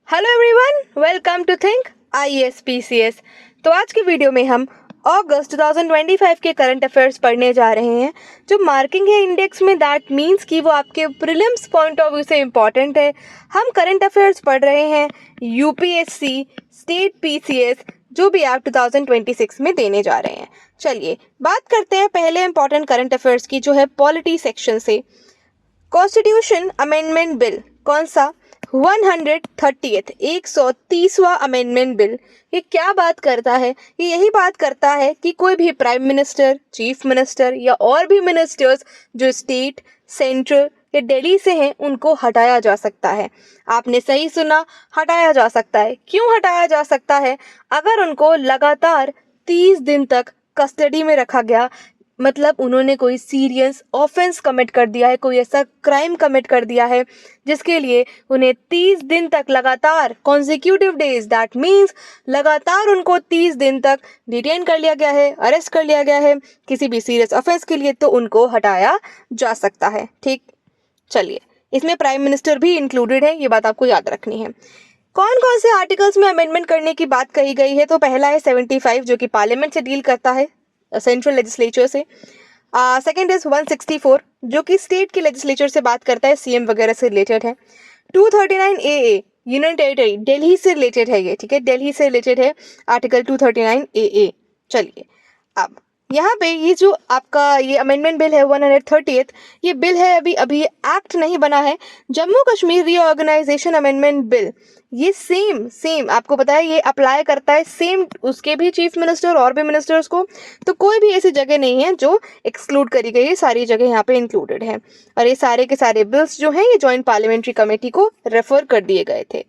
Hello everyone, welcome to think IAS-PCS। तो आज की वीडियो में हम अगस्त 2025 के करंट अफेयर्स पढ़ने जा रहे हैं। जो मार्किंग है इंडेक्स में, दैट मीन्स कि वो आपके प्रीलिम्स पॉइंट ऑफ व्यू से इम्पॉर्टेंट है। हम करंट अफेयर्स पढ़ रहे हैं यूपीएससी, स्टेट PCS, जो भी आप 2026 में देने जा रहे हैं। चलिए बात करते हैं पहले इंपॉर्टेंट करंट अफेयर्स की, जो है पॉलिटी सेक्शन से। कॉन्स्टिट्यूशन अमेंडमेंट बिल कौन सा? 130वां अमेंडमेंट बिल। ये क्या बात करता है? ये यही बात करता है कि कोई भी प्राइम मिनिस्टर, चीफ मिनिस्टर या और भी मिनिस्टर्स जो स्टेट, सेंट्रल या दिल्ली से हैं, उनको हटाया जा सकता है। आपने सही सुना, हटाया जा सकता है। क्यों हटाया जा सकता है? अगर उनको लगातार 30 दिन तक कस्टडी में रखा गया, मतलब उन्होंने कोई सीरियस ऑफेंस कमिट कर दिया है, कोई ऐसा क्राइम कमिट कर दिया है जिसके लिए उन्हें 30 दिन तक लगातार कॉन्जिक्यूटिव डेज, दैट मीन्स लगातार उनको 30 दिन तक डिटेन कर लिया गया है, अरेस्ट कर लिया गया है किसी भी सीरियस ऑफेंस के लिए, तो उनको हटाया जा सकता है। ठीक, चलिए इसमें प्राइम मिनिस्टर भी इंक्लूडेड है, ये बात आपको याद रखनी है। कौन कौन से आर्टिकल्स में अमेंडमेंट करने की बात कही गई है? तो पहला है 75, जो कि पार्लियामेंट से डील करता है, सेंट्रल लेजिस्लेचर से। सेकेंड इज 164, जो कि स्टेट के लेजिस्लेचर से बात करता है, सीएम वगैरह से रिलेटेड है। 239 AA, यूनियन टेरिटरी, दिल्ली से रिलेटेड है ये, ठीक है, दिल्ली से रिलेटेड है आर्टिकल 239 AA। चलिए अब यहाँ पे ये जो आपका ये अमेंडमेंट बिल है 130th, ये बिल है, अभी एक्ट नहीं बना है। Jammu Kashmir reorganisation amendment bill, ये सेम आपको पता है, ये अप्लाई करता है सेम उसके भी चीफ मिनिस्टर और भी मिनिस्टर्स को। तो कोई भी ऐसी जगह नहीं है जो एक्सक्लूड करी गई है, सारी जगह यहाँ पे इंक्लूडेड है। और ये सारे के सारे बिल्स जो हैं, ये जॉइंट पार्लियामेंट्री कमेटी को रेफर कर दिए गए थे।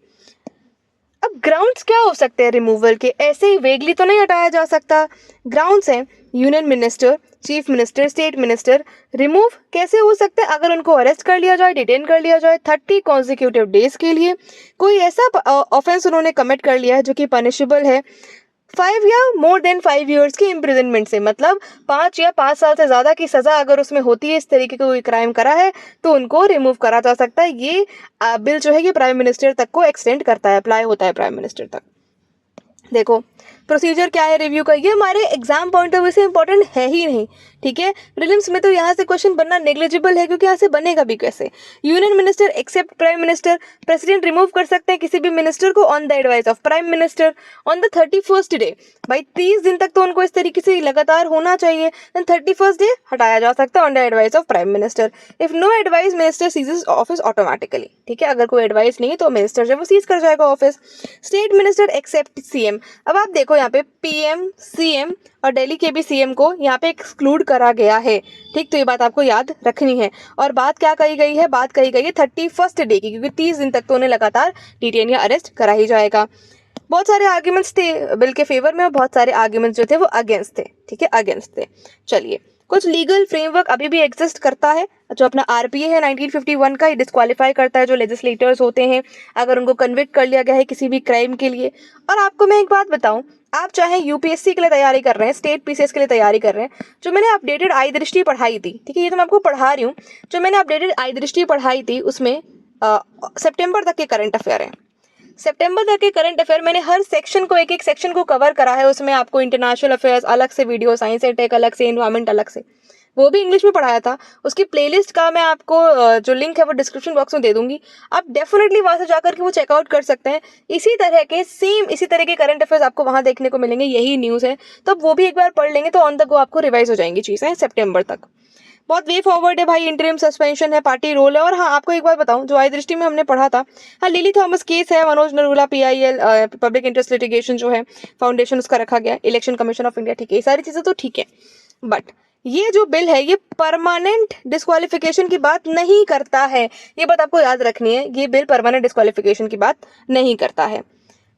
अब ग्राउंड्स क्या हो सकते हैं रिमूवल के? ऐसे ही वेगली तो नहीं हटाया जा सकता। ग्राउंड्स हैं union minister, chief minister, state minister. Remove कैसे हो सकते हैं? अगर उनको अरेस्ट कर लिया जाए, डिटेन कर लिया जाए 30 कॉन्जिक्यूटिव डेज के लिए, कोई ऐसा ऑफेंस उन्होंने कमिट कर लिया है जो कि पनिशेबल है 5 या मोर देन 5 ईयर्स की इम्प्रिजनमेंट से, मतलब 5 या 5 साल से ज़्यादा की सज़ा अगर उसमें होती है, इस तरीके का कोई क्राइम करा है, तो उनको रिमूव करा जा सकता है। ये बिल जो है ये प्राइम मिनिस्टर तक को एक्सटेंड करता है, अप्लाई होता है प्राइम मिनिस्टर तक। देखो प्रोसीजर क्या है रिव्यू का, ये हमारे एग्जाम पॉइंट ऑफ व्यू से इंपॉर्टेंट है ही नहीं, ठीक है। प्रीलिम्स में तो यहाँ से क्वेश्चन बनना नेग्लिजिबल है, क्योंकि यहाँ से बनेगा भी कैसे? Union minister except prime minister, president remove कर सकते हैं किसी भी मिनिस्टर को on the advice of prime मिनिस्टर ऑन द 31st डे। भाई 30 दिन तक तो उनको इस तरीके से लगातार होना चाहिए, देन 31st डे हटाया जा सकता है on the advice of prime minister. If no advice, minister ceases office automatically, ठीक है। अगर कोई एडवाइस नहीं है तो मिनिस्टर जो वो सीज कर जाएगा office. State minister except CM। अब आप देखो यहाँ पे PM, CM और दिल्ली के भी CM को यहाँ पे एक्सक्लूड करा गया है, ठीक। तो ये बात आपको याद रखनी है। और बात क्या कही गई है? बात कही गई है 31st डे की, क्योंकि 30 दिन तक तो उन्हें लगातार डिटेन या अरेस्ट करा ही जाएगा। बहुत सारे आर्ग्यूमेंट्स थे बिल के फेवर में और बहुत सारे आर्ग्यूमेंट्स जो थे वो अगेंस्ट थे, ठीक है, अगेंस्ट थे। चलिए कुछ लीगल फ्रेमवर्क अभी भी एग्जिस्ट करता है। जो अपना RPA है 1951 का, ये डिस्क्वालीफाई करता है जो लेजिस्लेटर्स होते हैं अगर उनको कन्विक्ट कर लिया गया है किसी भी क्राइम के लिए। और आपको मैं एक बात बताऊं, आप चाहे UPSC के लिए तैयारी कर रहे हैं, स्टेट PCS के लिए तैयारी कर रहे हैं, जो मैंने अपडेटेड आई दृष्टि पढ़ाई थी, ठीक है, ये तो मैं आपको पढ़ा रही हूँ, जो मैंने अपडेटेड आई दृष्टि पढ़ाई थी उसमें सितंबर तक के करंट अफेयर हैं। सितंबर तक के करंट अफेयर मैंने हर सेक्शन को, एक एक सेक्शन को कवर करा है। उसमें आपको इंटरनेशनल अफेयर्स अलग से वीडियो, साइंस एंड टेक अलग से, एनवायरमेंट अलग से, वो भी इंग्लिश में पढ़ाया था। उसकी प्लेलिस्ट का मैं आपको जो लिंक है वो डिस्क्रिप्शन बॉक्स में दे दूंगी, आप डेफिनेटली वहां से जाकर के वो चेकआउट कर सकते हैं। इसी तरह के करंट अफेयर्स आपको वहां देखने को मिलेंगे, यही न्यूज़ है, तो वो भी एक बार पढ़ लेंगे तो ऑन द गो आपको रिवाइज हो जाएंगी चीज़ें सितंबर तक। बहुत वे फॉरवर्ड है भाई, इंटरिम सस्पेंशन है, पार्टी रोल है। और हाँ, आपको एक बात बताऊं, जो आई दृष्टि में हमने पढ़ा था, हाँ, लिली थॉमस केस है, Manoj Narula PIL public interest litigation जो है फाउंडेशन उसका रखा गया, इलेक्शन कमीशन ऑफ इंडिया, ठीक है, ये सारी चीज़ें तो ठीक है। बट ये जो बिल है ये परमानेंट डिस्क्वालिफिकेशन की बात नहीं करता है, ये बात आपको याद रखनी है। ये बिल परमानेंट डिस्क्वालिफिकेशन की बात नहीं करता है।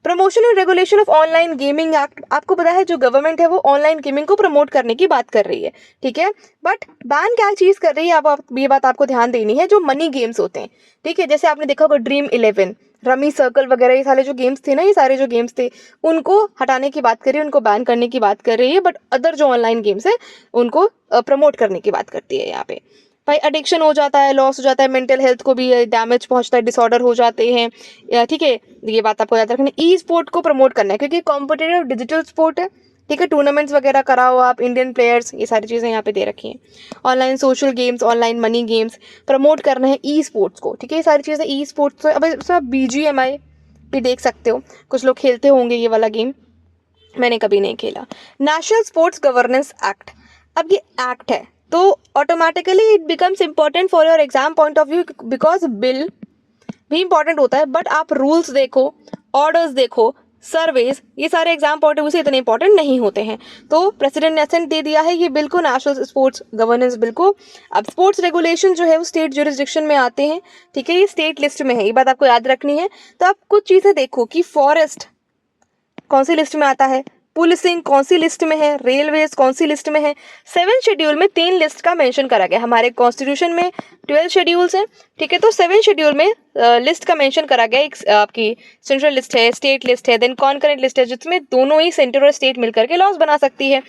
Promotion and regulation of online gaming act, आपको पता है जो गवर्नमेंट है वो ऑनलाइन गेमिंग को प्रमोट करने की बात कर रही है, ठीक है। बट बैन क्या चीज कर रही है, आप ये बात आपको ध्यान देनी है, जो मनी गेम्स होते हैं, ठीक है, जैसे आपने देखा होगा Dream11, रमी सर्कल वगैरह, ये सारे जो गेम्स थे ना, ये सारे जो गेम्स थे उनको हटाने की बात कर रही है, उनको बैन करने की बात कर रही है। बट अदर जो ऑनलाइन गेम्स है उनको प्रमोट करने की बात करती है यहाँ पे। भाई एडिक्शन हो जाता है, लॉस हो जाता है, मेंटल हेल्थ को भी डैमेज पहुंचता है, डिसऑर्डर हो जाते हैं, ठीक है। ये बात आपको याद रखनी। ई स्पोर्ट को प्रमोट करना है क्योंकि कॉम्पिटिटिव डिजिटल स्पोर्ट है, ठीक है। टूर्नामेंट्स वगैरह कराओ आप, इंडियन प्लेयर्स, ये सारी चीज़ें यहाँ पे दे रखी हैं। Online social games, online money games promote करना है ई स्पोर्ट्स को, ठीक है। ये सारी चीज़ें ई स्पोर्ट्स। अब इसमें BGMI भी देख सकते हो, कुछ लोग खेलते होंगे ये वाला गेम, मैंने कभी नहीं खेला। नेशनल स्पोर्ट्स गवर्नेंस एक्ट, अब ये एक्ट है तो automatically it becomes important for your exam point of view, because bill भी इंपॉर्टेंट होता है, बट आप रूल्स देखो, ऑर्डर्स देखो, सर्वेज, ये सारे एग्जाम पॉइंट ऑफ व्यू से इतने इंपॉर्टेंट नहीं होते हैं। तो प्रेसिडेंट ने असेंट दे दिया है ये बिल को, नेशनल स्पोर्ट्स गवर्नेंस बिल को। अब स्पोर्ट्स रेगुलेशन जो है वो स्टेट ज्यूरिसडिक्शन में आते हैं, ठीक है। ये स्टेट लिस्ट में है, ये बात आपको याद रखनी है। तो आप कुछ चीज़ें देखो कि फॉरेस्ट कौन सी लिस्ट में आता है, पुलिसिंग कौन सी लिस्ट में है, रेलवेज कौन सी लिस्ट में है। 7 शेड्यूल में 3 लिस्ट का मेंशन करा गया। हमारे कॉन्स्टिट्यूशन में 12 शेड्यूल्स हैं, ठीक है। तो 7 शेड्यूल में लिस्ट का मेंशन करा गया। एक आपकी सेंट्रल लिस्ट है, स्टेट लिस्ट है, देन कॉन्करेंट लिस्ट है, जिसमें दोनों ही सेंटर और स्टेट मिलकर के लॉज बना सकती है।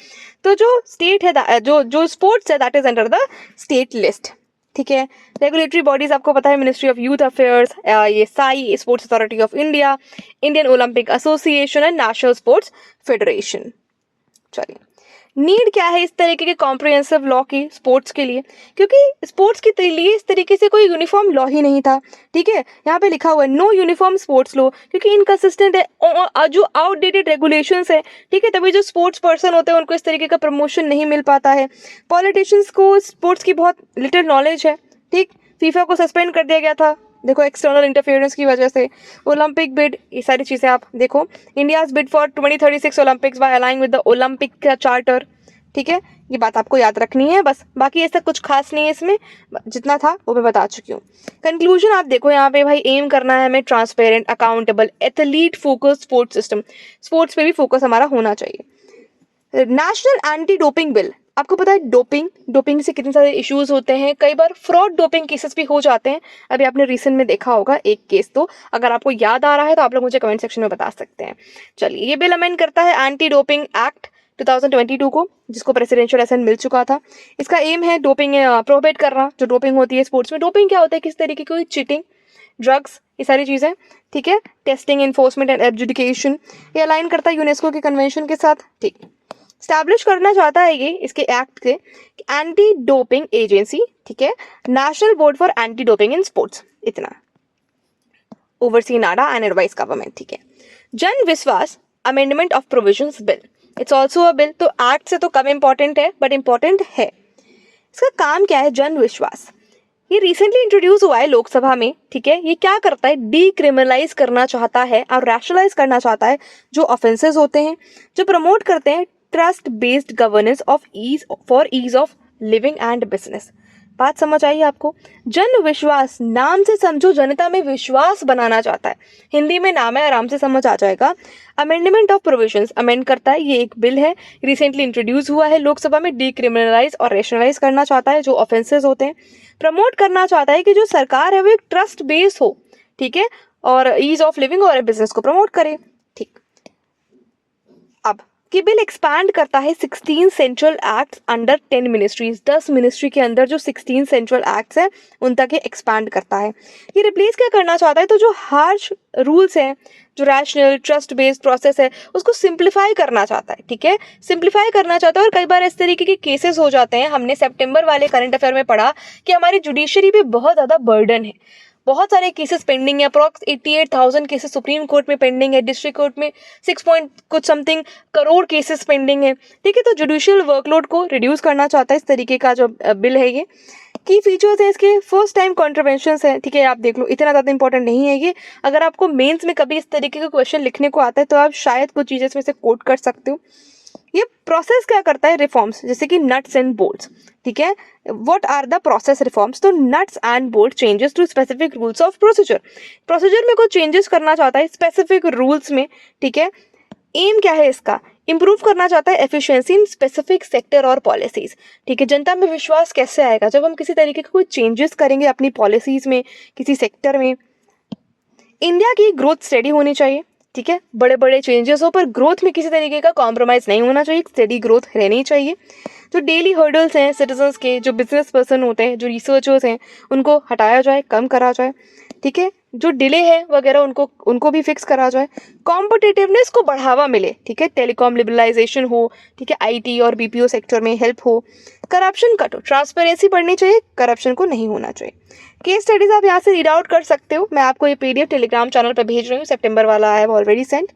तो जो स्टेट है, जो स्पोर्ट्स है, that is under the state list, ठीक है। रेगुलेटरी बॉडीज आपको पता है, मिनिस्ट्री ऑफ यूथ अफेयर्स, ये Sai, sports authority of India, Indian Olympic association and national sports federation. चलिए, नीड क्या है इस तरीके के कॉम्प्रिहेंसिव लॉ की स्पोर्ट्स के लिए, क्योंकि स्पोर्ट्स के लिए इस तरीके से कोई यूनिफॉर्म लॉ ही नहीं था, ठीक है। यहाँ पे लिखा हुआ है नो यूनिफॉर्म स्पोर्ट्स लॉ, क्योंकि इनकंसिस्टेंट है, जो आउटडेटेड रेगुलेशंस है, ठीक है। तभी जो स्पोर्ट्स पर्सन होते हैं उनको इस तरीके का प्रमोशन नहीं मिल पाता है। पॉलिटिशियंस को स्पोर्ट्स की बहुत लिटिल नॉलेज है, ठीक। फीफा को सस्पेंड कर दिया गया था, देखो एक्सटर्नल इंटरफेरेंस की वजह से। ओलंपिक बिड, ये सारी चीज़ें आप देखो। India's bid for 2036 Olympics by aligning with the Olympic charter, ठीक है। ये बात आपको याद रखनी है बस, बाकी ऐसा कुछ खास नहीं है इसमें, जितना था वो मैं बता चुकी हूँ। कंक्लूजन आप देखो यहाँ पे, भाई एम करना है हमें transparent, accountable, athlete focus sports system, sports पे भी फोकस हमारा होना चाहिए। नेशनल एंटी डोपिंग बिल, आपको पता है डोपिंग से कितने सारे इश्यूज होते हैं, कई बार फ्रॉड डोपिंग केसेस भी हो जाते हैं। अभी आपने रिसेंट में देखा होगा एक केस, तो अगर आपको याद आ रहा है तो आप लोग मुझे कमेंट सेक्शन में बता सकते हैं। चलिए, ये बिल अमेंड करता है एंटी डोपिंग एक्ट 2022 को, जिसको प्रेसिडेंशियल असेंट मिल चुका था। इसका एम है डोपिंग प्रोहिबिट करना, जो डोपिंग होती है स्पोर्ट्स में। डोपिंग क्या होता है, किस तरीके की चीटिंग, ड्रग्स, ये सारी चीज़ें, ठीक है। टेस्टिंग, एनफोर्समेंट एंड एडजुडिकेशन, ये अलाइन करता है यूनेस्को के कन्वेंशन के साथ, ठीक। स्टैब्लिश करना चाहता है ये इसके एक्ट से एंटी डोपिंग एजेंसी, ठीक है, national board for anti doping in sports, इतना। Oversee NADA and advise government, ठीक है। Jan Vishwas amendment of provisions bill, it's also a bill. तो एक्ट से तो कम इंपॉर्टेंट है, बट इंपॉर्टेंट है। इसका काम क्या है, जन विश्वास, ये रिसेंटली इंट्रोड्यूस हुआ है लोकसभा में, ठीक है। ये क्या करता है, डीक्रिमिनलाइज करना चाहता है और रैशनलाइज करना चाहता है जो ऑफेंसेस होते हैं, जो प्रमोट करते हैं trust based governance of ease of living and business. बात समझ आई आपको? जन विश्वास, नाम से समझो, जनता में विश्वास बनाना चाहता है। हिंदी में नाम है, आराम से समझ आ जाएगा। अमेंडमेंट ऑफ प्रोविजंस, अमेंड करता है, ये एक बिल है, रिसेंटली इंट्रोड्यूस हुआ है लोकसभा में। डीक्रिमिनलाइज और रैशनलाइज करना चाहता है जो ऑफेंसेस होते हैं। प्रमोट करना चाहता है कि जो सरकार है वो एक ट्रस्ट बेस हो, ठीक है, और ईज ऑफ लिविंग और बिजनेस को प्रमोट करे, ठीक। अब कि बिल एक्सपैंड करता है 16 central acts under 10 ministries, 10 ministry के अंदर जो 16 सेंट्रल एक्ट्स हैं उन तक ये एक्सपैंड करता है। ये रिप्लेस क्या करना चाहता है, तो जो हार्श रूल्स हैं, जो रैशनल ट्रस्ट बेस्ड प्रोसेस है, उसको सिंप्लीफाई करना चाहता है, ठीक है, सिंप्लीफाई करना चाहता है। और कई बार इस तरीके के केसेस हो जाते हैं, हमने सितंबर वाले करंट अफेयर में पढ़ा कि हमारी जुडिशरी पे बहुत ज़्यादा बर्डन है, बहुत सारे केसेस पेंडिंग है, अप्रॉक्स 88,000 केसेस सुप्रीम कोर्ट में पेंडिंग है, डिस्ट्रिक्ट कोर्ट में 6 पॉइंट कुछ समथिंग करोड़ केसेस पेंडिंग है, ठीक है। तो जुडिशियल वर्कलोड को रिड्यूस करना चाहता है इस तरीके का जो बिल है ये। की फीचर्स है इसके, फर्स्ट टाइम कॉन्ट्रवेंशंस है, ठीक है, आप देख लो, इतना ज़्यादा इंपॉर्टेंट नहीं है ये। अगर आपको मेंस में कभी इस तरीके का क्वेश्चन लिखने को आता है तो आप शायद कुछ चीज़ें इसमें से कोट कर सकते हो। ये प्रोसेस क्या करता है, रिफॉर्म्स, जैसे कि नट्स एंड बोल्ट्स, ठीक है। What are the process reforms, तो nuts and bolt changes to specific rules of procedure में कुछ चेंजेस करना चाहता है स्पेसिफिक रूल्स में, ठीक है। एम क्या है इसका, इंप्रूव करना चाहता है एफिशिएंसी इन स्पेसिफिक सेक्टर और पॉलिसीज, ठीक है। जनता में विश्वास कैसे आएगा, जब हम किसी तरीके का कोई चेंजेस करेंगे अपनी पॉलिसीज में, किसी सेक्टर में। इंडिया की ग्रोथ स्टेडी होनी चाहिए, ठीक है, बड़े बड़े चेंजेस हो पर ग्रोथ में किसी तरीके का कॉम्प्रोमाइज़ नहीं होना चाहिए, स्टेडी ग्रोथ रहनी चाहिए। जो डेली हर्डल्स हैं सिटीजन्स के, जो बिजनेस पर्सन होते हैं, जो रिसर्चर्स हैं, उनको हटाया जाए, कम करा जाए, ठीक है। जो डिले है वगैरह उनको भी फिक्स करा जाए। कॉम्पिटिटिवनेस को बढ़ावा मिले, ठीक है। टेलीकॉम लिबरलाइजेशन हो, ठीक है। आईटी और बीपीओ सेक्टर में हेल्प हो। करप्शन कट हो, ट्रांसपेरेंसी बढ़नी चाहिए, करप्शन को नहीं होना चाहिए। केस स्टडीज आप यहाँ से रीड आउट कर सकते हो। मैं आपको ये पीडीएफ टेलीग्राम चैनल पर भेज रही हूँ, सितंबर वाला आई हैव ऑलरेडी सेंड।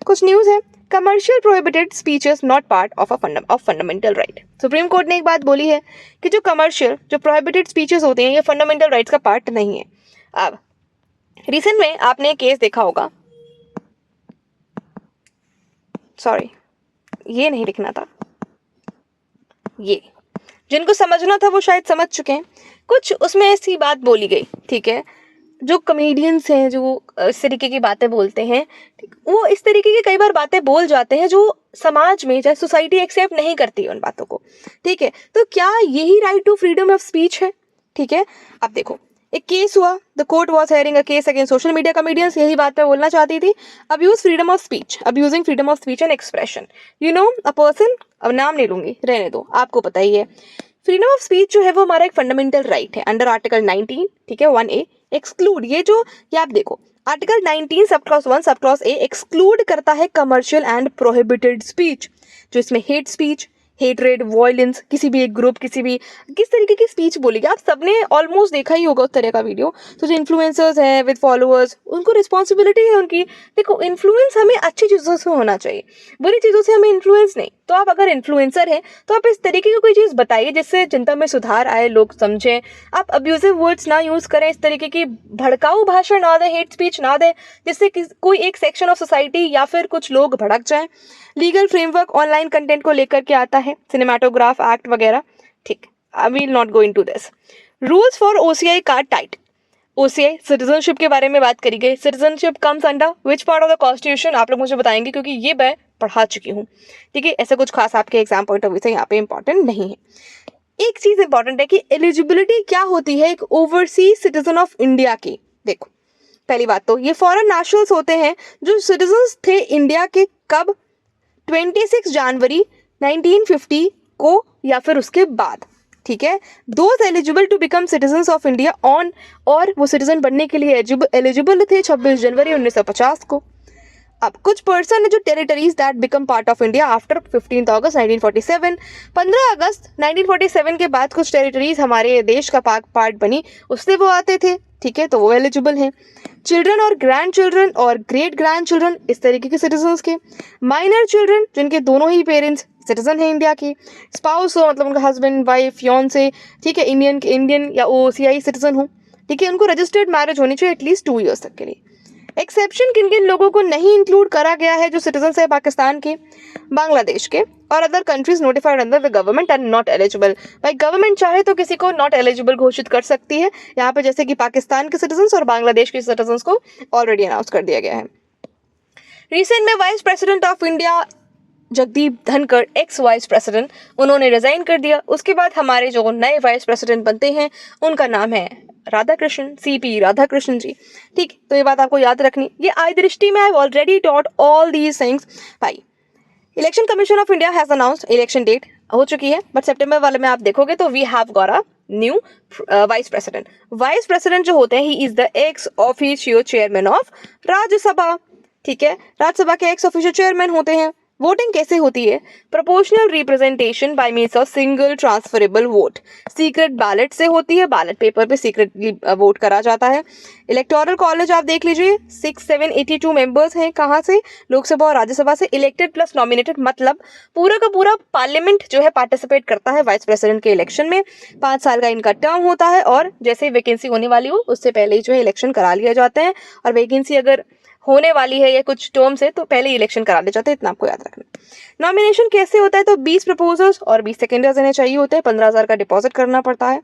कुछ न्यूज़ है। Commercial prohibited speeches not part of fundamental right. Supreme court ने एक बात बोली है कि जो कमर्शियल, जो प्रोहिबिटेड स्पीचेस होते हैं, ये फंडामेंटल राइट्स का पार्ट नहीं है। अब रिसेंट में आपने केस देखा होगा, सॉरी ये नहीं लिखना था, ये जिनको समझना था वो शायद समझ चुके हैं। कुछ उसमें ऐसी बात बोली गई, ठीक है। जो कमेडियंस हैं, जो इस तरीके की बातें बोलते हैं, वो इस तरीके की कई बार बातें बोल जाते हैं जो समाज में, चाहे सोसाइटी एक्सेप्ट नहीं करती है उन बातों को, ठीक है। तो क्या यही right to freedom of speech है? ठीक है। अब देखो, एक केस हुआ, the court was hearing a case against social media comedians. यही बात मैं बोलना चाहती थी। Abusing freedom of speech and expression. You know a person, अब नाम नहीं लूंगी, रहने दो, आपको पता ही है। फ्रीडम ऑफ स्पीच जो है वो हमारा एक फंडामेंटल राइट है अंडर आर्टिकल 19, ठीक है, 1A। एक्सक्लूड, ये आप देखो, article 19 sub clause 1 sub clause A exclude करता है कमर्शियल एंड प्रोहिबिटेड स्पीच, जो इसमें हेट स्पीच, हेटरेड, वॉयलेंस, किसी भी एक ग्रुप, किस तरीके की स्पीच बोलेगी। आप सबने ऑलमोस्ट देखा ही होगा उस तरह का वीडियो। तो जो इन्फ्लुएंसर्स हैं विद फॉलोअर्स, उनको रिस्पॉन्सिबिलिटी है उनकी। देखो, इन्फ्लुएंस हमें अच्छी चीज़ों से होना चाहिए, बुरी चीज़ों से हमें इन्फ्लुएंस नहीं। तो आप अगर इन्फ्लुएंसर हैं तो आप इस तरीके की कोई चीज़ बताइए जिससे जनता में सुधार आए, लोग समझें। आप अब्यूजिव वर्ड्स ना यूज़ करें, इस तरीके की भड़काऊ भाषण ना दें, हेट स्पीच ना दें जिससे कोई एक सेक्शन ऑफ सोसाइटी या फिर कुछ लोग भड़क जाएं। लीगल फ्रेमवर्क ऑनलाइन कंटेंट को लेकर के आता है, सिनेमाटोग्राफ एक्ट वगैरह, ठीक। I will not go into this. Rules for OCI card tight. OCI citizenship के बारे में बात करी गई। Citizenship comes under which part of the constitution, आप लोग मुझे बताएंगे क्योंकि ये मैं पढ़ा चुकी हूँ, ठीक है। ऐसा कुछ खास आपके एग्जाम पॉइंट ऑफ व्यू से यहाँ पे इंपॉर्टेंट नहीं है। एक चीज इंपॉर्टेंट है कि एलिजिबिलिटी क्या होती है एक ओवरसीज सिटीजन ऑफ इंडिया की। देखो, पहली बात तो ये फॉरेन नेशनल्स होते हैं जो सिटीजन्स थे इंडिया के कब, 26 जनवरी 1950 को या फिर उसके बाद, ठीक है। Those eligible to become citizens of India on, और वो सिटीजन बनने के लिए एलिजिबल थे 26 जनवरी 1950 को। अब कुछ पर्सन है जो territories that become part of India after 15 अगस्त 1947। 15 अगस्त 1947 के बाद कुछ टेरिटरीज हमारे देश का पार्ट बनी, उससे वो आते थे, ठीक है, तो वो एलिजिबल हैं। चिल्ड्रन और ग्रैंड चिल्ड्रन और ग्रेट ग्रैंड चिल्ड्रन इस तरीके के सिटीजन्स के। माइनर चिल्ड्रन जिनके दोनों ही पेरेंट्स सिटीजन है इंडिया के। स्पाउस हो, मतलब उनका हस्बैंड, वाइफ, फियांसे, ठीक है, इंडियन या OCI सिटीजन हो, ठीक है, उनको रजिस्टर्ड मैरिज होनी चाहिए एटलीस्ट 2 ईयर्स तक के लिए। एक्सेप्शन किन किन लोगों को नहीं इंक्लूड करा गया है जो सिटीजन है पाकिस्तान के, बांग्लादेश के और other countries notified under the government and not eligible. भाई गवर्नमेंट चाहे तो किसी को नॉट एलिजिबल घोषित कर सकती है यहाँ पे, जैसे कि पाकिस्तान के सिटीजन और बांग्लादेश के सिटीजन को ऑलरेडी अनाउंस कर दिया गया है। रिसेंट में vice president of India Jagdeep Dhankhar, x vice president, उन्होंने रिजाइन कर दिया। उसके बाद हमारे जो नए वाइस प्रेसिडेंट बनते हैं उनका नाम है राधाकृष्ण, CP राधाकृष्ण जी, ठीक। तो ये बात आपको याद रखनी। ये आई दृष्टि में I already taught all these things. भाई election commission of India has announced election date हो चुकी है, बट सितंबर वाले में आप देखोगे तो we have got a new vice president. Vice president जो होते हैं, he is the ex officio chairman of Rajya Sabha, ठीक है, राज्यसभा के एक्स ऑफिशियो चेयरमैन होते हैं। वोटिंग कैसे होती है? Proportional representation by means of single transferable vote, secret ballot से होती है, बैलेट पेपर पे सीक्रेटली वोट करा जाता है। इलेक्टोरल कॉलेज आप देख लीजिए, 6782 मेंबर्स हैं, कहाँ से? लोकसभा और राज्यसभा से। इलेक्टेड प्लस नॉमिनेटेड, मतलब पूरा का पूरा पार्लियामेंट जो है पार्टिसिपेट करता है वाइस प्रेसिडेंट के इलेक्शन में। 5 साल का इनका टर्म होता है और जैसे ही वैकेंसी होने वाली हो उससे पहले ही जो है इलेक्शन करा लिया जाते हैं, और वैकेंसी अगर होने वाली है या कुछ टर्म्स है तो पहले इलेक्शन करा ले जाते हैं, इतना आपको याद रखना। नॉमिनेशन कैसे होता है? तो 20 प्रपोजर्स और 20 सेकेंडर्स इन्हें चाहिए होते हैं, 15,000 का डिपॉजिट करना पड़ता है।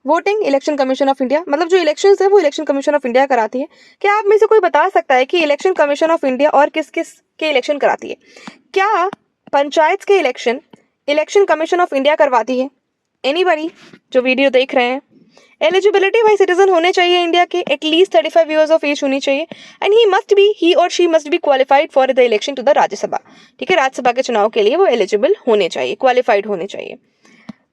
Voting election commission of India, मतलब जो इलेक्शंस है वो इलेक्शन कमीशन ऑफ इंडिया कराती है। क्या आप में से कोई बता सकता है कि इलेक्शन कमीशन ऑफ इंडिया और किस किस के इलेक्शन कराती है? क्या पंचायत के इलेक्शन कमीशन ऑफ इंडिया करवाती है? एनीबडी जो वीडियो देख रहे हैं, एलिजिबिलिटी भाई सिटीजन होने चाहिए इंडिया के, एटलीस्ट 35 ईयर्स ऑफ एज होनी चाहिए, एंड ही और she must be qualified for the election to the Rajya Sabha, ठीक है, राज्यसभा के चुनाव के लिए वो एलिजिबल होने चाहिए, क्वालिफाइड होने चाहिए।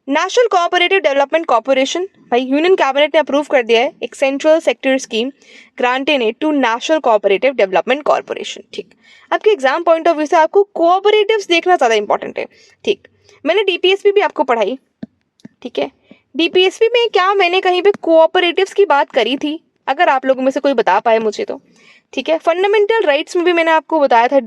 नेशनल कोऑपरेटिव डेवलपमेंट कॉर्पोरेशन, भाई यूनियन कैबिनेट ने अप्रूव कर दिया है एक central sector scheme granted aid to national cooperative development corporation, ठीक। आपके एग्जाम पॉइंट ऑफ व्यू से आपको कोऑपरेटिव्स देखना ज़्यादा इंपॉर्टेंट है, ठीक। मैंने डीपीएसपी भी आपको पढ़ाई, ठीक है, डीपीएसपी में क्या मैंने कहीं पे कोऑपरेटिव्स की बात करी थी, अगर आप लोगों में से कोई बता पाए मुझे तो, ठीक है। फंडामेंटल राइट्स में भी मैंने आपको बताया था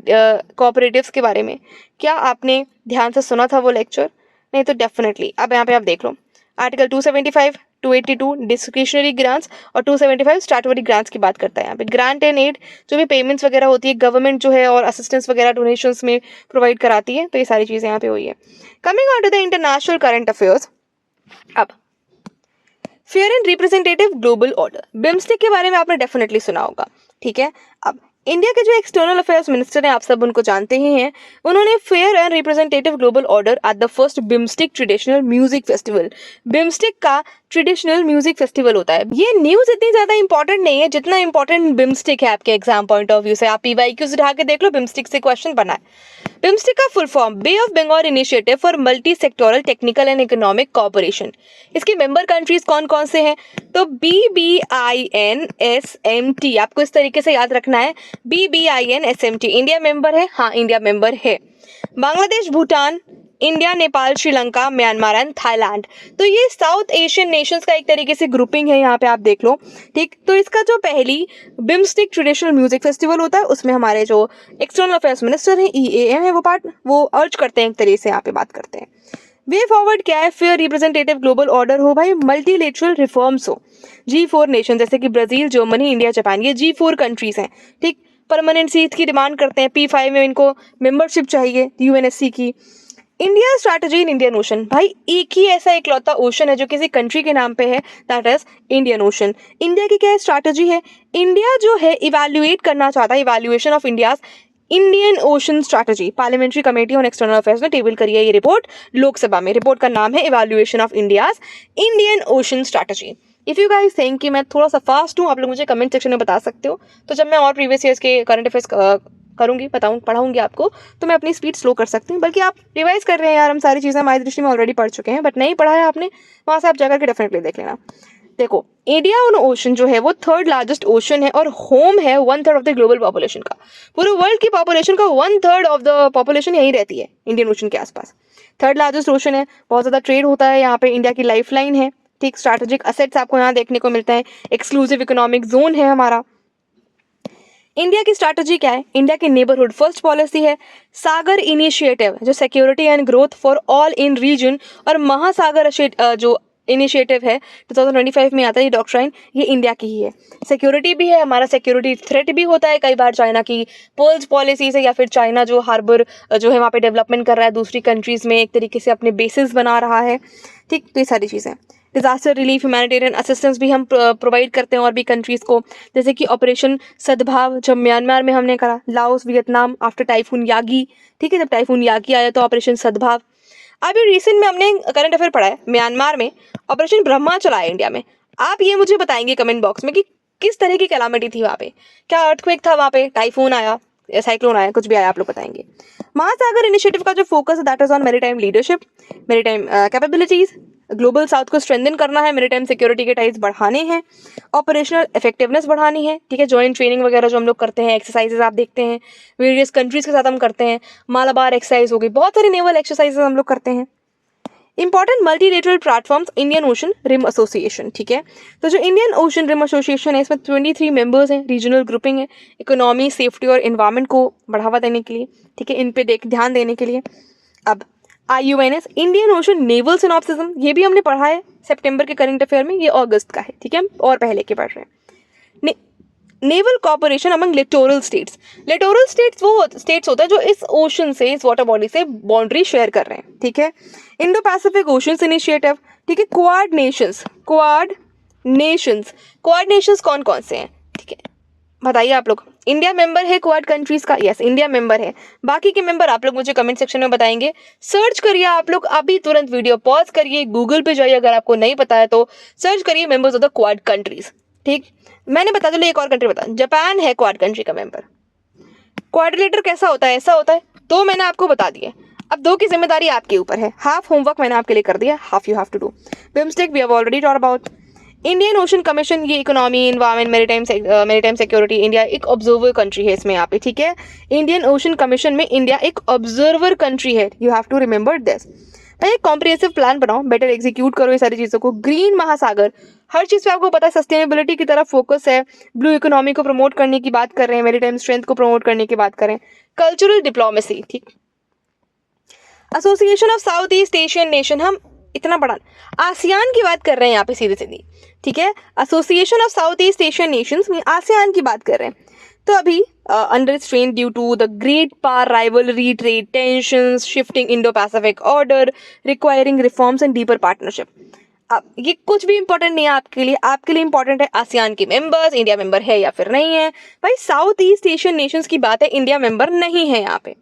कोऑपरेटिव्स के बारे में, क्या आपने ध्यान से सुना था वो लेक्चर? नहीं तो डेफिनेटली अब यहाँ पे आप देख लो, आर्टिकल 275, 282 डिस्क्रिशनरी ग्रांट्स और 275 स्टैट्यूटरी ग्रांट्स की बात करता है। यहाँ पे ग्रांट एंड एड जो भी पेमेंट्स वगैरह होती है गवर्नमेंट जो है और असिस्टेंस वगैरह डोनेशंस में प्रोवाइड कराती है, तो ये सारी चीज़ें यहाँ पे हुई है। Coming on to the international current affairs, अब fair and representative global order, BIMSTEC के बारे में आपने डेफिनेटली सुना होगा, ठीक है। अब इंडिया के जो एक्सटर्नल अफेयर्स मिनिस्टर हैं, आप सब उनको जानते ही हैं, उन्होंने fair and representative global order at the first BIMSTEC traditional music festival, BIMSTEC का ट्रेडिशनल म्यूजिक फेस्टिवल होता है। ये न्यूज इतनी ज्यादा इंपॉर्टेंट नहीं है जितना इंपॉर्टेंट बिम्स्टेक है आपके एग्जाम पॉइंट ऑफ व्यू से। आप पीवाईक्यूज उठा के देख लो, बिम्स्टेक से क्वेश्चन बना है। बिम्स्टेक का full form bay of Bengal initiative for multi sectoral technical and economic cooperation. इसके मेंबर कंट्रीज कौन कौन से हैं? तो BBINSMT, आपको इस तरीके से याद रखना है, BBINSMT। इंडिया मेंबर है, हाँ इंडिया मेंबर है। Bangladesh, Bhutan, India, Nepal, Sri Lanka, Myanmar and Thailand. तो ये साउथ एशियन नेशंस का एक तरीके से ग्रुपिंग है, यहाँ पे आप देख लो, ठीक। तो इसका जो पहली बिम्स्टेक ट्रेडिशनल म्यूजिक फेस्टिवल होता है उसमें हमारे जो एक्सटर्नल अफेयर्स मिनिस्टर हैं, EAM है, वो अर्ज करते हैं, एक तरीके से यहाँ पे बात करते हैं। वे फॉरवर्ड क्या है? फेयर रिप्रेजेंटेटिव ग्लोबल ऑर्डर हो भाई, मल्टीलेटरल रिफॉर्म्स हो, G4 नेशन जैसे कि ब्राजील, जर्मनी, इंडिया, जापान, ये G4 कंट्रीज हैं, ठीक। परमानेंट सीट की डिमांड करते हैं, P5 में इनको मेंबरशिप चाहिए UNSC की। India strategy in Indian ocean, भाई एक ही ऐसा इकलौता ओशन है जो किसी कंट्री के नाम पे है, that is Indian ocean. India की क्या स्ट्रैटेजी है? इंडिया जो है इवैल्यूएट करना चाहता है, evaluation of India's Indian ocean strategy. Parliamentary committee on external affairs ने टेबल करी है ये रिपोर्ट लोकसभा में। रिपोर्ट का नाम है evaluation of India's Indian ocean strategy. If you guys think कि मैं थोड़ा सा फास्ट हूँ, आप लोग मुझे कमेंट सेक्शन में बता सकते हो, तो जब मैं और प्रीवियस ईयर्स के करंट अफेयर्स करूंगी, पढ़ाऊंगी आपको, तो मैं अपनी स्पीड स्लो कर सकती हूँ। बल्कि आप रिवाइज कर रहे हैं यार, हम सारी चीज़ें हमारी दृष्टि में ऑलरेडी पढ़ चुके हैं, बट नहीं पढ़ा है आपने, वहाँ से आप जाकर के डेफिनेटली देख लेना। देखो, इंडिया ओशन जो है वो थर्ड लार्जेस्ट ओशन है और होम है 1/3 ऑफ द ग्लोबल पॉपुलेशन का। पूरे वर्ल्ड की पॉपुलेशन का 1/3 ऑफ द पॉपुलेशन यहीं रहती है इंडियन ओशन के आसपास। थर्ड लार्जेस्ट ओशन है, बहुत ज़्यादा ट्रेड होता है यहाँ पे, इंडिया की लाइफ लाइन है, ठीक। स्ट्रैटेजिक असेट्स आपको यहाँ देखने को मिलता है, एक्सक्लूसिव इकोनॉमिक जोन है हमारा। इंडिया की स्ट्रैटेजी क्या है? इंडिया की नेबरहुड फर्स्ट पॉलिसी है, सागर इनिशिएटिव जो security and growth for all in region, और महासागर जो इनिशिएटिव है 2025 में आता है, ये डॉक्ट्राइन ये इंडिया की ही है। सिक्योरिटी भी है, हमारा सिक्योरिटी थ्रेट भी होता है कई बार चाइना की पर्ल्स पॉलिसी से, या फिर चाइना जो हार्बर जो है वहाँ पे डेवलपमेंट कर रहा है दूसरी कंट्रीज़ में, एक तरीके से अपने बेसिस बना रहा है, ठीक। तो ये सारी चीज़ें, डिजास्टर रिलीफ, ह्यूमैनिटेरियन असिस्टेंस भी हम प्रोवाइड करते हैं और भी कंट्रीज़ को, जैसे कि ऑपरेशन सद्भाव जब म्यांमार में हमने करा, Laos, Vietnam after typhoon Yagi, ठीक है, जब टाइफून यागी आया तो ऑपरेशन सद्भाव। अभी रिसेंट में हमने करंट अफेयर पढ़ा है, म्यांमार में ऑपरेशन ब्रह्मा चला है इंडिया में। आप ये मुझे बताएंगे कमेंट बॉक्स में कि किस तरह की कैलामिटी थी वहाँ पे, क्या अर्थक्वेक था वहाँ पे, टाइफून आया, साइक्लोन आया, कुछ भी आया, आप लोग बताएंगे। महासागर इनिशिएटिव का जो फोकस है that is on maritime leadership, maritime capabilities, global south को स्ट्रेंथन करना है, मैरीटाइम सिक्योरिटी के टाइज बढ़ाने हैं, ऑपरेशनल इफेक्टिवनेस बढ़ानी है, ठीक है। जॉइंट ट्रेनिंग वगैरह जो हम लोग करते हैं, एक्सरसाइजेज आप देखते हैं वेरियस कंट्रीज के साथ हम करते हैं, मालाबार एक्सरसाइज हो गई, बहुत सारी नेवल एक्सरसाइजेज हम लोग करते हैं। Important multilateral platforms, Indian ocean rim association, ठीक है। तो जो इंडियन ओशन रिम एसोसिएशन है इसमें 23 मेंबर्स हैं, रीजनल ग्रुपिंग है, इकोनॉमी, सेफ्टी और एनवायरनमेंट को बढ़ावा देने के लिए, ठीक है, इन पे ध्यान देने के लिए। अब IUNS इंडियन ओशन नेवल सिनॉप्सिज्म, ये भी हमने पढ़ा है सितंबर के करंट अफेयर में, ये अगस्त का है, ठीक है, और पहले के पढ़ रहे हैं। Naval corporation among littoral states, littoral states वो स्टेट्स होता है जो इस ओशन से, इस वाटर बॉडी से बाउंड्री शेयर कर रहे हैं, ठीक है। इंडो पैसिफिक ओशंस इनिशिएटिव, ठीक है। क्वाड नेशंस कौन कौन से हैं, ठीक है। बताइए आप लोग, इंडिया मेंबर है क्वाड कंट्रीज का? यस, इंडिया मेंबर है। बाकी के मेंबर आप लोग मुझे कमेंट सेक्शन में बताएंगे। सर्च करिए आप लोग अभी, तुरंत वीडियो पॉज करिए, गूगल पे जाइए, अगर आपको नहीं पता है तो सर्च करिए members of the quad countries. ठीक, मैंने बता दिया, एक और कंट्री बता, जापान है क्वाड कंट्री का मेंबर। क्वाड्रिलेटर कैसा होता है? ऐसा होता है। तो मैंने आपको बता दिया, अब दो की जिम्मेदारी आपके ऊपर है। हाफ होमवर्क मैंने आपके लिए कर दिया, half you have to do. BIMSTEC we have already taught about. Indian Ocean Commission, ये economy, environment, maritime security, India एक ऑब्जर्वर कंट्री है इसमें यहाँ पे, ठीक है। इंडियन ओशन कमीशन में इंडिया एक ऑब्जर्वर कंट्री है, you have to remember this. भाई एक कॉम्प्रिहेंसिव प्लान बनाओ, बेटर एग्जीक्यूट करो ये सारी चीज़ों को। ग्रीन महासागर, हर चीज़ पे आपको पता है सस्टेनेबिलिटी की तरफ फोकस है। ब्लू इकोनॉमी को प्रमोट करने की बात कर रहे हैं, मेरीटाइम स्ट्रेंथ को प्रमोट करने की बात करें। कल्चरल डिप्लोमेसी, ठीक। Association of south east Asian nation, हम इतना बड़ा आसियान की बात कर रहे हैं यहाँ पे सीधे सीधी, ठीक है। Association of south east Asian nations में आसियान की बात कर रहे हैं। तो अभी under strain due to the great power rivalry, trade tensions, shifting Indo Pacific order, requiring reforms and deeper partnership. अब ये कुछ भी इंपॉर्टेंट नहीं है आपके लिए, आपके लिए इंपॉर्टेंट है आसियान के मेंबर्स, इंडिया मेंबर है या फिर नहीं है। भाई साउथ ईस्ट एशियन नेशंस की बात है, इंडिया मेंबर नहीं है यहाँ पे,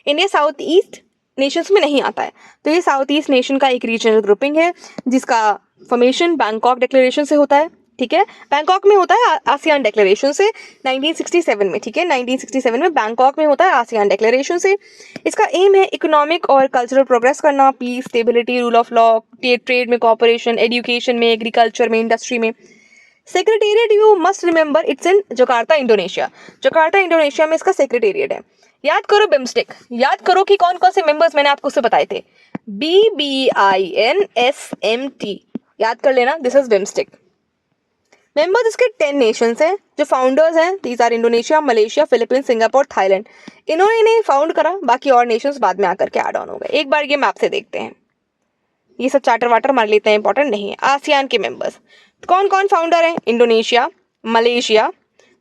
इंडिया साउथ ईस्ट नेशंस में नहीं आता है। तो ये साउथ ईस्ट नेशन का एक रीजनल ग्रुपिंग है जिसका फॉर्मेशन बैंकॉक डिक्लेरेशन से होता है, ठीक है। बैंकॉक में होता है आसियान डिक्लेरेशन से 1967 में, ठीक है। 1967 में बैंकॉक में होता है आसियान डिक्लेरेशन से। इसका एम है इकोनॉमिक और कल्चरल प्रोग्रेस करना, peace, stability, rule of law, trade में कोऑपरेशन, एजुकेशन में, एग्रीकल्चर में, इंडस्ट्री में। Secretariat you must remember it's in Jakarta Indonesia. Jakarta Indonesia में इसका सेक्रेटेरिएट है। याद करो बिम्स्टेक, याद करो कि कौन कौन से मेंबर्स मैंने आपको उससे बताए थे, BBINSMT, याद कर लेना, दिस इज बिम्स्टेक। मेंबर्स इसके 10 नेशंस हैं जो फाउंडर्स हैं, these are Indonesia, Malaysia, Philippines, Singapore, Thailand. इन्होंने इन्हें फाउंड करा, बाकी और नेशंस बाद में आकर के ऐड ऑन हो गए। एक बार ये मैप से देखते हैं, ये सब चार्टर वाटर मार लेते हैं, इंपॉर्टेंट नहीं है। आसियान के मेंबर्स कौन कौन फाउंडर हैं? इंडोनेशिया, मलेशिया,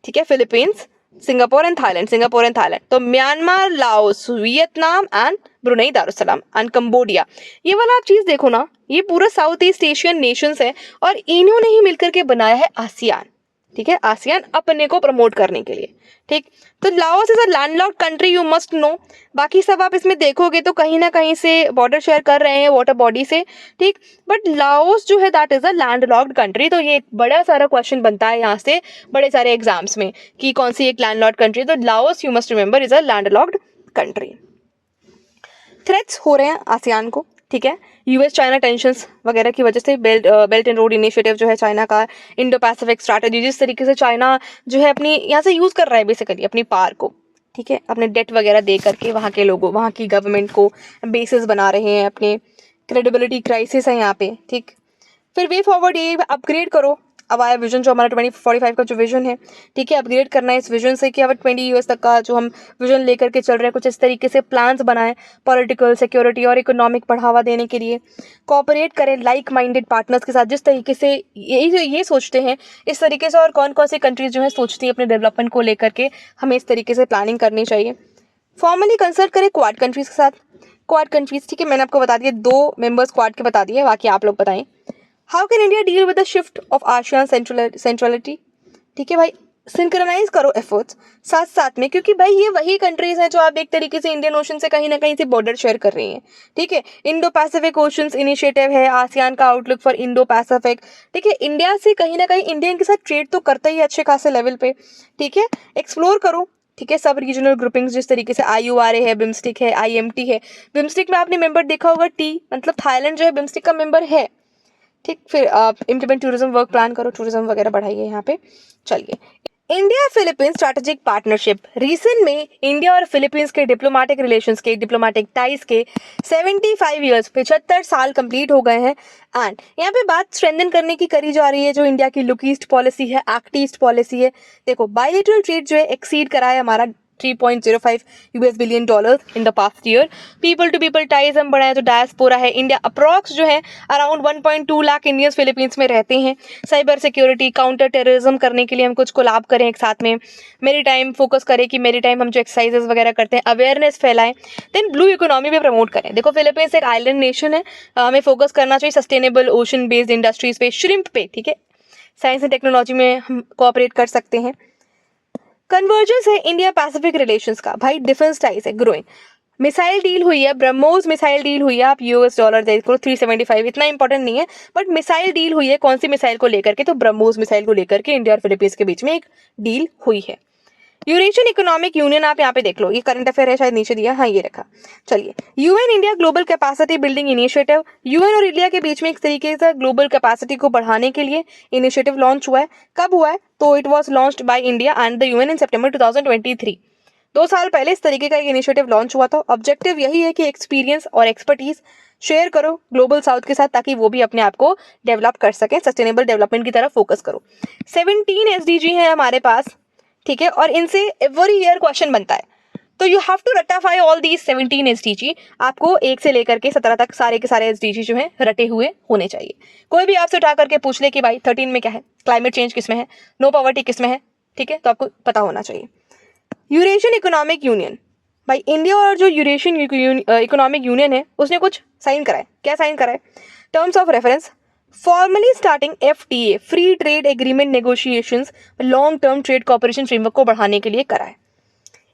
ठीक है, Philippines, Singapore and Thailand, Singapore and Thailand. तो Myanmar, Laos, Vietnam and Brunei Darussalam and Cambodia. ये वाला आप चीज देखो ना, ये पूरा साउथ ईस्ट एशियन नेशंस है और इन्होंने ही मिलकर के बनाया है आसियान, ठीक है। आसियान अपने को प्रमोट करने के लिए, ठीक। तो Laos is a landlocked country, you must no. बाकी सब आप इसमें देखोगे तो कहीं ना कहीं से बॉर्डर शेयर कर रहे हैं वाटर बॉडी से, ठीक। बट लाओस जो है that is a landlocked country. तो ये एक बड़ा सारा क्वेश्चन बनता है यहाँ से बड़े सारे एग्जाम्स में कि कौन सी एक लैंडलॉक्ड कंट्री। तो Laos you must remember is a landlocked country. Threats हो रहे हैं आसियान को, ठीक है। यूएस चाइना टेंशंस वगैरह की वजह से बेल्ट एंड रोड इनिशिएटिव जो है चाइना का, इंडो पैसिफिक स्ट्रैटेजी, जिस तरीके से चाइना जो है अपनी यहाँ से यूज़ कर रहा है बेसिकली अपनी पावर को, ठीक है, अपने डेट वगैरह दे करके वहाँ के लोगों, वहाँ की गवर्नमेंट को बेसिस बना रहे हैं, अपने क्रेडिबिलिटी क्राइसिस है यहाँ पे, ठीक। फिर वे फॉरवर्ड ये अपग्रेड करो। अब आया विजन जो हमारा 2045 का जो विजन है, ठीक है, अपग्रेड करना है इस विजन से कि अब 20 ईयर्स तक का जो हम विजन लेकर के चल रहे हैं, कुछ इस तरीके से प्लान्स बनाएं पॉलिटिकल, सिक्योरिटी और इकोनॉमिक बढ़ावा देने के लिए। कोऑपरेट करें लाइक माइंडेड पार्टनर्स के साथ, जिस तरीके से ये सोचते हैं इस तरीके से, और कौन कौन सी कंट्रीज जो है सोचती है अपने डेवलपमेंट को लेकर के, हमें इस तरीके से प्लानिंग करनी चाहिए। फॉर्मली कंसल्ट करें क्वाड कंट्रीज के साथ। क्वाड कंट्रीज, ठीक है, मैंने आपको बता दिया, 2 मेंबर्स क्वाड के बता दिए, बाकी आप लोग बताएं। How can India deal with the shift of ASEAN centrality, ठीक है भाई, सिंक्रोनाइज करो एफर्ट्स साथ साथ में, क्योंकि भाई ये वही कंट्रीज हैं जो आप एक तरीके से इंडियन ओशन से कहीं ना कहीं से बॉर्डर शेयर कर रही हैं, ठीक है। इंडो पैसिफिक ओशंस इनिशिएटिव है, आसियान का आउटलुक फॉर इंडो पैसिफिक, ठीक है। इंडिया से कहीं ना कहीं इंडियन के साथ ट्रेड तो करता ही है अच्छे खासे लेवल पे, ठीक है। एक्सप्लोर करो, ठीक है, सब रीजनल ग्रुपिंग्स, जिस तरीके से IURA है, बिम्स्टिक है, IMT है। बिम्स्टिक में आपने मेंबर देखा होगा T, मतलब थाईलैंड जो है बिम्स्टिक का मेंबर है, ठीक। फिर आप इम्प्लीमेंट टूरिज्म वर्क प्लान करो, टूरिज्म वगैरह बढ़ाइए यहाँ पे। चलिए, India Philippines strategic partnership. Recent में इंडिया और फिलीपींस के डिप्लोमेटिक रिलेशंस के, डिप्लोमेटिक टाइज के 75 ईयर्स, 75 साल कंप्लीट हो गए हैं। एंड यहाँ पे बात स्ट्रेंथन करने की करी जा रही है, जो इंडिया की लुक ईस्ट पॉलिसी है, एक्ट ईस्ट पॉलिसी है। देखो, बायलैटरल ट्रेड जो है एक्सीड करा है हमारा $3.05 billion in the past year. People to people ties हम बढ़ाएं तो डायस्पोरा है, इंडिया अप्रॉक्स जो है अराउंड 1.2 लाख इंडियंस फिलीपींस में रहते हैं। साइबर सिक्योरिटी, काउंटर टेररिज्म करने के लिए हम कुछ कोलैब करें एक साथ में। मेरी टाइम फोकस करें कि मेरी टाइम हम जो एक्सरसाइजेस वगैरह करते हैं अवेयरनेस फैलाएं। देन ब्लू इकोनॉमी पे प्रमोट करें। देखो, फिलीपींस एक आइलैंड नेशन है, हमें फोकस करना चाहिए सस्टेनेबल ओशन बेस्ड इंडस्ट्रीज पे, श्रिम्प पे, ठीक है। साइंस एंड टेक्नोलॉजी में हम कोऑपरेट कर सकते हैं। कन्वर्जेंस है इंडिया पैसिफिक रिलेशंस का, भाई डिफेंस टाइज है ग्रोइंग। मिसाइल डील हुई है, ब्रह्मोस मिसाइल डील हुई है, आप यूएस डॉलर देख लो 375, इतना इंपॉर्टेंट नहीं है, बट मिसाइल डील हुई है। कौन सी मिसाइल को लेकर के? तो ब्रह्मोस मिसाइल को लेकर के इंडिया और फिलीपींस के बीच में एक डील हुई है। यूरेशियन इकोनॉमिक यूनियन आप यहाँ पे देख लो, ये करंट अफेयर है, शायद नीचे दिया, हाँ ये रखा। चलिए, UN India global capacity building initiative, UN और इंडिया के बीच में एक तरीके से ग्लोबल कैपेसिटी को बढ़ाने के लिए इनिशिएटिव लॉन्च हुआ है। कब हुआ है? तो it was launched by India and the UN in September 2023। 2 साल पहले इस तरीके का एक इनिशिएटिव लॉन्च हुआ था। ऑब्जेक्टिव यही है कि एक्सपीरियंस और एक्सपर्टीज शेयर करो ग्लोबल साउथ के साथ, ताकि वो भी अपने आप को डेवलप कर सकें, सस्टेनेबल डेवलपमेंट की तरफ फोकस करो। 17 एसडीजी है हमारे पास, ठीक है, और इनसे एवरी ईयर क्वेश्चन बनता है, तो यू हैव टू रटाफाई ऑल दीज 17 एसडीजी। आपको 1 से लेकर के 17 तक सारे के सारे एसडीजी जो है रटे हुए होने चाहिए। कोई भी आपसे उठा करके पूछ ले कि भाई 13 में क्या है, क्लाइमेट चेंज किस में है, नो पॉवर्टी किस में है, ठीक है, तो आपको पता होना चाहिए। यूरेशियन इकोनॉमिक यूनियन, भाई इंडिया और जो यूरेशियन इकोनॉमिक यूनियन है उसने कुछ साइन करा है। क्या साइन करा है? Terms of reference, formally starting FTA free trade agreement negotiations, long term trade cooperation framework को बढ़ाने के लिए करा है।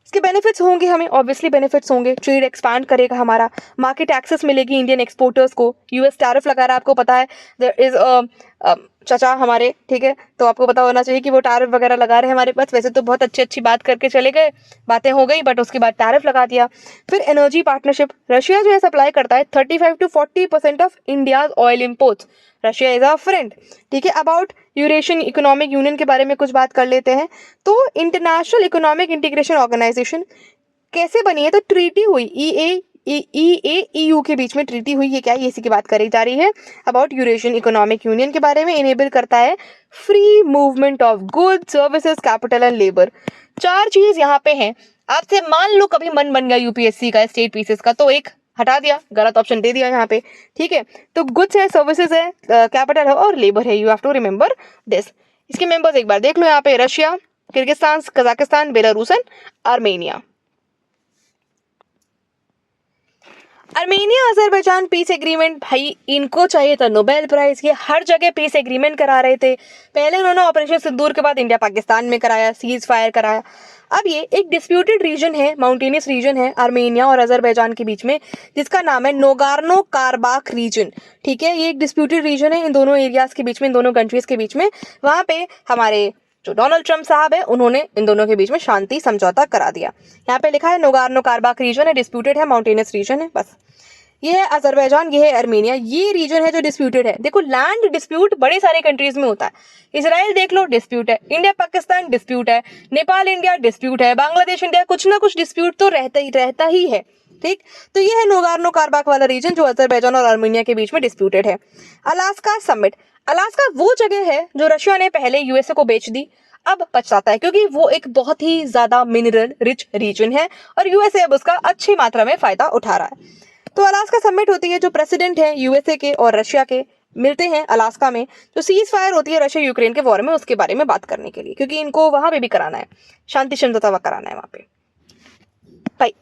इसके बेनिफिट्स होंगे, हमें ऑब्वियसली बेनिफिट्स होंगे। ट्रेड एक्सपांड करेगा हमारा, मार्केट एक्सेस मिलेगी इंडियन एक्सपोर्टर्स को। यूएस टैरिफ लगा रहा है, आपको पता है, देयर इज चाचा हमारे, ठीक है, तो आपको पता होना चाहिए कि वो टैरिफ वगैरह लगा रहे हैं हमारे पास। वैसे तो बहुत अच्छी बात करके चले गए, बातें हो गई, बट उसके बाद टैरिफ लगा दिया। फिर एनर्जी पार्टनरशिप, रशिया जो है सप्लाई करता है 35 to 40% of India's oil imports. Russia is our friend, ठीक है। अबाउट यूरेशियन इकोनॉमिक यूनियन के बारे में कुछ बात कर लेते हैं। तो इंटरनेशनल इकोनॉमिक इंटीग्रेशन ऑर्गेनाइजेशन कैसे बनी है? तो ट्रीटी हुई, EU के बीच में ट्रीटी हुई। ये क्या है? इसी की बात करी जा रही है अबाउट यूरेशियन इकोनॉमिक यूनियन के बारे में। इनेबल करता है free movement of goods, services, capital and labour. 4 चीज यहाँ पे हैं। आपसे मान लो कभी मन बन गया यूपीएससी का, स्टेट पीसेस का, तो एक हटा दिया, गलत ऑप्शन दे दिया यहाँ पे, ठीक है। तो गुड्स है, सर्विसेज है, कैपिटल है और लेबर है। You have to remember this. इसके मेंबर्स एक बार देख लो यहाँ पे, Russia, Kyrgyzstan, Kazakhstan, Belarus and Armenia. Armenia Azerbaijan peace agreement, भाई इनको चाहिए था नोबेल प्राइज। ये हर जगह पीस एग्रीमेंट करा रहे थे। पहले उन्होंने ऑपरेशन सिंदूर के बाद इंडिया पाकिस्तान में कराया, सीज फायर कराया। अब ये एक डिस्प्यूटेड रीजन है, माउंटेनियस रीजन है आर्मेनिया और अजरबैजान के बीच में, जिसका नाम है नोगार्नो कारबाख रीजन, ठीक है। ये एक डिस्प्यूटेड रीजन है इन दोनों एरियाज के बीच में, इन दोनों कंट्रीज के बीच में। वहाँ पे हमारे जो डोनाल्ड ट्रम्प साहब है, उन्होंने इन दोनों के बीच में शांति समझौता करा दिया। यहाँ पे लिखा है नोगार्नो कारबाख रीजन है, डिस्प्यूटेड है, माउंटेनियस रीजन है, बस। ये है अजरबैजान, ये है आर्मेनिया। ये रीजन है जो डिस्प्यूटेड है। देखो, लैंड डिस्प्यूट बड़े सारे कंट्रीज में होता है। इसराइल देख लो, डिस्प्यूट है। इंडिया पाकिस्तान डिस्प्यूट है। नेपाल इंडिया डिस्प्यूट है। बांग्लादेश इंडिया, कुछ ना कुछ डिस्प्यूट तो रहता ही है, ठीक। तो ये है नोगार्नो कारबाख वाला रीजन जो अजरबैजान और आर्मेनिया के बीच में डिस्प्यूटेड है। अलास्का समिट, अलास्का वो जगह है जो रशिया ने पहले यूएसए को बेच दी, अब पछताता है, क्योंकि वो एक बहुत ही ज्यादा मिनरल रिच रीजन है और यूएसए अब उसका अच्छी मात्रा में फायदा उठा रहा है। तो अलास्का समिट होती है, जो प्रेसिडेंट है यूएसए के और रशिया के मिलते हैं अलास्का में। जो सीज फायर होती है रशिया यूक्रेन के वॉर में, उसके बारे में बात करने के लिए, क्योंकि इनको वहां पे भी कराना है, शांति समझौता कराना है वहां पे। भाई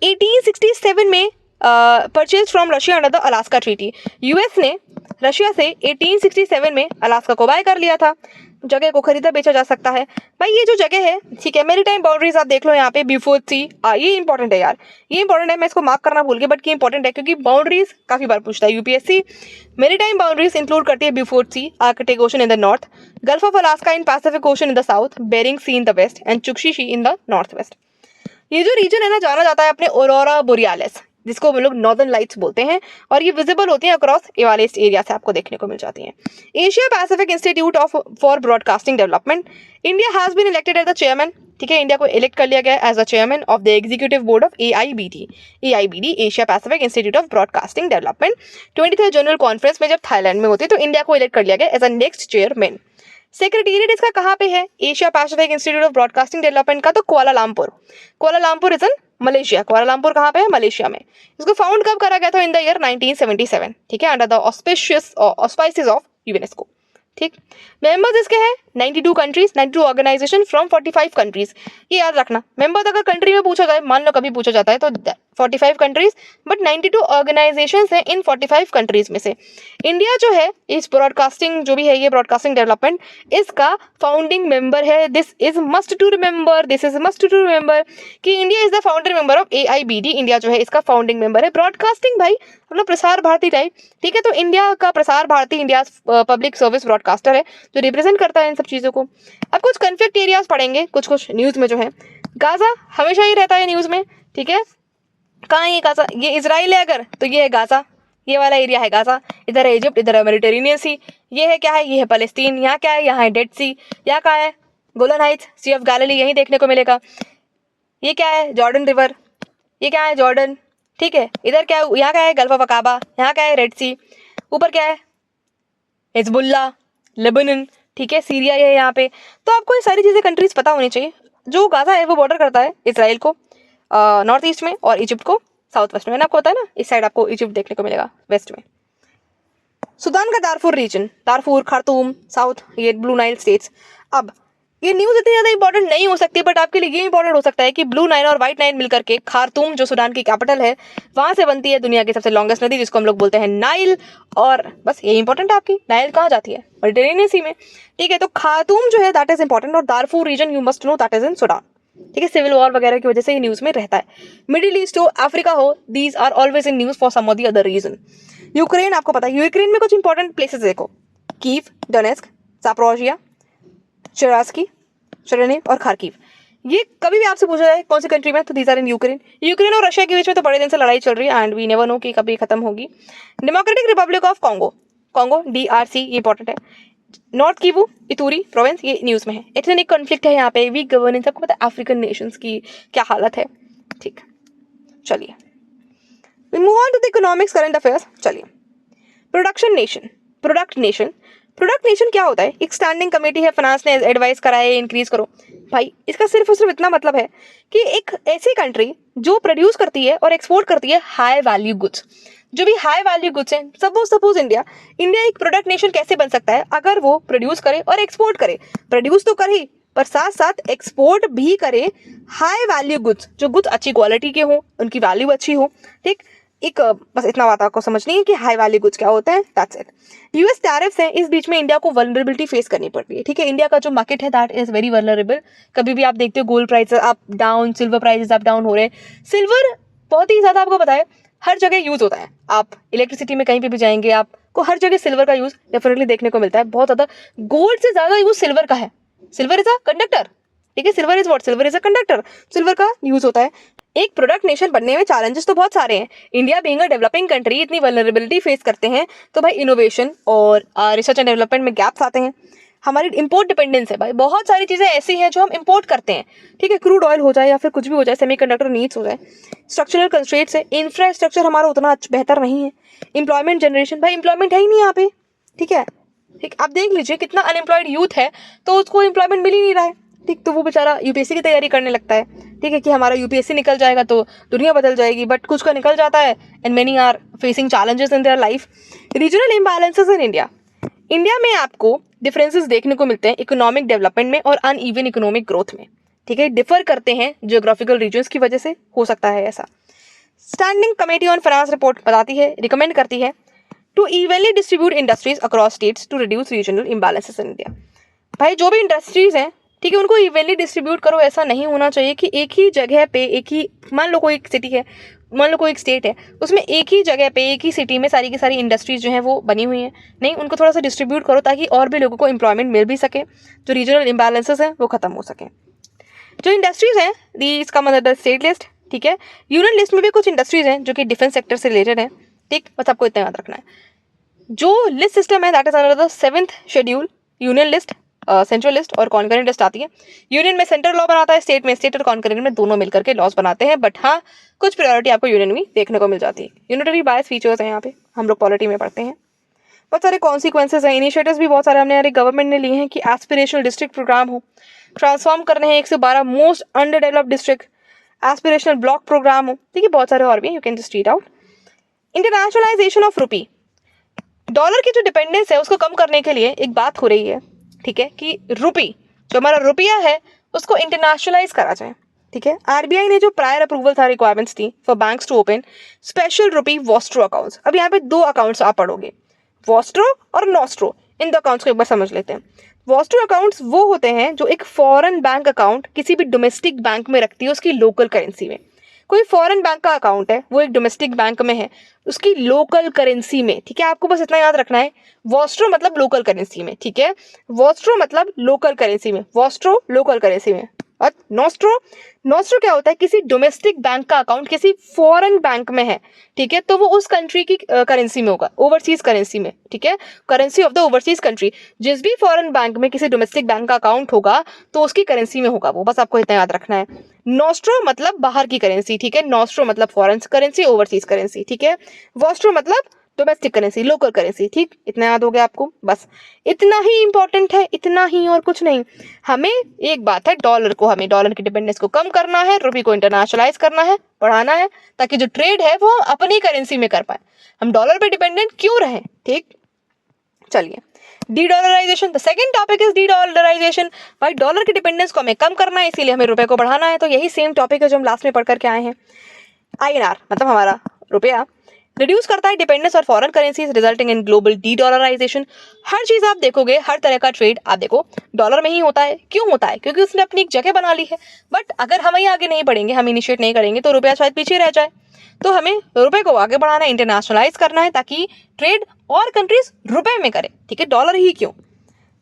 1867 में purchase from Russia under the Alaska treaty. US ने रशिया से 1867 में अलास्का को बाय कर लिया था। जगह को खरीदा बेचा जा सकता है। भाई ये जो जगह है, ठीक है, मैरीटाइम बाउंड्रीज आप देख लो यहाँ पे, बिफोर सी, ये इंपॉर्टेंट है यार, ये इंपॉर्टेंट है। मैं इसको मार्क करना भूल गया, बट ये इंपॉर्टेंट है क्योंकि बाउंड्रीज काफी बार पूछता है यूपीएससी। मैरीटाइम बाउंड्रीज इंक्लूड करती है Beaufort Sea, Arctic Ocean in the north, Gulf of Alaska in Pacific Ocean in the south, Bering Sea in the west and Chukchi in the north west. ये जो reason है ना, जाना जाता है अपने ऑरोरा बोरियालिस, जिसको हम लोग नॉर्दर्न लाइट्स बोलते हैं, और ये विजिबल होती हैं अक्रॉस एवालिस्ट एरिया से आपको देखने को मिल जाती हैं। Asia Pacific institute for broadcasting development, India has been elected as the chairman, ठीक है, इंडिया को इलेक्ट कर लिया गया as the chairman of the executive board of AIBD, Asia Pacific institute of broadcasting development. 23rd general conference में जब Thailand में होती है, तो इंडिया को इलेक्ट कर लिया गया as a next chairman. Secretariat इसका कहाँ पे है? Asia Pacific institute of broadcasting development का तो Kuala Lumpur is in Malaysia. Kuala Lumpur कहाँ पे है? मलेशिया में। इसको फाउंड कब करा गया था? इन द ईयर 1977, ठीक है, अंडर द ऑस्पाइसेस ऑफ यूनेस्को, ठीक। मेंबर्स इसके हैं 92 कंट्रीज, 92 ऑर्गेनाइजेशन फ्रॉम 45 कंट्रीज। ये याद रखना, मेंबर्स अगर कंट्री में पूछा जाए, मान लो कभी पूछा जाता है, तो 45 कंट्रीज, बट 92 ऑर्गेनाइजेशंस हैं इन 45 कंट्रीज में से। इंडिया जो है इस ब्रॉडकास्टिंग जो भी है ये ब्रॉडकास्टिंग डेवलपमेंट इसका फाउंडिंग मेंबर है। This is must to remember कि India is the founder member of AIBD। India जो है इसका फाउंडिंग मेंबर है। ब्रॉडकास्टिंग भाई मतलब प्रसार भारती टाइप, ठीक है। तो इंडिया का Prasar Bharati India public service broadcaster है जो रिप्रेजेंट करता है इन सब चीज़ों को। अब कुछ कन्फ्लिक्ट एरियाज पढ़ेंगे कुछ न्यूज़ में जो है। गाजा हमेशा ही रहता है न्यूज़ में, ठीक है। कहाँ है ये गाजा? ये इजराइल है अगर तो ये है गाजा, ये वाला एरिया है गाजा। इधर है इजिप्ट, इधर है मेडिटेरेनियन सी। ये है क्या है? ये है पैलेस्टीन। यहाँ क्या है? यहाँ है डेड सी। यहाँ क्या है? Golan Heights, sea of Galilee यहीं देखने को मिलेगा। ये क्या है? Jordan river. ये क्या है? जॉर्डन, ठीक है। इधर क्या है? यहाँ क्या है? Gulf of Aqaba. यहाँ क्या है? रेड सी। ऊपर क्या है? हिजबुल्ला, लेबनन, ठीक है। सीरिया ये है यहाँ पे। तो आपको ये सारी चीज़ें कंट्रीज पता होनी चाहिए। जो गाजा है वो बॉर्डर करता है इसराइल को नॉर्थ ईस्ट में और इजिप्ट को साउथ वेस्ट में। आपको पता है ना, इस साइड आपको इजिप्ट देखने को मिलेगा वेस्ट में। सूडान का Darfur region, Darfur, Khartoum, south, ये ब्लू नाइल स्टेट्स। अब ये न्यूज़ इतनी ज़्यादा इंपॉर्टेंट नहीं हो सकती, बट आपके लिए ये इंपॉर्टेंट हो सकता है कि ब्लू नाइल और व्हाइट नाइल मिलकर के खार्तूम जो सूडान की कैपिटल है वहाँ से बनती है दुनिया की सबसे लॉन्गेस्ट नदी जिसको हम लोग बोलते हैं नाइल। और बस ये इंपॉर्टेंट है आपकी, नाइल कहाँ जाती है? मेडिटेरेनियन सी में, ठीक है। तो खार्तूम जो है दैट इज इंपॉर्टेंट और Darfur region you must know that is in Sudan, ठीक है। सिविल वॉर वगैरह की वजह से ये न्यूज़ में रहता है। मिडिल ईस्ट हो, अफ्रीका हो, these are always in news for some of the other region. Ukraine आपको पता है, यूक्रेन में कुछ इंपॉर्टेंट प्लेसेस देखो, Kyiv, Donetsk, Zaporizhzhia, Cherkasy, Chernihiv और खार्किव। ये कभी भी आपसे पूछा जाए कौन सी कंट्री में, तो these are in Ukraine. Ukraine और रशिया के बीच में तो बड़े दिन से लड़ाई चल रही है एंड वी नेवर नो कि कभी खत्म होगी। Democratic Republic of Congo, Congo DRC, ये इंपॉर्टेंट है। नॉर्थ किवू, इतूरी प्रोविंस, ये न्यूज़ में है। एथनिक कॉन्फ्लिक्ट है यहाँ पे, वीक गवर्नेंस, आपको पता है अफ्रीकन नेशंस की क्या हालत है, ठीक। चलिए we move on to the economics current affairs. चलिए प्रोडक्ट नेशन क्या होता है? एक स्टैंडिंग कमेटी है, फाइनेंस ने एडवाइस करा है इंक्रीज करो। भाई इसका सिर्फ और सिर्फ इतना मतलब है कि एक ऐसी कंट्री जो प्रोड्यूस करती है और एक्सपोर्ट करती है हाई वैल्यू गुड्स, जो भी हाई वैल्यू गुड्स हैं। सपोज इंडिया एक प्रोडक्ट नेशन कैसे बन सकता है? अगर वो प्रोड्यूस करे और एक्सपोर्ट करे। प्रोड्यूस तो करे ही पर साथ साथ एक्सपोर्ट भी करे हाई वैल्यू गुड्स, जो गुड्स अच्छी क्वालिटी के हों, उनकी वैल्यू अच्छी हो, ठीक। एक बस इतना बात आपको समझनी है कि हाई वैल्यू गुड्स क्या होता है, दैट्स इट। US टैरिफ्स हैं, इस बीच में इंडिया को वल्नरेबिलिटी फेस करनी पड़ती है, ठीक है। इंडिया का जो मार्केट है दैट इज वेरी वल्नरेबल। कभी भी आप देखते हो gold prices up down, silver prices up down हो रहे हैं। सिल्वर बहुत ही ज़्यादा आपको पता है हर जगह यूज़ होता है। आप इलेक्ट्रिसिटी में कहीं पे भी जाएंगे आपको हर जगह सिल्वर का यूज़ डेफिनेटली देखने को मिलता है, बहुत ज़्यादा। गोल्ड से ज़्यादा यूज़ सिल्वर का है। सिल्वर इज अ कंडक्टर, ठीक है। Silver is what? Silver is a conductor. Silver का यूज़ होता है। एक प्रोडक्ट नेशन बनने में चैलेंजेस तो बहुत सारे हैं। India being a developing country इतनी वल्नरेबिलिटी फेस करते हैं तो भाई इनोवेशन और रिसर्च एंड डेवलपमेंट में गैप्स आते हैं। हमारी इंपोर्ट डिपेंडेंस है भाई, बहुत सारी चीज़ें ऐसी हैं जो हम इंपोर्ट करते हैं, ठीक है। क्रूड ऑयल हो जाए या फिर कुछ भी हो जाए, सेमीकंडक्टर नीड्स हो जाए। स्ट्रक्चरल कंस्ट्रेंट्स है, इंफ्रास्ट्रक्चर हमारा उतना बेहतर नहीं है। एम्प्लॉयमेंट जनरेशन, भाई एम्प्लॉयमेंट है ही नहीं यहाँ पे, ठीक है। ठीक, आप देख लीजिए कितना अनएम्प्लॉयड यूथ है तो उसको एम्प्लॉयमेंट मिल ही नहीं रहा है, ठीक। तो वो बेचारा यूपीएससी की तैयारी करने लगता है, ठीक है, कि हमारा यूपीएससी निकल जाएगा तो दुनिया बदल जाएगी, बट कुछ का निकल जाता है and many are facing challenges in their life. Regional imbalances in India में आपको डिफरेंसेस देखने को मिलते हैं इकोनॉमिक डेवलपमेंट में और अनइवन इकोनॉमिक ग्रोथ में, ठीक है। डिफर करते हैं जियोग्राफिकल रीजन्स की वजह से, हो सकता है ऐसा। Standing committee on finance report बताती है, रिकमेंड करती है to evenly distribute industries across states to reduce regional imbalances in India. भाई जो भी इंडस्ट्रीज हैं, ठीक है, उनको इवनली डिस्ट्रीब्यूट करो। ऐसा नहीं होना चाहिए कि एक ही जगह पे एक ही, मान लो कोई एक सिटी है, मान लो कोई एक स्टेट है, उसमें एक ही जगह पे एक ही सिटी में सारी की सारी इंडस्ट्रीज जो हैं वो बनी हुई हैं। नहीं, उनको थोड़ा सा डिस्ट्रीब्यूट करो ताकि और भी लोगों को एम्प्लॉयमेंट मिल भी सके, जो रीजनल इम्बैलेंसेस हैं वो खत्म हो सके। जो इंडस्ट्रीज हैं these come under the state list, ठीक है। यूनियन लिस्ट में भी कुछ इंडस्ट्रीज हैं जो कि डिफेंस सेक्टर से रिलेटेड है, ठीक। बस आपको इतना याद रखना है। जो लिस्ट सिस्टम है that is under the 7th schedule. Union list, central list और कॉन्करेंट लिस्ट आती है। यूनियन में सेंट्रल लॉ बनाता है, स्टेट में स्टेट और कॉन्करेंट में दोनों मिलकर के लॉज बनाते हैं, बट हाँ कुछ प्रायोरिटी आपको यूनियन में देखने को मिल जाती है। यूनिटरी बायस फीचर्स हैं यहाँ पे, हम लोग पॉलिटी में पढ़ते हैं। बहुत सारे कॉन्सिक्वेंसेज हैं, इनिशिएटिव्स भी बहुत सारे हमने हमारी गवर्नमेंट ने लिए हैं कि एस्पिरेशनल डिस्ट्रिक्ट प्रोग्राम हो, ट्रांसफॉर्म करने हैं 112 most under developed district, aspirational block programme हो, ठीक है। बहुत सारे और भी, you can just read out. Internationalisation of rupee, dollar की जो डिपेंडेंस है उसको कम करने के लिए एक बात हो रही है, ठीक है, कि रूपी जो हमारा रुपया है उसको इंटरनेशनलाइज करा जाए, ठीक है। आरबीआई ने जो प्रायर अप्रूवल था, रिक्वायरमेंट्स थी for banks to open special rupee vostro accounts. अब यहाँ पे दो अकाउंट्स आप पढ़ोगे, वॉस्ट्रो और नॉस्ट्रो। इन दो अकाउंट्स को एक बार समझ लेते हैं। वॉस्ट्रो अकाउंट्स वो होते हैं जो एक फॉरेन बैंक अकाउंट किसी भी डोमेस्टिक बैंक में रखती है उसकी लोकल करेंसी में। कोई फॉरेन बैंक का अकाउंट है, वो एक डोमेस्टिक बैंक में है, उसकी लोकल करेंसी में, ठीक है। आपको बस इतना याद रखना है, वॉस्ट्रो मतलब लोकल करेंसी में, ठीक है। वॉस्ट्रो मतलब लोकल करेंसी में, वॉस्ट्रो लोकल करेंसी में। और नॉस्ट्रो, नॉस्ट्रो क्या होता है, किसी डोमेस्टिक बैंक का अकाउंट किसी फॉरेन बैंक में है, ठीक है, तो वो उस कंट्री की करेंसी में होगा, ओवरसीज करेंसी में, ठीक है, currency of the overseas country. जिस भी फॉरेन बैंक में किसी डोमेस्टिक बैंक का अकाउंट होगा तो उसकी करेंसी में होगा वो, बस आपको इतना याद रखना है। नॉस्ट्रो मतलब बाहर की करेंसी, ठीक है। नॉस्ट्रो मतलब फॉरेन करेंसी, ओवरसीज करेंसी, ठीक है। वॉस्ट्रो मतलब डोमेस्टिक करेंसी, लोकल करेंसी, ठीक। इतना याद हो गया आपको, बस इतना ही इंपॉर्टेंट है, इतना ही और कुछ नहीं। हमें एक बात है, डॉलर को, हमें डॉलर की डिपेंडेंस को कम करना है, रुपये को इंटरनेशनलाइज करना है, बढ़ाना है, ताकि जो ट्रेड है वो अपनी करेंसी में कर पाए। हम डॉलर पे डिपेंडेंट क्यों रहे, ठीक। चलिए, D-dollarisation, the second topic is D-dollarisation. भाई डॉलर की डिपेंडेंस को हमें कम करना है, इसीलिए हमें रुपए को बढ़ाना है। तो यही सेम टॉपिक है जो हम लास्ट में पढ़ करके आए हैं। आईएनआर मतलब हमारा रुपया रिड्यूस करता है डिपेंडेंस और foreign currencies, resulting in global de-dollarisation. हर चीज आप देखोगे, हर तरह का ट्रेड आप देखो डॉलर में ही होता है। क्यों होता है? क्योंकि उसने अपनी एक जगह बना ली है। बट अगर हम ही आगे नहीं बढ़ेंगे, हम इनिशिएट नहीं करेंगे तो रुपया शायद पीछे रह जाए। तो हमें रुपए को आगे बढ़ाना है, इंटरनेशनलाइज करना है, ताकि ट्रेड और कंट्रीज रुपए में करे, ठीक है। डॉलर ही क्यों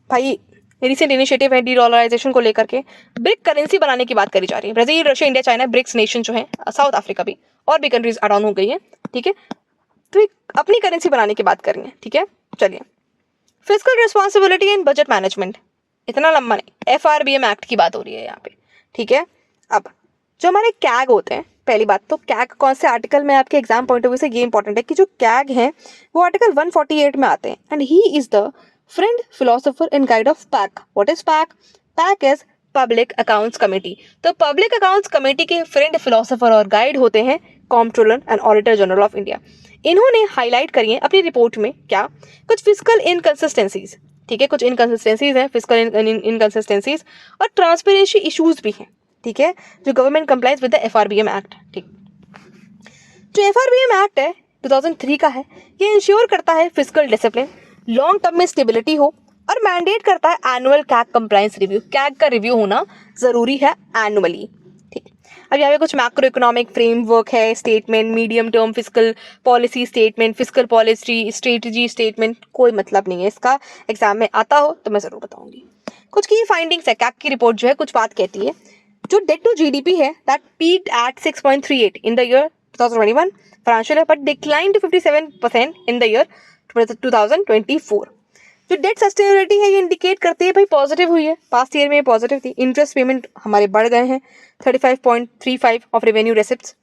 भाई, रिसेंट इनिशिएटिव है डी-डॉलराइजेशन को लेकर के, ब्रिक करेंसी बनाने की बात करी जा रही है। Brazil, Russia, India, China, BRICS nation जो है, साउथ अफ्रीका भी, और भी कंट्रीज एड ऑन हो गई है, ठीक है। तो एक अपनी करेंसी बनाने की बात करेंगे, ठीक है। चलिए, fiscal responsibility and budget management, इतना लंबा नहीं, एफआरबीएम एक्ट की बात हो रही है यहाँ पे, ठीक है। अब जो हमारे कैग होते हैं, पहली बात तो कैग कौन से आर्टिकल में, आपके एग्जाम पॉइंट ऑफ व्यू से ये इंपॉर्टेंट है कि जो कैग हैं वो आर्टिकल 148 में आते हैं। And he is the friend philosopher and guide of pack. What is pack? Pack is public accounts committee. तो पब्लिक अकाउंट्स कमेटी के फ्रेंड फिलोसोफर और गाइड होते हैं comptroller and auditor general of India. इन्होंने highlight करी है अपनी report में क्या, कुछ फिस्कल इनकंसिस्टेंसीज, ठीक है, कुछ इनकंसिस्टेंसीज हैं, फिस्कल इनकंसिस्टेंसीज और ट्रांसपेरेंसी इश्यूज भी हैं, ठीक है, जो government complies with the FRBM act, ठीक। जो एफआरबीएम एक्ट है 2003 का है, ये इंश्योर करता है फिस्कल डिसिप्लिन, लॉन्ग टर्म में स्टेबिलिटी हो, और मैंडेट करता है annual CAG compliance review. CAG का रिव्यू होना जरूरी है एनुअली, ठीक। अब यहाँ पे कुछ मैक्रो इकोनॉमिक फ्रेमवर्क है, statement, medium term fiscal policy statement, fiscal policy strategy statement, कोई मतलब नहीं है इसका, एग्जाम में आता हो तो मैं जरूर बताऊंगी। कुछ की फाइंडिंग्स है, कैग की रिपोर्ट जो है कुछ बात कहती है। जो डेट टू जीडीपी है that peaked at 6.38 in the year 2021 financial year, but decline to 57% in the year 2024। जो डेट सस्टेनेबिलिटी है ये इंडिकेट करती है भाई पॉजिटिव हुई है, पास्ट ईयर में पॉजिटिव थी। इंटरेस्ट पेमेंट हमारे बढ़ गए हैं, 35.35 ऑफ रेवेन्यू रिसिप्ट्स।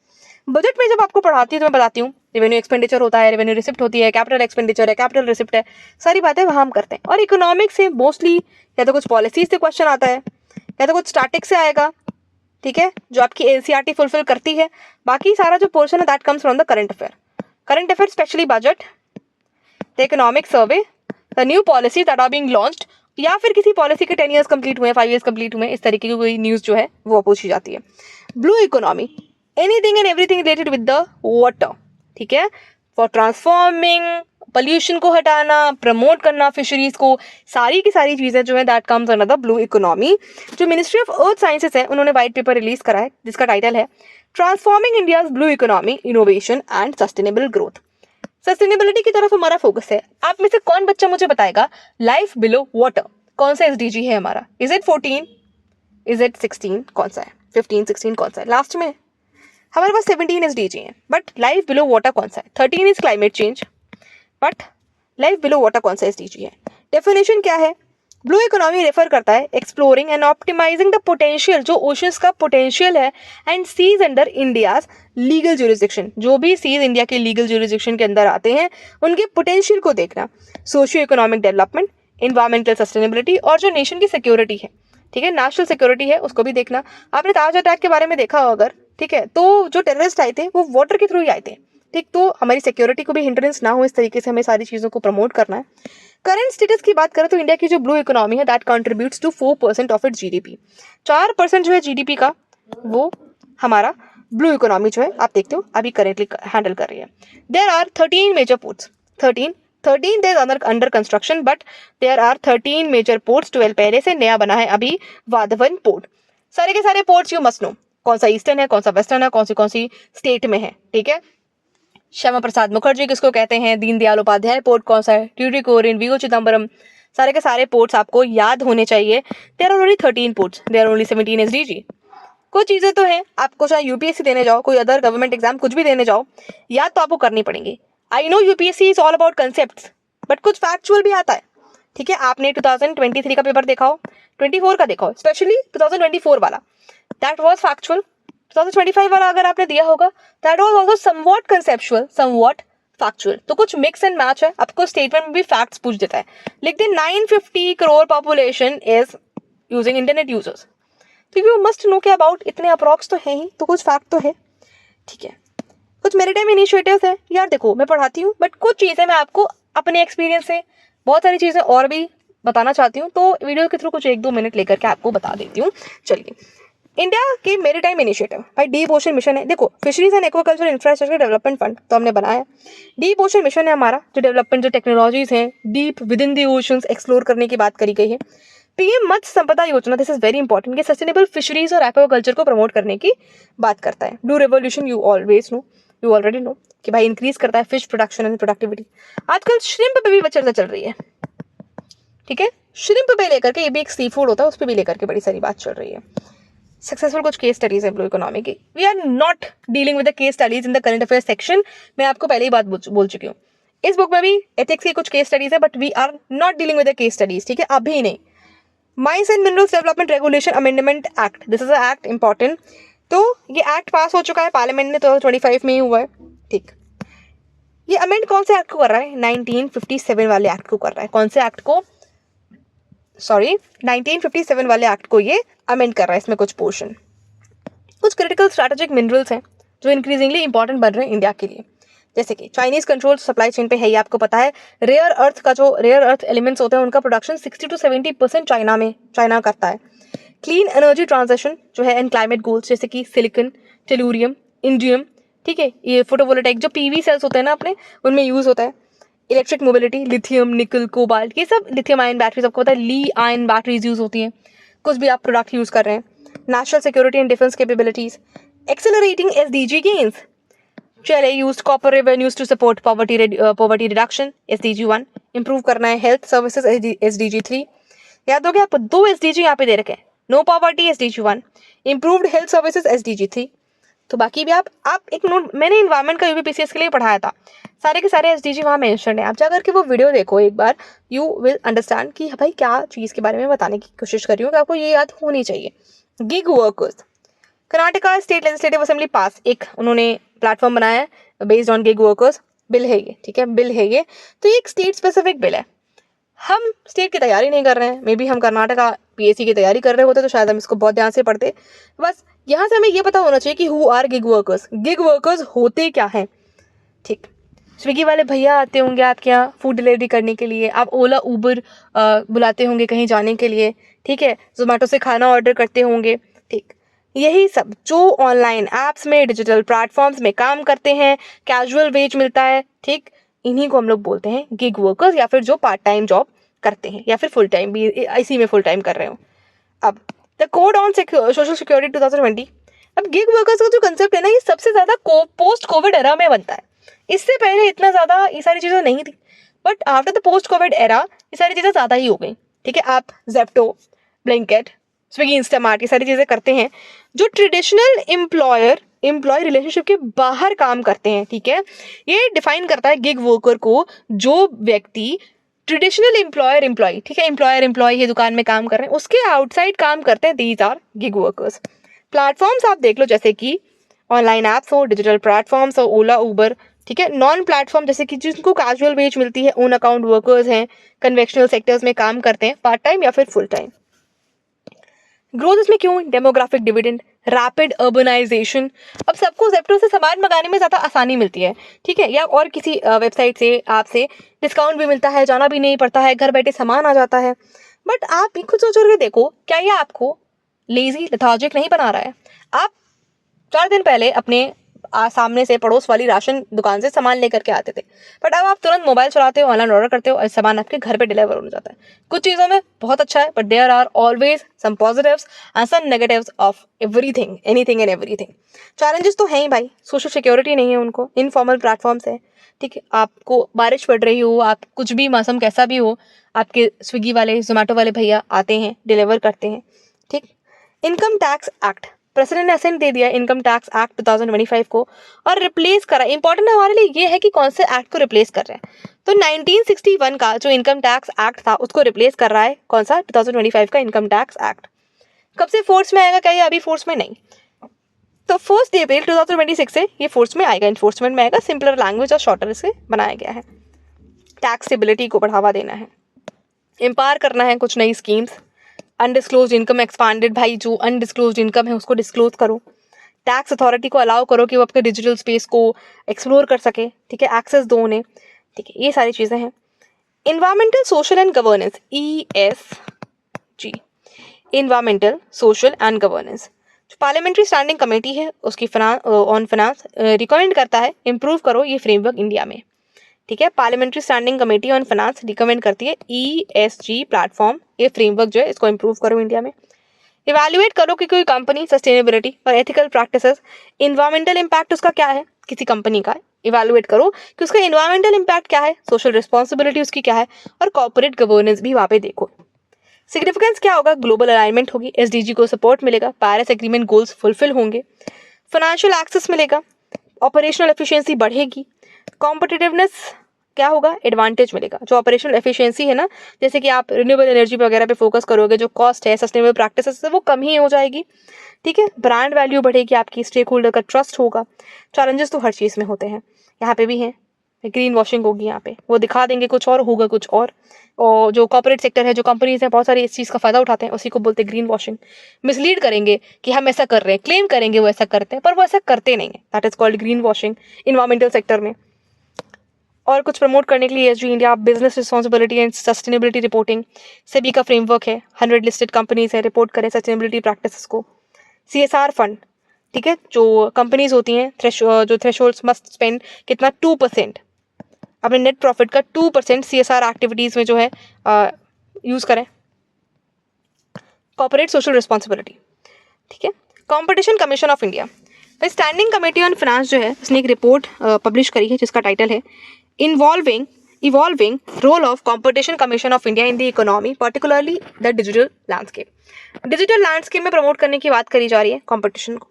बजट में जब आपको पढ़ाती है तो मैं बताती हूँ, रेवेन्यू एक्सपेंडिचर होता है, रेवेन्यू रिसिप्ट होती है, कैपिटल एक्सपेंडिचर है, कैपिटल रिसिप्ट है, सारी बातें वहाँ हम करते हैं। और इकोनॉमिक्स से मोस्टली या तो कुछ पॉलिसीज से क्वेश्चन आता है या तो कुछ स्टैटिक से आएगा, ठीक है, जो आपकी एनसीईआरटी फुलफिल करती है। बाकी सारा जो पोर्शन है that comes from the current affair specially budget, the economic survey, the new policy that are being launched, या फिर किसी पॉलिसी के 10 इयर्स कंप्लीट हुए, 5 इयर्स कंप्लीट हुए, इस तरीके की कोई न्यूज़ जो है वो पूछी जाती है। Blue economy, anything and everything related with the water, ठीक है, फॉर ट्रांसफॉर्मिंग, पोल्यूशन को हटाना, प्रमोट करना फिशरीज को, सारी की सारी चीज़ें जो है that comes under the blue economy. जो मिनिस्ट्री ऑफ अर्थ साइंसेस है उन्होंने व्हाइट पेपर रिलीज करा है जिसका टाइटल है transforming India's blue economy, innovation and sustainable growth. Sustainability की तरफ हमारा फोकस है। आप में से कौन बच्चा मुझे बताएगा लाइफ बिलो वाटर कौन सा एसडीजी है हमारा? इज इट 14, इज इट 16, कौन सा है? 15, 16 कौन सा है? लास्ट में हमारे पास 17 एसडीजी है, बट लाइफ बिलो वाटर कौन सा है? 13 is climate change, but life below water कौन सा एसडीजी है? डेफिनेशन क्या है? ब्लू इकोनॉमी रेफर करता है exploring and optimising the potential, जो ओशंस का पोटेंशियल है, and seas under India's legal jurisdiction, जो भी सीज इंडिया के लीगल ज्यूरिसडिक्शन के अंदर आते हैं उनके पोटेंशियल को देखना। Socio economic development, environmental sustainability, और जो नेशन की सिक्योरिटी है, ठीक है, नेशनल सिक्योरिटी है, उसको भी देखना। आपने ताज अटैक के बारे में देखा हो अगर, ठीक है, तो जो टेररिस्ट आए थे वो वाटर के थ्रू ही आए थे, ठीक। तो हमारी सिक्योरिटी को भी हिंड्रेंस ना हो, इस तरीके से हमें सारी चीज़ों को प्रमोट करना है। करंट स्टेटस की बात करें तो इंडिया की जो ब्लू इकोनॉमी है that contributes to 4% of its GDP. 4% जो है जीडीपी का वो हमारा ब्लू इकोनॉमी जो है आप देखते हो अभी करेंटली हैंडल कर रही है. There are 13 major ports. 13 there under construction, but there are 13 major ports. 12 पहले से, नया बना है अभी वाधवन पोर्ट. सारे के सारे पोर्ट्स यू मस्ट नो. कौन सा ईस्टर्न है, कौन सा वेस्टर्न है, कौन सी स्टेट में है. ठीक है. श्यामा प्रसाद मुखर्जी किसको कहते हैं, दीनदयाल उपाध्याय पोर्ट कौन सा है, ट्यूटिकोरिन, वीओ चिदम्बरम, सारे के सारे पोर्ट्स आपको याद होने चाहिए. There are only 13 ports, there are only 17 SDG. कुछ चीजें तो हैं, आपको चाहे यूपीएससी देने जाओ, कोई अदर गवर्नमेंट एग्जाम कुछ भी देने जाओ, याद तो आपको करनी पड़ेंगी. I know UPSC is all about concept, but कुछ फैक्चुअल भी आता है. ठीक है. आपने 2023 का पेपर देखा हो, 24 का देखा हो, स्पेशली 2024 वाला, दैट वाज फैक्चुअल. 2025 वाला अगर आपने दिया होगा, that was also somewhat conceptual, somewhat factual. तो कुछ मिक्स एंड मैच है. आपको स्टेटमेंट में भी फैक्ट्स पूछ देता है. लिख दे 950 crore population is using internet users. तो यू मस्ट नो के अबाउट इतने अप्रॉक्स तो है ही, तो कुछ फैक्ट तो है. ठीक है. कुछ मैरीटाइम इनिशिएटिव्स है. यार देखो, मैं पढ़ाती हूँ, बट कुछ चीज़ें मैं आपको अपने एक्सपीरियंस से बहुत सारी चीज़ें और भी बताना चाहती हूँ, तो वीडियो के थ्रू कुछ 1-2 मिनट लेकर के आपको बता देती हूँ. चलिए. इंडिया की मैरीटाइम इनिशिएटिव भाई डीप ओशन मिशन है. देखो, fisheries and aquaculture infrastructure development fund तो हमने बनाया है. डीप ओशन मिशन है हमारा, जो डेवलपमेंट, जो टेक्नोलॉजीज हैं deep with in the oceans explore करने की बात करी गई है. पीएम मत्स्य संपदा योजना, दिस इज वेरी इंपॉर्टेंट, ये सस्टेनेबल फिशरीज और एक्वाकल्चर को प्रमोट करने की बात करता है. Blue revolution you already know कि भाई इंक्रीज करता है फिश प्रोडक्शन एंड प्रोडक्टिविटी. आजकल श्रिम्प पे भी चर्चा चल रही है. ठीक है. श्रिम्प पे लेकर के, ये भी एक सी फूड होता है, उस पर भी लेकर के बड़ी सारी बात चल रही है. सक्सेसफुल कुछ केस स्टडीज है ब्लू इकोनॉमी की. We are not dealing with the case studies in the current affair section. मैं आपको पहले ही बात बोल चुकी हूँ. इस बुक में भी एथिक्स की कुछ केस स्टडीज है, but we are not dealing with the case studies. ठीक है. अभी नहीं. Mines and minerals development regulation amendment act, this is a act important. तो ये एक्ट पास हो चुका है पार्लियामेंट में, 2025 में ही हुआ है. ठीक. ये अमेंड कौन से एक्ट को कर रहा है, 1957 वाले एक्ट को कर रहा है. कौन से एक्ट को, 1957 वाले एक्ट को ये अमेंड कर रहा है. इसमें कुछ पोर्शन, कुछ क्रिटिकल स्ट्रैटेजिक मिनरल्स हैं जो इंक्रीजिंगली इंपॉर्टेंट बन रहे हैं इंडिया के लिए. जैसे कि चाइनीज कंट्रोल सप्लाई चेन पे है, ये आपको पता है. रेयर अर्थ एलिमेंट्स होते हैं, उनका प्रोडक्शन 60 to 70% चाइना करता है. क्लीन एनर्जी ट्रांजिशन जो है, एंड क्लाइमेट गोल्स जैसे कि सिलिकॉन, टेलुरियम, इंडियम. ठीक है. ये फोटोवोल्टाइक जो पीवी सेल्स होते हैं ना अपने, उनमें यूज होता है. इलेक्ट्रिक मोबिलिटी, लिथियम, निकल, कोबाल्ट, ये सब लिथियम आयन बैटरीज, आपको पता है ली आयन बैटरीज यूज होती हैं. कुछ भी आप प्रोडक्ट यूज कर रहे हैं. National security and defence capabilities, accelerating SDG gains. चले use copper revenues to support poverty reduction, SDG 1. Improve करना है हेल्थ सर्विसेज, एसडीजी 3. याद हो गया आपको, 2 एसडीजी यहाँ पे दे रखे हैं. No poverty SDG 1, improved health services SDG 3. तो बाकी भी आप एक नोट, मैंने इन्वायरमेंट का यूपीपीसीएस के लिए पढ़ाया था. सारे के सारे एसडीजी वहाँ मेंशन है. आप जाकर के वो वीडियो देखो एक बार, यू विल अंडरस्टैंड कि भाई क्या चीज़ के बारे में बताने की कोशिश कर रही हूँ, कि आपको ये याद होनी चाहिए. Gig workers, Karnataka state legislative assembly pass एक उन्होंने प्लेटफॉर्म बनाया है based on gig workers. Bill है ये. ठीक है. बिल है ये. तो ये एक स्टेट स्पेसिफिक बिल है. हम स्टेट की तैयारी नहीं कर रहे हैं. मे बी हम कर्नाटका पीएससी की तैयारी कर रहे होते तो शायद हम इसको बहुत ध्यान से पढ़ते. बस यहाँ से हमें ये पता होना चाहिए कि who are gig workers. Gig workers होते क्या हैं. ठीक. स्विगी वाले भैया आते होंगे आपके यहाँ फूड डिलीवरी करने के लिए. आप ओला उबर बुलाते होंगे कहीं जाने के लिए. ठीक है. जोमेटो से खाना ऑर्डर करते होंगे. ठीक. यही सब जो ऑनलाइन एप्स में, डिजिटल प्लेटफॉर्म्स में काम करते हैं, कैजुअल वेज मिलता है. ठीक. इन्हीं को हम लोग बोलते हैं गिग वर्कर्स, या फिर जो पार्ट टाइम जॉब करते हैं, या फिर फुल टाइम भी इसी में फुल टाइम कर रहे हो. अब the code on social security 2020. अब गिग वर्कर्स का जो कंसेप्ट है ना, ये सबसे ज़्यादा पोस्ट कोविड एरा में बनता है. इससे पहले इतना ज़्यादा ये सारी चीज़ें नहीं थी, but after the post Covid era ये सारी चीज़ें ज़्यादा ही हो गई. ठीक है. आप जेप्टो, ब्लिंकिट, स्विगी, इंस्टामार्ट, ये सारी चीज़ें करते हैं जो ट्रेडिशनल एम्प्लॉय रिलेशनशिप के बाहर काम करते हैं. ठीक है. ये डिफाइन करता है गिग वर्कर को, जो व्यक्ति ट्रेडिशनल एम्प्लॉय, ठीक है, एम्प्लॉय ये दुकान में काम कर रहे हैं, उसके आउटसाइड काम करते हैं. These are gig workers. Platforms आप देख लो, जैसे कि ऑनलाइन ऐप्स हो, डिजिटल प्लेटफॉर्म्स हो, ओला उबर. ठीक है. नॉन प्लेटफॉर्म जैसे कि जिनको कैजुअल वेज मिलती है, ओन अकाउंट वर्कर्स हैं, कन्वेंशनल सेक्टर्स में काम करते हैं, पार्ट टाइम या फिर फुल टाइम. ग्रोथ इसमें क्यों, डेमोग्राफिक डिविडेंड, रैपिड अर्बनाइजेशन. अब सबको जेप्टो से सामान मंगाने में ज़्यादा आसानी मिलती है. ठीक है. या और किसी वेबसाइट से आपसे डिस्काउंट भी मिलता है, जाना भी नहीं पड़ता है, घर बैठे सामान आ जाता है. बट आप भी खुद सोच करके देखो, क्या ये आपको लेजी लेथार्जिक नहीं बना रहा है। आप 4 दिन पहले अपने सामने से पड़ोस वाली राशन दुकान से सामान लेकर के आते थे, बट अब आप तुरंत मोबाइल चलाते हो, ऑनलाइन ऑर्डर करते हो और सामान आपके घर पे डिलीवर हो जाता है। कुछ चीज़ों में बहुत अच्छा है, but there are always some positives and some negatives of everything, anything and everything. Challenges तो हैं ही भाई, सोशल सिक्योरिटी नहीं है उनको, इनफॉर्मल प्लेटफॉर्म्स है, ठीक है। आपको बारिश पड़ रही हो, आप कुछ भी मौसम कैसा भी हो, आपके स्विगी वाले जोमेटो वाले भैया आते हैं, डिलीवर करते हैं, ठीक। इनकम टैक्स एक्ट, प्रेसिडेंट ने असेंट दे दिया इनकम टैक्स एक्ट 2025 को और रिप्लेस करा। इंपॉर्टेंट हमारे लिए ये है कि कौन से एक्ट को रिप्लेस कर रहे हैं। तो 1961 का जो इनकम टैक्स एक्ट था उसको रिप्लेस कर रहा है कौन सा, 2025 का इनकम टैक्स एक्ट। कब से फोर्स में आएगा, क्या ये अभी फोर्स में नहीं, तो 1 अप्रैल 2026 से ये फोर्स में आएगा, इन्फोर्समेंट में आएगा। सिंपलर लैंग्वेज और शॉर्टर इसे बनाया गया है। टैक्स स्टेबिलिटी को बढ़ावा देना है, एम्पावर करना है कुछ नई स्कीम्स। अनडिस्क्लोज इनकम एक्सपांडेड, भाई जो अनडिस्क्लोज इनकम है उसको डिस्क्लोज करो। टैक्स अथॉरिटी को अलाउ करो कि वो अपने डिजिटल स्पेस को एक्सप्लोर कर सके, ठीक है, एक्सेस दो उन्हें, ठीक है, ये सारी चीज़ें हैं। Environmental social and governance, ESG, environmental social and governance, जो पार्लियामेंट्री स्टैंडिंग कमेटी है उसकी ऑन फाइनेंस रिकमेंड करता है इम्प्रूव करो ये फ्रेमवर्क इंडिया में, ठीक है। Parliamentary standing committee on finance recommend करती है ESG प्लेटफॉर्म, ये फ्रेमवर्क जो है इसको इम्प्रूव करो इंडिया में। इवैल्यूएट करो कि कोई कंपनी सस्टेनेबिलिटी और एथिकल प्रैक्टिसेस, इन्वायरमेंटल इम्पैक्ट उसका क्या है किसी कंपनी का, इवैल्यूएट करो कि उसका इन्वायरमेंटल इम्पैक्ट क्या है, सोशल रिस्पॉन्सिबिलिटी उसकी क्या है, और कॉर्पोरेट गवर्नेंस भी वहाँ पे देखो। सिग्निफिकेंस क्या होगा, ग्लोबल अलाइनमेंट होगी, SDG को सपोर्ट मिलेगा, पेरिस एग्रीमेंट गोल्स फुलफिल होंगे, फाइनेंशियल एक्सेस मिलेगा, ऑपरेशनल एफिशिएंसी बढ़ेगी, कॉम्पिटिटिवनेस क्या होगा, एडवांटेज मिलेगा। जो ऑपरेशनल एफिशिएंसी है ना, जैसे कि आप रिन्यूएबल एनर्जी वगैरह पे फोकस करोगे, जो कॉस्ट है सस्टेनेबल प्रैक्टिसेस से वो कम ही हो जाएगी, ठीक है। ब्रांड वैल्यू बढ़ेगी आपकी, स्टेक होल्डर का ट्रस्ट होगा। चैलेंजेस तो हर चीज़ में होते हैं, यहाँ पे भी हैं। ग्रीन वॉशिंग होगी यहाँ पे, वो दिखा देंगे कुछ और होगा कुछ और जो कॉर्पोरेट सेक्टर है, जो कंपनीज हैं, बहुत सारी इस चीज़ का फायदा उठाते हैं, उसी को बोलते हैं ग्रीन वॉशिंग। मिसलीड करेंगे कि हम ऐसा कर रहे हैं, क्लेम करेंगे वो ऐसा करते हैं, पर वो ऐसा करते नहीं है, that is called green washing environmental sector में। और कुछ प्रमोट करने के लिए ESG India business responsibility and sustainability reporting, SEBI का फ्रेमवर्क है, 100 लिस्टेड कंपनीज है, रिपोर्ट करें सस्टेनेबिलिटी प्रैक्टिसेस को। CSR फंड, ठीक है, जो कंपनीज होती हैं जो थ्रेशोल्ड्स मस्ट स्पेंड कितना 2%, अपने नेट प्रॉफिट का 2% CSR एक्टिविटीज़ में जो है यूज़ करें। कॉर्पोरेट सोशल रिस्पॉन्सिबिलिटी, ठीक है। कॉम्पिटिशन कमीशन ऑफ इंडिया, तो स्टैंडिंग कमेटी ऑन फाइनेंस जो है उसने एक रिपोर्ट पब्लिश करी है जिसका टाइटल है evolving role of competition commission of India in the economy, particularly the digital landscape. Digital landscape में प्रमोट करने की बात करी जा रही है कॉम्पिटिशन को।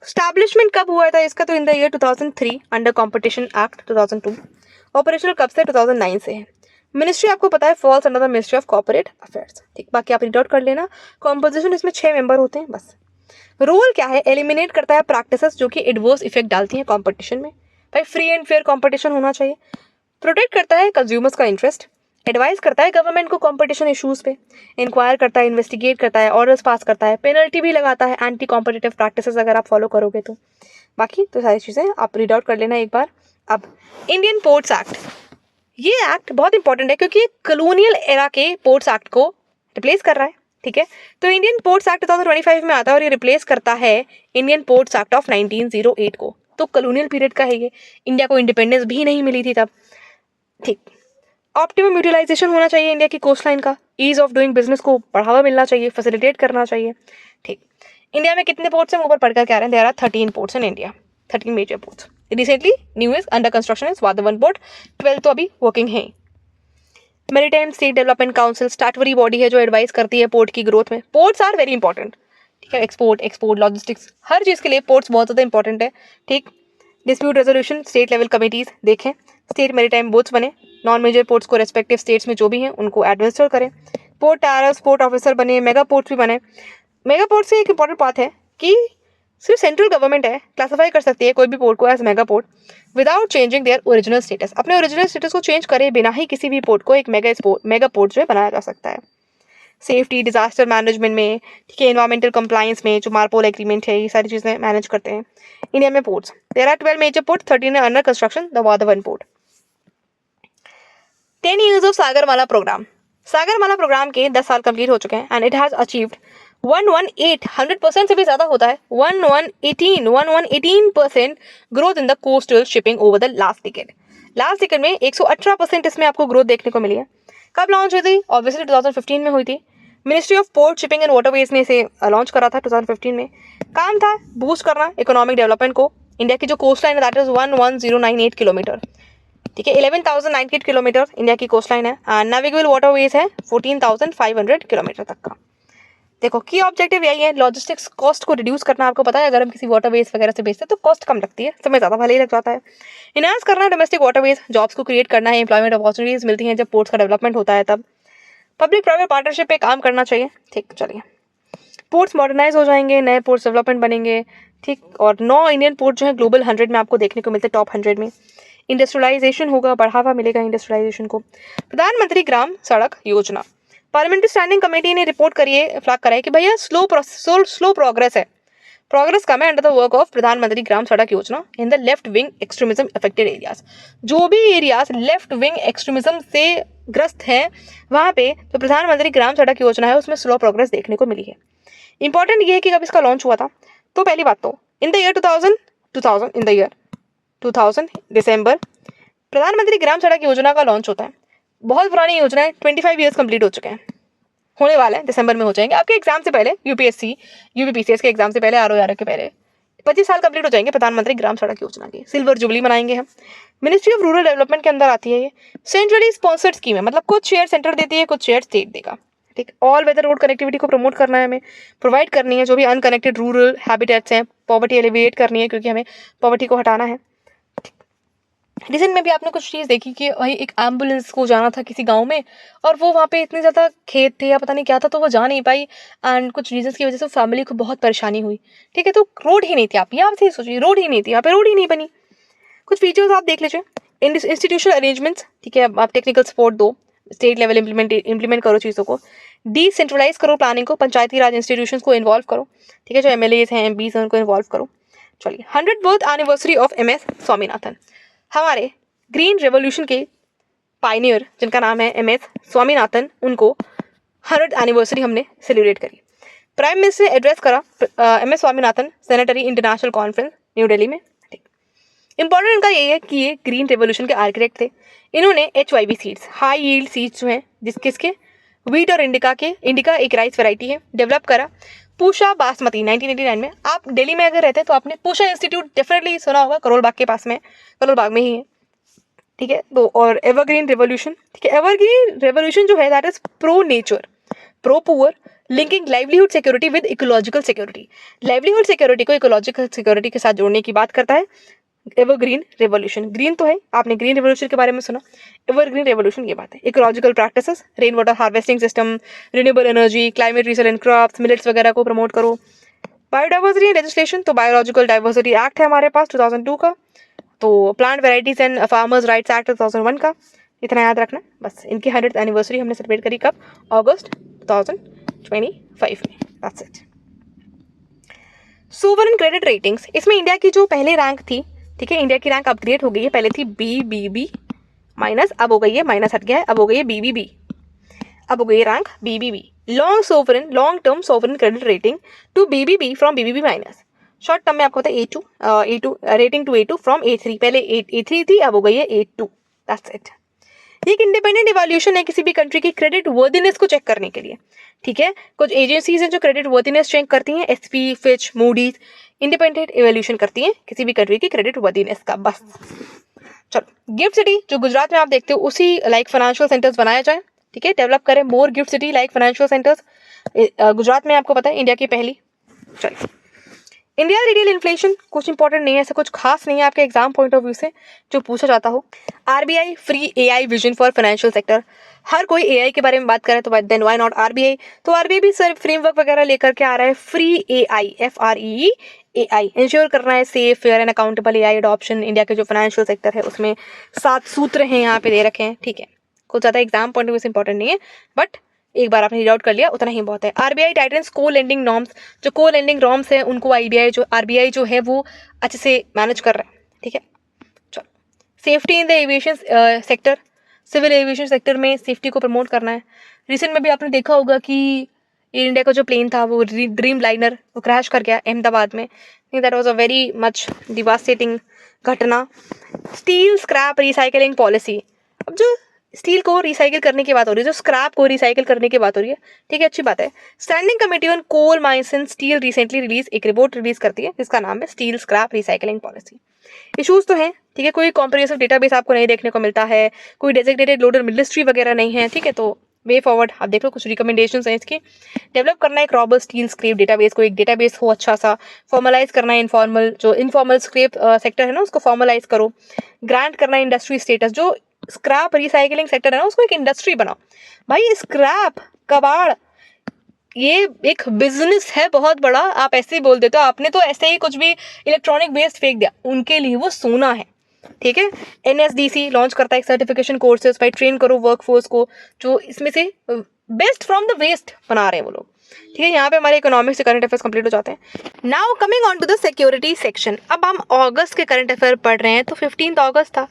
स्टैब्लिशमेंट कब हुआ था इसका, तो इन the year 2003 under competition act 2002। Operational कब से, 2009 से है। मिनिस्ट्री आपको पता है falls under the ministry of corporate affairs, ठीक। बाकी आप रिट आउट कर लेना। कॉम्पोजिशन इसमें 6 मेंबर होते हैं बस। रोल क्या है, एलिमिनेट करता है प्रैक्टिसेस जो कि एडवर्स इफेक्ट डालती हैं कंपटीशन में। भाई फ्री एंड फेयर कंपटीशन होना चाहिए। प्रोटेक्ट करता है कंज्यूमर्स का इंटरेस्ट, एडवाइस करता है गवर्नमेंट को कंपटीशन इश्यूज पे, इंक्वायर करता है, इन्वेस्टिगेट करता है, ऑर्डर्स पास करता है, पेनल्टी भी लगाता है एंटी कॉम्पिटिटिव प्रैक्टिसेस अगर आप फॉलो करोगे तो। बाकी तो सारी चीज़ें आप रीड आउट कर लेना एक बार। अब इंडियन पोर्ट्स एक्ट, ये एक्ट बहुत इंपॉर्टेंट है क्योंकि कॉलोनियल एरा के पोर्ट्स एक्ट को रिप्लेस कर रहा है, ठीक है। तो इंडियन पोर्ट्स एक्ट 2025 में आता है और ये रिप्लेस करता है इंडियन पोर्ट्स एक्ट ऑफ 1908 को। तो कॉलोनियल पीरियड का है ये, इंडिया को इंडिपेंडेंस भी नहीं मिली थी तब, ठीक। ऑप्टिमम यूटिलाइजेशन होना चाहिए इंडिया की कोस्ट लाइन का, ईज ऑफ डूइंग बिजनेस को बढ़ावा मिलना चाहिए, फैसिलिटेट करना चाहिए, ठीक। इंडिया में कितने पोर्ट्स हैं ऊपर पढ़कर क्या रहे हैं, there are 13 ports in India, 13 major ports. Recently new is under construction is Vadhavan port, 12 तो अभी वर्किंग है। Maritime state development council statutory body है जो एडवाइस करती है पोर्ट की ग्रोथ में। पोर्ट्स आर वेरी इंपॉर्टेंट, ठीक है। एक्सपोर्ट लॉजिस्टिक्स हर चीज़ के लिए पोर्ट्स बहुत ज़्यादा इंपॉर्टेंट है, ठीक। Dispute resolution state level committees देखें, स्टेट मैरीटाइम बोर्ड्स बने, नॉन मेजर पोर्ट्स को रेस्पेक्टिव स्टेट्स में जो भी हैं उनको एडमिनिस्टर करें, पोर्ट टायरर्स पोर्ट ऑफिसर बने, मेगा पोर्ट्स भी बने। मेगा पोर्ट से एक इंपॉर्टेंट बात है कि सिर्फ सेंट्रल गवर्नमेंट है क्लासिफाई कर सकती है कोई भी पोर्ट को as mega port without changing their original status. अपने ओरिजिनल स्टेटस को चेंज करे बिना ही किसी भी पोर्ट को एक मेगा पोर्ट जो है बनाया जा सकता है। सेफ्टी डिजास्टर मैनेजमेंट में, ठीक है, एनवायरमेंटल कंप्लायंस में जो मार्पोल एग्रीमेंट है, ये सारी चीज़ें मैनेज करते हैं इंडिया में ports. There are 12 major port, 13 under construction, the Vadhavan port. 10 years of Sagarmala programme. Sagarmala programme के 10 साल कंप्लीट हो चुके हैं एंड इट हैज़ अचीव्ड 118 से भी ज़्यादा होता है, 1118% growth in the coastal shipping over the last decade में 118% इसमें आपको ग्रोथ देखने को मिली है। कब लॉन्च हुई थी? ऑब्वियसली 2015 में हुई थी। Ministry of port, shipping and waterways ने इसे लॉन्च करा था 2015 में। काम था बूस्ट करना इकोनॉमिक डेवलपमेंट को। इंडिया की जो कोस्ट लाइन है दैट इज 11098 किलोमीटर, ठीक है, 11,098 किलोमीटर इंडिया की कोस्ट लाइन है। एंड नेविगेबल वाटरवेज है 14,500 किलोमीटर तक का। देखो की ऑब्जेक्टिव यही है, लॉजिस्टिक्स कॉस्ट को रिड्यूस करना। आपको पता है अगर हम किसी वाटरवेज वगैरह से बेचते हैं तो कॉस्ट कम लगती है, समय ज़्यादा भले ही लग जाता है। इनहांस करना है डोमेस्टिक वाटरवेज, जॉब्स को क्रिएट करना है, एम्प्लॉयमेंट अपॉर्चुनिटीज मिलती हैं जब पोर्ट्स का डेवलपमेंट होता है तब। पब्लिक प्राइवेट पार्टनरशिप पे काम करना चाहिए, ठीक। चलिए, पोर्ट्स मॉडर्नाइज हो जाएंगे, नए पोर्ट्स डेवलपमेंट बनेंगे, ठीक। और 9 इंडियन पोर्ट जो है ग्लोबल 100 में आपको देखने को मिलते हैं, टॉप 100 में। इंडस्ट्रियलाइजेशन होगा, बढ़ावा मिलेगा इंडस्ट्रियलाइजेशन को। प्रधानमंत्री ग्राम सड़क योजना, पार्लियामेंट्री स्टैंडिंग कमेटी ने रिपोर्ट करिए फ्लैग कराई कि भैया स्लो प्रोग्रेस है, प्रोग्रेस कम है अंडर द वर्क ऑफ प्रधानमंत्री ग्राम सड़क योजना in the left wing extremism affected areas. जो भी एरियाज लेफ्ट विंग एक्सट्रीमिज्म से ग्रस्त हैं वहाँ पे जो प्रधानमंत्री ग्राम सड़क योजना है उसमें स्लो प्रोग्रेस देखने को मिली है। इंपॉर्टेंट ये है कि कब इसका लॉन्च हुआ था, तो पहली बात तो इन द ईयर 2000 दिसंबर प्रधानमंत्री ग्राम सड़क योजना का लॉन्च होता है। बहुत पुरानी योजना है, 25 ईयर्स कंप्लीट हो चुके हैं, होने वाले हैं, दिसंबर में हो जाएंगे। आपके एग्जाम से पहले यूपीएससी यूपीपीसीएस के एग्जाम से पहले आरओ के पहले 25 साल कंप्लीट हो जाएंगे प्रधानमंत्री ग्राम सड़क योजना की। सिल्वर जुबली मनाएंगे हम। मिनिस्ट्री ऑफ रूरल डेवलपमेंट के अंदर आती है ये। सेंट्रली स्पॉन्सर्ड स्कीम है, मतलब कुछ शेयर सेंटर देती है, कुछ शेयर स्टेट देगा, ठीक। ऑल वेदर रोड कनेक्टिविटी को प्रमोट करना है हमें, प्रोवाइड करनी है जो भी अनकनेक्टेड रूरल हैबिटेट्स हैं, पॉवर्टी एलिविएट करनी है क्योंकि हमें पॉवर्टी को हटाना है। रिसेंट में भी आपने कुछ चीज़ देखी कि वही एक एम्बुलेंस को जाना था किसी गांव में और वो वहाँ पे इतने ज़्यादा खेत थे या पता नहीं क्या था तो वो जा नहीं पाई एंड कुछ रीजंस की वजह से फैमिली को बहुत परेशानी हुई, ठीक है। तो रोड ही नहीं थी, आप यहाँ से सोचिए, रोड ही नहीं थी, यहाँ पे रोड ही नहीं बनी। कुछ फीचर्स आप देख लीजिए, इंस्टीट्यूशनल अरेंजमेंट्स, ठीक है, आप टेक्निकल सपोर्ट दो, स्टेट लेवल इंप्लीमेंट करो चीज़ों को, डिसेंट्रलाइज करो प्लानिंग को, पंचायती राज इंस्टीट्यूशंस को इन्वॉल्व करो, ठीक है, जो एमएलएज हैं एमपीज हैं उनको इन्वॉल्व करो। चलिए, 100th birth anniversary of MS Swaminathan, हमारे ग्रीन रेवोल्यूशन के पायनियर जिनका नाम है MS स्वामीनाथन, उनको 100th एनिवर्सरी हमने सेलिब्रेट करी। प्राइम मिनिस्टर ने एड्रेस करा MS Swaminathan sanitary international conference new Delhi में, ठीक। इंपॉर्टेंट इनका यही है कि ये ग्रीन रेवोल्यूशन के आर्किटेक्ट थे। इन्होंने HYV seeds, high yield seeds जो हैं किसके, वीट और इंडिका एक राइस वैरायटी है, डेवलप करा। पूषा बासमती 1989 में। आप दिल्ली में अगर रहते हैं तो आपने पूषा इंस्टीट्यूट डेफिनेटली सुना होगा, करोल बाग के पास में, करोल बाग में ही है, ठीक है। तो और एवरग्रीन रेवोल्यूशन, ठीक है, एवरग्रीन रेवोल्यूशन जो है that is pro nature, pro poor, linking livelihood security with ecological security, livelihood security को इकोलॉजिकल सिक्योरिटी के साथ जोड़ने की बात करता है एवरग्रीन रेवोल्यूशन। ग्रीन तो है, आपने ग्रीन रेवोल्यूशन के बारे में सुना, एवरग्रीन रेवोल्यूशन ये बात है। Ecological practices, rain water harvesting system, renewable energy, climate resilient crops, millets वगैरह को प्रमोट करो। बायोडाइवर्सिटी लेजिस्लेशन, तो बायोलॉजिकल डाइवर्सिटी एक्ट है हमारे पास 2002 का, तो plant varieties and farmers rights act 2001 का, इतना याद रखना बस। इनकी 100th एनिवर्सरी हमने सेलिब्रेट करी कब, अगस्त 2025 में, that's it. Sovereign credit ratings, इसमें इंडिया की जो पहले रैंक थी, ठीक है, इंडिया की रैंक अपग्रेड हो गई है, पहले थी BBB माइनस, अब हो गई है, माइनस हट गया है, अब हो गई है BBB, अब हो गई है rank BBB, long term sovereign credit rating to BBB from BBB minus. Short term में आपको होता है A2 rating two A2 from A3, पहले A3 थी, अब हो गई है A2, दैट्स इट। ये एक इंडिपेंडेंट इवैल्यूएशन है किसी भी कंट्री की क्रेडिट वर्दीनेस को चेक करने के लिए, ठीक है। कुछ एजेंसीज हैं जो क्रेडिट वर्दीनेस चेक करती हैं, SP, Fitch, Moody's, independent evaluation करती हैं किसी भी कंट्री की क्रेडिट वर्दीनेस का, बस। चलो, गिफ्ट सिटी जो गुजरात में आप देखते हो उसी लाइक फाइनेंशियल सेंटर्स बनाया जाए, ठीक है, डेवलप करें more GIFT City like financial centres. Gujarat में आपको पता है इंडिया की पहली। चलिए, इंडिया रिटेल इन्फ्लेशन, कुछ इंपॉर्टेंट नहीं है, ऐसा कुछ खास नहीं है आपके एग्जाम पॉइंट ऑफ व्यू से जो पूछा जाता हो। RBI free AI vision for financial sector, हर कोई AI के बारे में बात करे तो देन व्हाई नॉट RBI, तो RBI भी सर फ्रेमवर्क वगैरह लेकर के आ रहा है, free AI FREE AI ensure करना है safe, fair and accountable AI adoption. India के जो फाइनेंशियल सेक्टर है उसमें 7 सूत्र हैं यहाँ पे दे रखे हैं, ठीक है, कुछ ज़्यादा एग्जाम पॉइंट ऑफ व्यू से इंपॉर्टेंट नहीं है, बट एक बार आपने रीड आउट कर लिया उतना ही बहुत है। RBI टाइटन्स को लेंडिंग नॉर्म्स, जो को लेंडिंग नॉर्म्स है उनको RBI जो है वो अच्छे से मैनेज कर रहा है, ठीक है। चलो, safety in the aviation sector, civil aviation sector में सेफ्टी को प्रमोट करना है। रिसेंट में भी आपने देखा होगा कि इंडिया का जो प्लेन था वो ड्रीम लाइनर वो क्रैश कर गया अहमदाबाद में। That was a very much devastating घटना। स्टील स्क्रैप रिसाइकलिंग पॉलिसी, अब जो स्टील को रिसाइकिल करने की बात हो रही है, जो स्क्रैप को रिसाइकिल करने की बात हो रही है, ठीक है, अच्छी बात है। Standing committee on coal mines and steel recently release एक रिपोर्ट रिलीज करती है जिसका नाम है steel scrap recycling policy. Issues तो हैं, ठीक है, कोई कॉम्प्रिहेंसिव डेटाबेस आपको नहीं देखने को मिलता है, कोई डेजिग्नेटेड लोडर मिनिस्ट्री वगैरह नहीं है, ठीक है। तो वे फॉरवर्ड आप देख लो, कुछ रिकमेंडेशंस हैं इसकी। डेवलप करना एक रॉबस्ट स्टील स्क्रैप डेटाबेस को, एक डेटाबेस हो अच्छा सा। फॉर्मलाइज करना इनफॉर्मल स्क्रैप सेक्टर है ना उसको फॉर्मलाइज करो। ग्रांट करना इंडस्ट्री स्टेटस, जो स्क्रैप रिसाइकलिंग सेक्टर है ना उसको एक इंडस्ट्री बनाओ। भाई स्क्रैप कबाड़ ये एक बिजनेस है बहुत बड़ा, आप ऐसे ही बोल देते हो, आपने तो ऐसे ही कुछ भी इलेक्ट्रॉनिक वेस्ट फेंक दिया, उनके लिए वो सोना है, ठीक है। NSDC लॉन्च करता है सर्टिफिकेशन कोर्सेज, भाई ट्रेन करो वर्कफोर्स को जो इसमें से बेस्ट फ्रॉम द वेस्ट बना रहे हैं वो लोग, ठीक है। यहाँ पे हमारे इकोनॉमिक्स से करंट अफेयर्स कंप्लीट हो जाते हैं। Now coming on to the security section. अब हम अगस्त के करंट अफेयर पढ़ रहे हैं, तो 15 अगस्त था,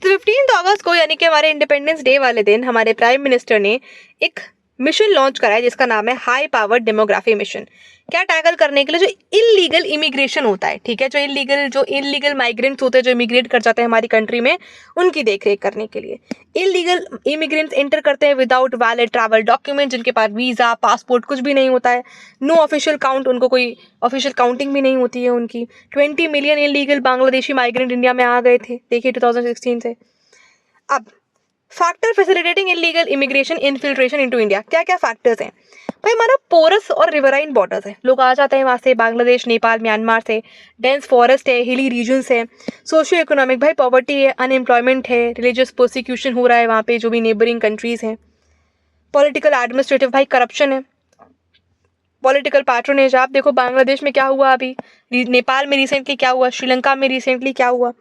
तो 15 अगस्त को यानी कि हमारे इंडिपेंडेंस डे वाले दिन हमारे प्राइम मिनिस्टर ने एक मिशन लॉन्च करा है जिसका नाम है हाई पावर्ड डेमोग्राफी मिशन। क्या टैकल करने के लिए जो इलीगल इमिग्रेशन होता है, ठीक है, जो इलीगल माइग्रेंट्स होते हैं जो इमिग्रेट कर जाते हैं हमारी कंट्री में, उनकी देखरेख करने के लिए। इलीगल इमिग्रेंट्स एंटर करते हैं विदाउट वैलिड ट्रैवल डॉक्यूमेंट, जिनके पास वीज़ा पासपोर्ट कुछ भी नहीं होता है, नो ऑफिशियल काउंट, उनको कोई ऑफिशियल काउंटिंग भी नहीं होती है उनकी। 20 million illegal Bangladeshi migrant India में आ गए थे, देखिए 2016 से। अब factor facilitating illegal immigration infiltration into India, क्या क्या फैक्टर्स हैं भाई? हमारा पोरस और रिवराइन बॉर्डर्स है, लोग आ जाते हैं वहाँ से, बांग्लादेश नेपाल म्यांमार से। डेंस फॉरेस्ट है, हिली रीजन्स है। सोशियो इकोनॉमिक, भाई पॉवर्टी है, अनएम्प्लॉयमेंट है, रिलीजियस प्रोसिक्यूशन हो रहा है वहाँ पे जो भी नेबरिंग कंट्रीज हैं। पॉलिटिकल एडमिनिस्ट्रेटिव, भाई करप्शन है। पॉलिटिकल पैट्रोनेज, आप देखो बांग्लादेश में क्या हुआ अभी, नेपाल में रिसेंटली क्या हुआ, श्रीलंका में रिसेंटली क्या हुआ,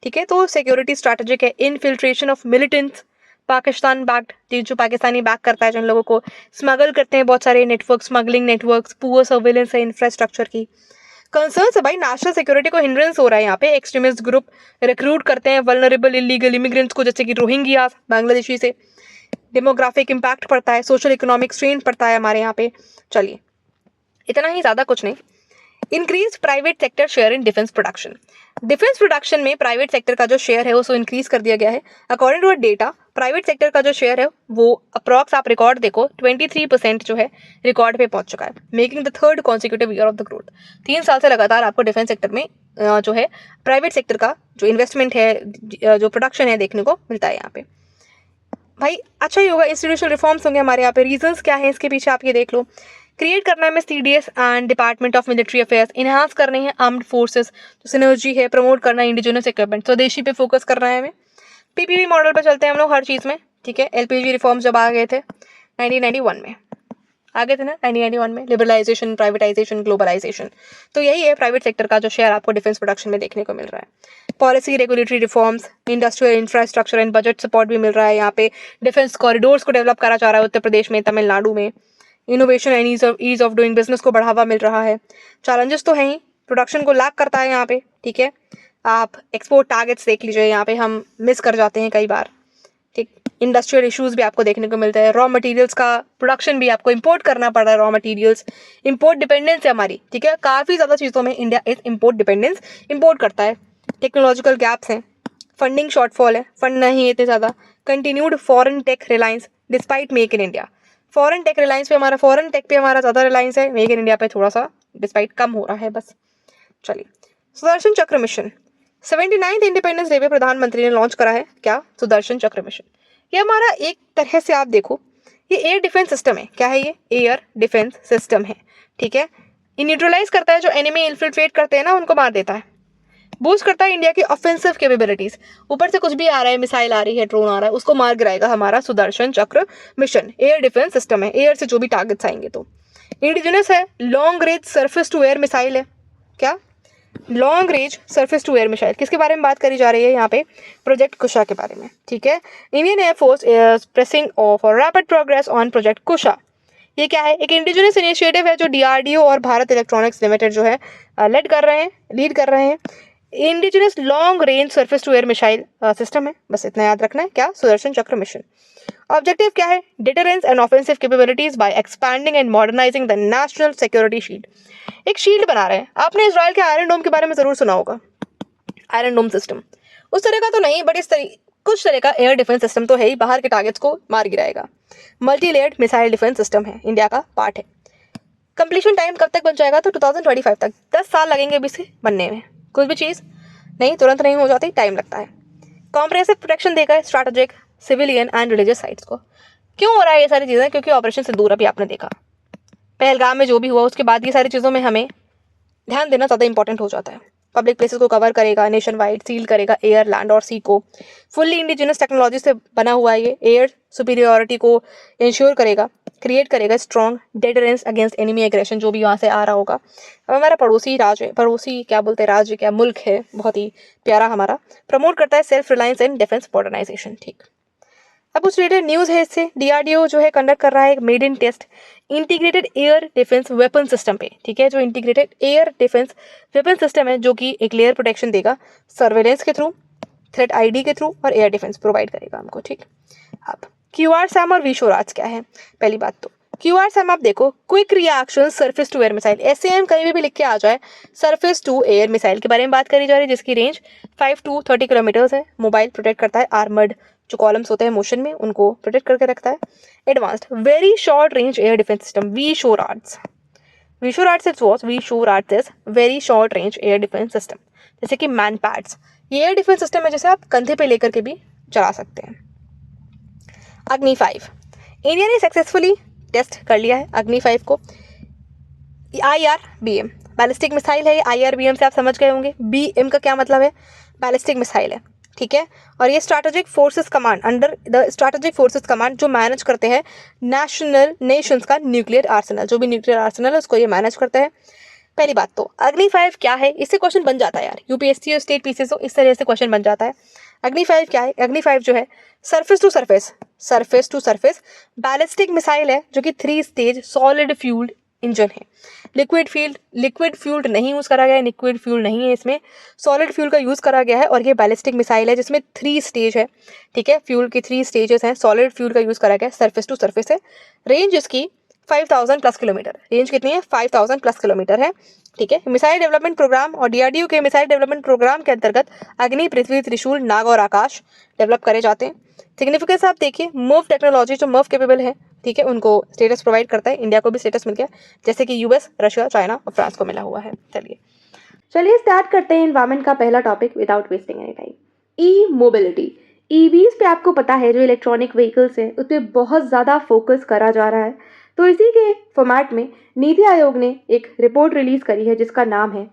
ठीक है। तो सिक्योरिटी स्ट्रैटेजिक है। Infiltration of militants, Pakistan backed, जो पाकिस्तानी बैक करता है जिन लोगों को स्मगल करते हैं, बहुत सारे network, smuggling networks, poor surveillance है इंफ्रास्ट्रक्चर की। कंसर्न्स है भाई, नेशनल सिक्योरिटी को हिंड्रेंस हो रहा है यहाँ पे। एक्सट्रीमिस्ट ग्रुप रिक्रूट करते हैं वल्नरेबल इलीगल इमिग्रेंट्स को, जैसे कि रोहिंग्या बांग्लादेशी से। डेमोग्राफिक इम्पैक्ट पड़ता है, सोशल इकोनॉमिक स्ट्रेन पड़ता है हमारे यहाँ पे। चलिए, इतना ही, ज़्यादा कुछ नहीं। Increase private sector share in defence production. Defence production में प्राइवेट सेक्टर का जो शेयर है उसको इंक्रीज कर दिया गया है। According to data, private sector का जो शेयर है वो अप्रॉक्स, आप रिकॉर्ड देखो, 23% जो है रिकॉर्ड पे पहुंच चुका है, making the third consecutive year of the growth. 3 साल से लगातार आपको डिफेंस सेक्टर में जो है प्राइवेट सेक्टर का जो इन्वेस्टमेंट है, जो प्रोडक्शन है, देखने को मिलता है यहाँ पे। भाई अच्छा ही होगा, इंस्टीट्यूशनल रिफॉर्म्स होंगे हमारे यहाँ पे। रीजंस क्या है इसके पीछे आप ये देख लो। क्रिएट करना है CDS and department of military affairs, enhance करने हैं आर्म्ड फोर्सेस, तो सिनर्जी है। प्रमोट करना है इंडिजिनस इक्विपमेंट, स्वदेशी पे फोकस करना है हमें। PPP मॉडल पे चलते हैं हम लोग हर चीज़ में, ठीक है। LPG रिफॉर्म्स जब आ गए थे 1991 में, आ गए थे ना 1991 में, लिबरलाइजेशन, प्राइवेटाइजेशन, ग्लोबलाइजेशन, तो यही है प्राइवेट सेक्टर का जो शेयर आपको डिफेंस प्रोडक्शन में देखने को मिल रहा है। Policy, regulatory reforms, industrial infrastructure and budget support भी मिल रहा है यहाँ पे। डिफेंस कॉरिडोर्स को डेवलप करा जा रहा है उत्तर प्रदेश में, तमिलनाडु में। Innovation and ease of doing business को बढ़ावा मिल रहा है। चैलेंजेस तो हैं ही, प्रोडक्शन को लैक करता है यहाँ पे, ठीक है। आप एक्सपोर्ट टारगेट्स देख लीजिए, यहाँ पे हम मिस कर जाते हैं कई बार, ठीक। इंडस्ट्रियल इश्यूज भी आपको देखने को मिलता है। रॉ मटेरियल्स का प्रोडक्शन भी आपको इंपोर्ट करना पड़ रहा है, रॉ मटेरियल्स। इंपोर्ट डिपेंडेंस है हमारी, ठीक है, काफ़ी ज़्यादा चीज़ों में इंडिया इस इंपोर्ट डिपेंडेंस इंपोर्ट करता है। टेक्नोलॉजिकल गैप्स हैं, फंडिंग शॉर्टफॉल है, फंड नहीं है इतने ज़्यादा। Continued foreign tech reliance despite make in India, foreign tech पे हमारा ज़्यादा रिलायंस है, मेक इन इंडिया पे थोड़ा सा डिस्पाइट कम हो रहा है बस। चलिए, Sudarshan Chakra mission, 79th independence day पे प्रधानमंत्री ने लॉन्च करा है क्या, सुदर्शन चक्र मिशन। ये हमारा एक तरह से आप देखो, ये एयर डिफेंस सिस्टम है। क्या है ये? एयर डिफेंस सिस्टम है, ठीक है। ये न्यूट्रलाइज करता है, जो एनिमी इन्फिल्ट्रेट करते हैं ना उनको मार देता है। बूस्ट करता है इंडिया की ऑफेंसिव कैपेबिलिटीज, ऊपर से कुछ भी आ रहा है, मिसाइल आ रही है, ड्रोन आ रहा है, उसको मार गिराएगा हमारा Sudarshan Chakra mission. Air defence system है, एयर से जो भी टारगेट्स आएंगे। तो इंडिजिनस है, long range surface to air missile है। क्या? Long range surface to air missile. किसके बारे में बात करी जा रही है यहाँ पे? प्रोजेक्ट कुशा के बारे में, ठीक है। Indian Air Force is pressing for rapid progress on project Kusha. ये क्या है? एक इंडिजिनस इनिशिएटिव है जो DRDO और भारत इलेक्ट्रॉनिक्स लिमिटेड जो है लीड कर रहे हैं। Indigenous long range surface to air missile system है, बस इतना याद रखना है। क्या? सुदर्शन चक्र मिशन। ऑब्जेक्टिव क्या है? Deterrence and offensive capabilities by expanding and modernising the national security shield. एक शील्ड बना रहे हैं। आपने इजराइल के आयरन डोम के बारे में जरूर सुना होगा, आयरन डोम सिस्टम। उस तरह का तो नहीं, बट कुछ तरह का एयर डिफेंस सिस्टम तो है ही, बाहर के टारगेट्स को मार गिराएगा। Multi layered missile defence system है, इंडिया का पार्ट है। कंप्लीशन टाइम कब तक बन जाएगा? तो 2025 तक। 10 साल लगेंगे अभी से बनने में। कुछ भी चीज़ नहीं तुरंत नहीं हो जाती, टाइम लगता है। कॉम्प्रिहेंसिव प्रोटेक्शन देगा है strategic, civilian and religious sites को। क्यों हो रहा है ये सारी चीज़ें? क्योंकि ऑपरेशन से दूर, अभी आपने देखा पहलगाम में जो भी हुआ, उसके बाद ये सारी चीज़ों में हमें ध्यान देना ज़्यादा इंपॉर्टेंट हो जाता है। पब्लिक प्लेसेस को कवर करेगा, नेशन वाइड सील करेगा एयर, लैंड और सी को। फुल्ली इंडिजिनस टेक्नोलॉजी से बना हुआ है ये। एयर सुपीरियोरिटी को इंश्योर करेगा, क्रिएट करेगा strong deterrence against enemy aggression, जो भी वहाँ से आ रहा होगा। अब हमारा पड़ोसी राज्य है, पड़ोसी क्या बोलते हैं, राज्य क्या, मुल्क है, बहुत ही प्यारा हमारा। प्रमोट करता है self reliance and defence modernisation. ठीक, अब उस रिलेटेड न्यूज़ है इससे। डीआरडीओ जो है कंडक्ट कर रहा है एक maiden test integrated air defence weapon system पे। ठीक है, जो integrated air defence weapon system है, जो कि एक लेयर प्रोटेक्शन देगा सर्वेलेंस के थ्रू, थ्रेट आईडी के थ्रू और एयर डिफेंस प्रोवाइड करेगा हमको। ठीक, अब QRSAM और विशोराज क्या है? पहली बात तो QRSAM आप देखो, quick reaction surface to air missile. SAM कहीं भी लिख के आ जाए, सरफेस टू एयर मिसाइल के बारे में बात करी जा रही है, जिसकी रेंज 5 to 30 किलोमीटर्स है। मोबाइल प्रोटेक्ट करता है, आर्मर्ड जो कॉलम्स होते हैं मोशन में, उनको प्रोटेक्ट करके रखता है। Advanced very short range air defence system VSHORADS. VSHORADS is what? VSHORADS is very short range air defence system. जैसे कि मैन पैड्स, ये एयर डिफेंस सिस्टम है, जैसे आप कंधे पे लेकर के भी चला सकते हैं। अग्नि 5, इंडिया ने सक्सेसफुली टेस्ट कर लिया है अग्नि 5 को। IRBM बैलिस्टिक मिसाइल है ये। IRBM से आप समझ गए होंगे, BM का क्या मतलब है? बैलिस्टिक मिसाइल है। ठीक है, और ये strategic forces command, under the strategic forces command, जो मैनेज करते हैं नेशंस का न्यूक्लियर आर्सेनल। जो भी न्यूक्लियर आर्सेनल है उसको ये मैनेज करते हैं। पहली बात तो अग्नि 5 क्या है, इससे क्वेश्चन बन जाता है यार, यूपीएससी और स्टेट पीसीएस हो, इस तरह से क्वेश्चन बन जाता है। अग्नि 5 क्या है? अग्नि 5 जो है surface to surface ballistic missile है, जो कि 3 स्टेज सॉलिड फ्यूल्ड इंजन है। लिक्विड फ्यूल्ड नहीं यूज करा गया है, लिक्विड फ्यूल नहीं है इसमें, सॉलिड फ्यूल का यूज करा गया है। और ये बैलिस्टिक मिसाइल है जिसमें 3 स्टेज है। ठीक है, फ्यूल की 3 स्टेजेस हैं, सॉलिड फ्यूल का यूज करा गया है, सरफेस टू सरफेस है। रेंज इसकी 5000 प्लस किलोमीटर। रेंज कितनी है? 5000 प्लस किलोमीटर है। ठीक है, मिसाइल डेवलपमेंट प्रोग्राम और डीआरडीओ के मिसाइल डेवलपमेंट प्रोग्राम के अंतर्गत अग्नि, पृथ्वी, त्रिशूल, नाग और आकाश डेवलप करे जाते हैं। सिग्निफिकेंस आप देखिए, मूव टेक्नोलॉजी जो मूव केपेबल है, ठीक है, उनको स्टेटस प्रोवाइड करता है। इंडिया को भी स्टेटस मिल गया, जैसे कि यूएस, रशिया, चाइना और फ्रांस को मिला हुआ है। चलिए स्टार्ट करते हैं एनवायरमेंट का पहला topic without wasting any time. E mobility. EVs पे आपको पता है जो इलेक्ट्रॉनिक व्हीकल्स हैं उस पर बहुत ज़्यादा फोकस करा जा रहा है। तो इसी के फॉर्मेट में नीति आयोग ने एक रिपोर्ट रिलीज करी है जिसका नाम है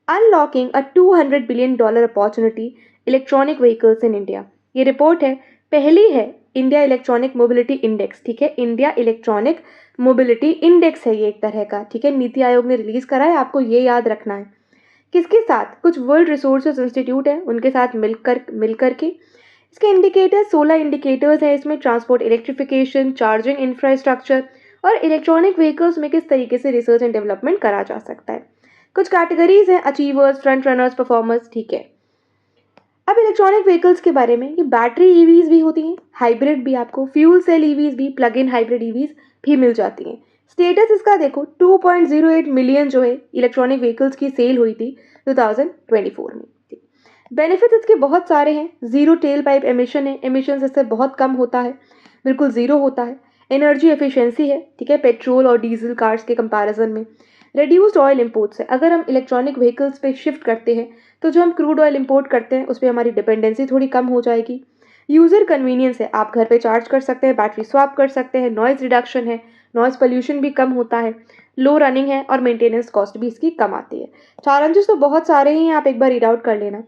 unlocking a $200 billion opportunity electronic vehicles in India. ये रिपोर्ट है, पहली है इंडिया इलेक्ट्रॉनिक मोबिलिटी इंडेक्स। ठीक है, इंडिया इलेक्ट्रॉनिक मोबिलिटी इंडेक्स है ये एक तरह का। ठीक है, नीति आयोग ने रिलीज करा है, आपको ये याद रखना है। किसके साथ? कुछ वर्ल्ड रिसोर्सेज इंस्टीट्यूट है, उनके साथ मिलकर के इसके इंडिकेटर्स 16 इंडिकेटर्स हैं इसमें। ट्रांसपोर्ट इलेक्ट्रिफिकेशन, चार्जिंग इंफ्रास्ट्रक्चर और इलेक्ट्रॉनिक व्हीकल्स में किस तरीके से रिसर्च एंड डेवलपमेंट करा जा सकता है। कुछ कैटेगरीज हैं, अचीवर्स, फ्रंट रनर्स, परफॉर्मर्स। ठीक है, अब इलेक्ट्रॉनिक व्हीकल्स के बारे में, ये बैटरी ईवीज भी होती हैं, हाइब्रिड भी, आपको फ्यूल सेल ईवीज भी, प्लग इन हाइब्रिड ईवीज भी मिल जाती हैं। स्टेटस इसका देखो, 2.08 मिलियन जो है इलेक्ट्रॉनिक व्हीकल्स की सेल हुई थी 2024 में। बेनिफिट इसके बहुत सारे हैं। जीरो टेल पाइप एमिशन है, एमिशन इससे बहुत कम होता है, बिल्कुल जीरो होता है। एनर्जी एफिशिएंसी है, ठीक है, पेट्रोल और डीजल कार्स के कंपैरिजन में। रिड्यूस्ड ऑयल इंपोर्ट्स है, अगर हम इलेक्ट्रॉनिक व्हीकल्स पे शिफ्ट करते हैं तो जो हम क्रूड ऑयल इंपोर्ट करते हैं उस पर हमारी डिपेंडेंसी थोड़ी कम हो जाएगी। यूज़र कन्वीनियंस है, आप घर पे चार्ज कर सकते हैं, बैटरी स्वैप कर सकते हैं। नॉइज़ रिडक्शन है, नॉइज़ पोल्यूशन भी कम होता है। लो रनिंग है और मेंटेनेंस कॉस्ट भी इसकी कम आती है। चैलेंजेस तो बहुत सारे ही हैं, आप एक बार रीड आउट कर लेना।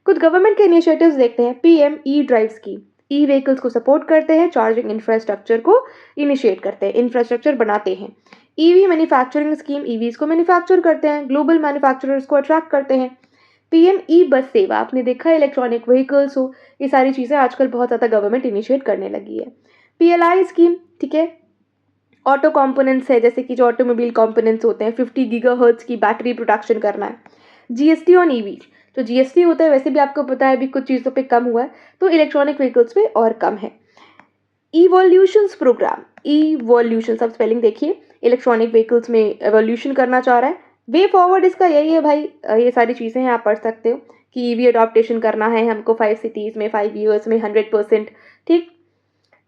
कुछ गवर्नमेंट के इनिशिएटिव्स देखते हैं। PM ई ड्राइव स्कीम, ई व्हीकल्स को सपोर्ट करते हैं, चार्जिंग इंफ्रास्ट्रक्चर को इनिशिएट करते हैं, इंफ्रास्ट्रक्चर बनाते हैं। EV मैन्युफैक्चरिंग स्कीम, ईवीज को मैन्युफैक्चर करते हैं, ग्लोबल मैन्युफैक्चरर्स को अट्रैक्ट करते हैं। PM ई बस सेवा, आपने देखा है इलेक्ट्रॉनिक व्हीकल्स हो, ये सारी चीज़ें आजकल बहुत ज़्यादा गवर्नमेंट इनिशिएट करने लगी है। PLI स्कीम, ठीक है, ऑटो कॉम्पोनेंट्स है, जैसे कि जो ऑटोमोबाइल कॉम्पोनेंट्स होते हैं, 50 गीगाहर्ट्ज की बैटरी प्रोडक्शन करना है। GST ऑन ईवी, जो जीएसटी होता है वैसे भी आपको पता है अभी कुछ चीज़ों पे कम हुआ है, तो इलेक्ट्रॉनिक व्हीकल्स पे और कम है। इवोल्यूशंस प्रोग्राम, इवोल्यूशन सब स्पेलिंग देखिए, इलेक्ट्रॉनिक व्हीकल्स में एवोल्यूशन करना चाह रहा है। वे फॉरवर्ड इसका यही है भाई, ये सारी चीज़ें हैं आप पढ़ सकते हो कि ईवी अडॉप्टेशन करना है हमको 5 सिटीज़ में 5 ईयर्स में 100%, ठीक।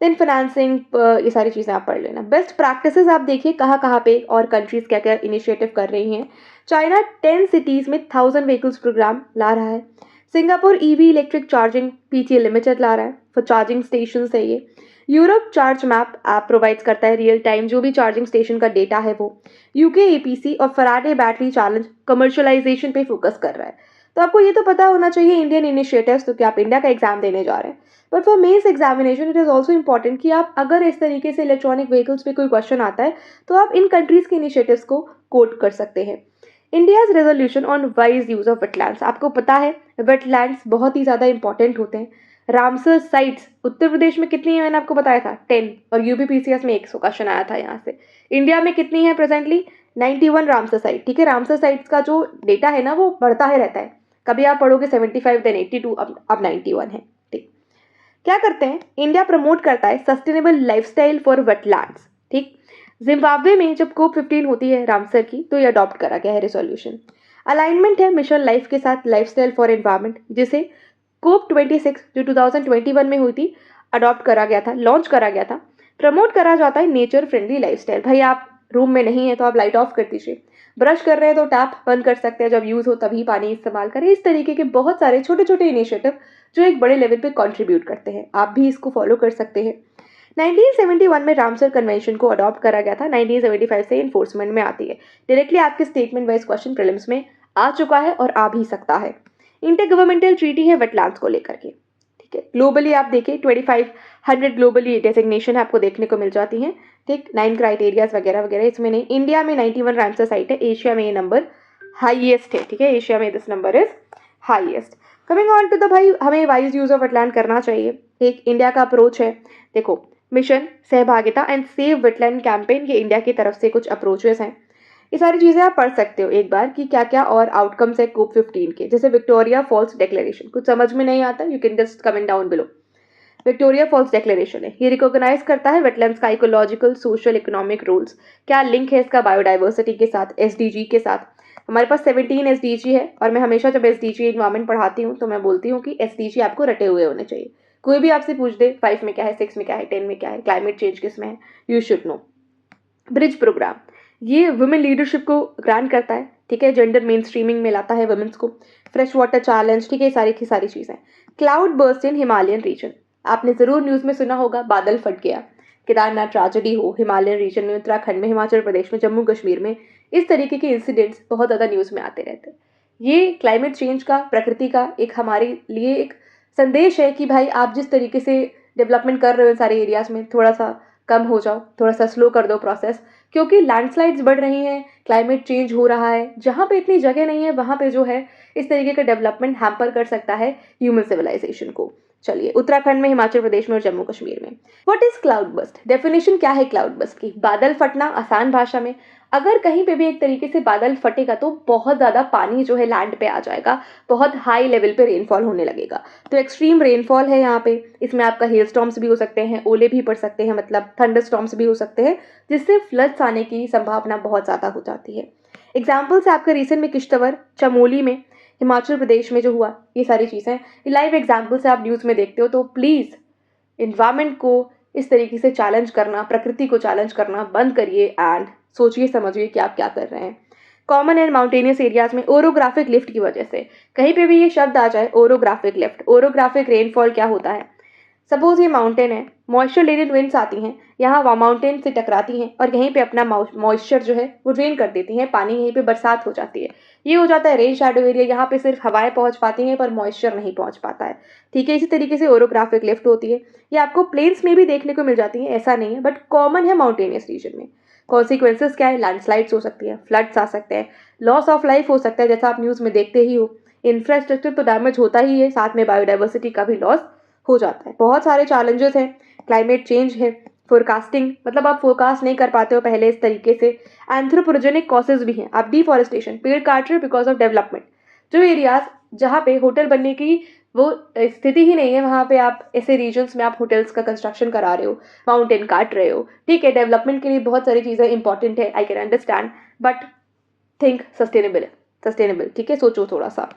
देन फाइनेंसिंग, ये सारी चीज़ें आप पढ़ लेना। बेस्ट प्रैक्टिसेस आप देखिए कहाँ कहाँ पे और कंट्रीज़ क्या क्या इनिशिएटिव कर रही हैं। चाइना 10 सिटीज़ में 1000 व्हीकल्स प्रोग्राम ला रहा है। Singapore EV electric charging PTA limited ला रहा है, फॉर चार्जिंग स्टेशन है ये। Europe charge map app provides करता है रियल टाइम जो भी चार्जिंग स्टेशन का डेटा है वो। यूके एपीसी और फराडे बैटरी चैलेंज कमर्शियलाइजेशन पे फोकस कर रहा है। तो आपको ये तो पता होना चाहिए इंडियन इनिशिएटिव्स, तो क्या आप इंडिया का एग्जाम देने जा रहे हैं। But for mains examination it is also important कि आप अगर इस तरीके से इलेक्ट्रॉनिक व्हीकल्स पे कोई क्वेश्चन आता है तो आप इन कंट्रीज़ के इनिशिएटिव्स को कोट कर सकते हैं। India's resolution on wise use of wetlands, आपको पता है वेटलैंड्स बहुत ही ज़्यादा इंपॉर्टेंट होते हैं। रामसर साइट्स उत्तर प्रदेश में कितनी है मैंने आपको बताया था 10, और यूपीपीसीएस में 100 क्वेश्चन आया था यहाँ से। इंडिया में कितनी है प्रेजेंटली 91 रामसर साइट, ठीक है। रामसर साइट्स का जो डेटा है ना वो बढ़ता ही रहता है, कभी आप पढ़ोगे 75 देन 82, अब 91 है, ठीक। क्या करते हैं, इंडिया प्रमोट करता है सस्टेनेबल लाइफस्टाइल फॉर वेटलैंड्स, ठीक। जिम्बाब्वे में जब COP15 होती है रामसर की तो ये अडॉप्ट करा गया है रेजोल्यूशन। अलाइनमेंट है मिशन लाइफ के साथ लाइफस्टाइल फॉर एनवायरनमेंट, जिसे COP26 जो 2021 में हुई थी अडॉप्ट करा गया था, लॉन्च करा गया था। प्रमोट करा जाता है नेचर फ्रेंडली लाइफस्टाइल। भाई आप रूम में नहीं है तो आप लाइट ऑफ कर दीजिए, ब्रश कर रहे हैं तो टैप बंद कर सकते हैं, जब यूज़ हो तभी पानी इस्तेमाल करें। इस तरीके के बहुत सारे छोटे छोटे इनिशिएटिव जो एक बड़े लेवल पे कंट्रीब्यूट करते हैं, आप भी इसको फॉलो कर सकते हैं। 1971 में रामसर कन्वेंशन को अडॉप्ट करा गया था, 1975 से इन्फोर्समेंट में आती है। डायरेक्टली आपके स्टेटमेंट वाइज क्वेश्चन प्रीलिम्स में आ चुका है और आ भी सकता है। इंटर गवर्नमेंटल ट्रीटी है वेटलैंड्स को लेकर के, ठीक है। ग्लोबली आप देखिए 2500 ग्लोबली डेजिग्नेशन आपको देखने को मिल जाती हैं, ठीक। 9 क्राइटेरियाज वगैरह वगैरह इसमें नहीं। इंडिया में 91 रामसर साइट है, एशिया में ये नंबर हाईएस्ट है, ठीक है। एशिया में this number is highest. Coming on to the भाई हमें वाइज यूज ऑफ वेटलैंड करना चाहिए, एक इंडिया का अप्रोच है। देखो मिशन सहभागिता एंड सेव वेटलैंड कैंपेन ये इंडिया की तरफ से कुछ अप्रोचेस हैं। ये सारी चीज़ें आप पढ़ सकते हो एक बार कि क्या क्या और आउटकम्स है COP15 के। जैसे विक्टोरिया फॉल्स डिक्लेरेशन, कुछ समझ में नहीं आता you can just comment down below. Victoria Falls declaration है, ये रिकॉग्नाइज करता है वेटलैंड्स का इकोलॉजिकल सोशल इकोनॉमिक रोल्स। क्या लिंक है इसका बायोडाइवर्सिटी के साथ, SDG के साथ। हमारे पास 17 SDG है और मैं हमेशा जब SDG इन्वायरमेंट पढ़ाती हूँ तो मैं बोलती हूँ कि SDG आपको रटे हुए होने चाहिए। कोई भी आपसे पूछ दे 5 में क्या है, 6 में क्या है, 10 में क्या है, क्लाइमेट चेंज किस में है, you should know. Bridge program, ये वुमेन लीडरशिप को ग्रांट करता है, ठीक है। जेंडर मेन स्ट्रीमिंग में लाता है वुमेन्स को। फ्रेश वाटर चैलेंज, ठीक है, सारी की सारी चीज़ें। क्लाउड बर्स्ट इन हिमालयन रीजन, आपने ज़रूर न्यूज़ में सुना होगा बादल फट गया, केदारनाथ ट्रेजेडी हो, हिमालयन रीजन में, उत्तराखंड में, हिमाचल प्रदेश में, जम्मू कश्मीर में, इस तरीके के इंसिडेंट्स बहुत ज़्यादा न्यूज़ में आते रहते हैं। ये क्लाइमेट चेंज का, प्रकृति का एक हमारे लिए एक संदेश है कि भाई आप जिस तरीके से डेवलपमेंट कर रहे हो सारे एरियाज़ में थोड़ा सा कम हो जाओ, थोड़ा सा स्लो कर दो प्रोसेस, क्योंकि लैंडस्लाइड्स बढ़ रही हैं, क्लाइमेट चेंज हो रहा है। जहाँ पे इतनी जगह नहीं है वहाँ पे जो है इस तरीके का डेवलपमेंट हैम्पर कर सकता है ह्यूमन सिविलाइजेशन को। चलिए, उत्तराखंड में, हिमाचल प्रदेश में और जम्मू कश्मीर में। What is cloud burst, definition क्या है क्लाउड बस्ट की। बादल फटना, आसान भाषा में अगर कहीं पे भी एक तरीके से बादल फटेगा तो बहुत ज़्यादा पानी जो है लैंड पे आ जाएगा, बहुत हाई लेवल पे रेनफॉल होने लगेगा। तो एक्सट्रीम रेनफॉल है यहाँ पे, इसमें आपका हेल स्टॉर्म्स भी हो सकते हैं, ओले भी पड़ सकते हैं, मतलब थंडर स्टॉर्म्स भी हो सकते हैं, जिससे फ्लड्स आने की संभावना बहुत ज़्यादा हो जाती है। एग्जाम्पल से आपका रीसेंट में किश्तवाड़, चमोली में, हिमाचल प्रदेश में जो हुआ, ये सारी चीज़ें लाइव एग्जाम्पल से आप न्यूज़ में देखते हो। तो प्लीज़ इन्वायरमेंट को इस तरीके से चैलेंज करना, प्रकृति को चैलेंज करना बंद करिए एंड सोचिए समझिए कि आप क्या कर रहे हैं। कॉमन एंड माउंटेनियस एरियाज में ओरोग्राफिक लिफ्ट की वजह से कहीं पे भी ये शब्द आ जाए, ओरोग्राफिक लिफ्ट, ओरोग्राफिक रेनफॉल क्या होता है। सपोज ये माउंटेन है, मॉइस्चर लेडन विंड्स आती हैं, यहाँ माउंटेन से टकराती हैं और यहीं पे अपना मॉइस्चर जो है वो ड्रेन कर देती हैं, पानी यहीं पे बरसात हो जाती है। ये हो जाता है रेन शैडो एरिया, यहाँ पे सिर्फ हवाएं पहुंच पाती हैं पर मॉइस्चर नहीं पहुंच पाता है, ठीक है। इसी तरीके से ओरोग्राफिक लिफ्ट होती है, ये आपको प्लेन्स में भी देखने को मिल जाती है, ऐसा नहीं है, बट कॉमन है माउंटेनियस रीजन में। कॉन्सिक्वेंसेस क्या है, लैंडस्लाइड्स हो सकती है, फ्लड्स आ सकते हैं, लॉस ऑफ लाइफ हो सकता है, जैसा आप न्यूज़ में देखते ही हो। इंफ्रास्ट्रक्चर तो डैमेज होता ही है, साथ में बायोडाइवर्सिटी का भी लॉस हो जाता है। बहुत सारे चैलेंजेस हैं, क्लाइमेट चेंज है, फोरकास्टिंग, मतलब आप फोरकास्ट नहीं कर पाते हो पहले इस तरीके से। एंथ्रोपोजेनिक कॉसेज भी हैं, आप डिफॉरेस्टेशन, पेड़ काट रहे हो बिकॉज ऑफ डेवलपमेंट। जो एरियाज जहाँ पे होटल बनने की वो स्थिति ही नहीं है, वहाँ पे आप ऐसे रीजन्स में आप होटल्स का कंस्ट्रक्शन करा रहे हो, माउंटेन काट रहे हो। ठीक है, डेवलपमेंट के लिए बहुत सारी चीज़ें इंपॉर्टेंट है, I can understand, but think sustainable. ठीक है, सोचो थोड़ा सा।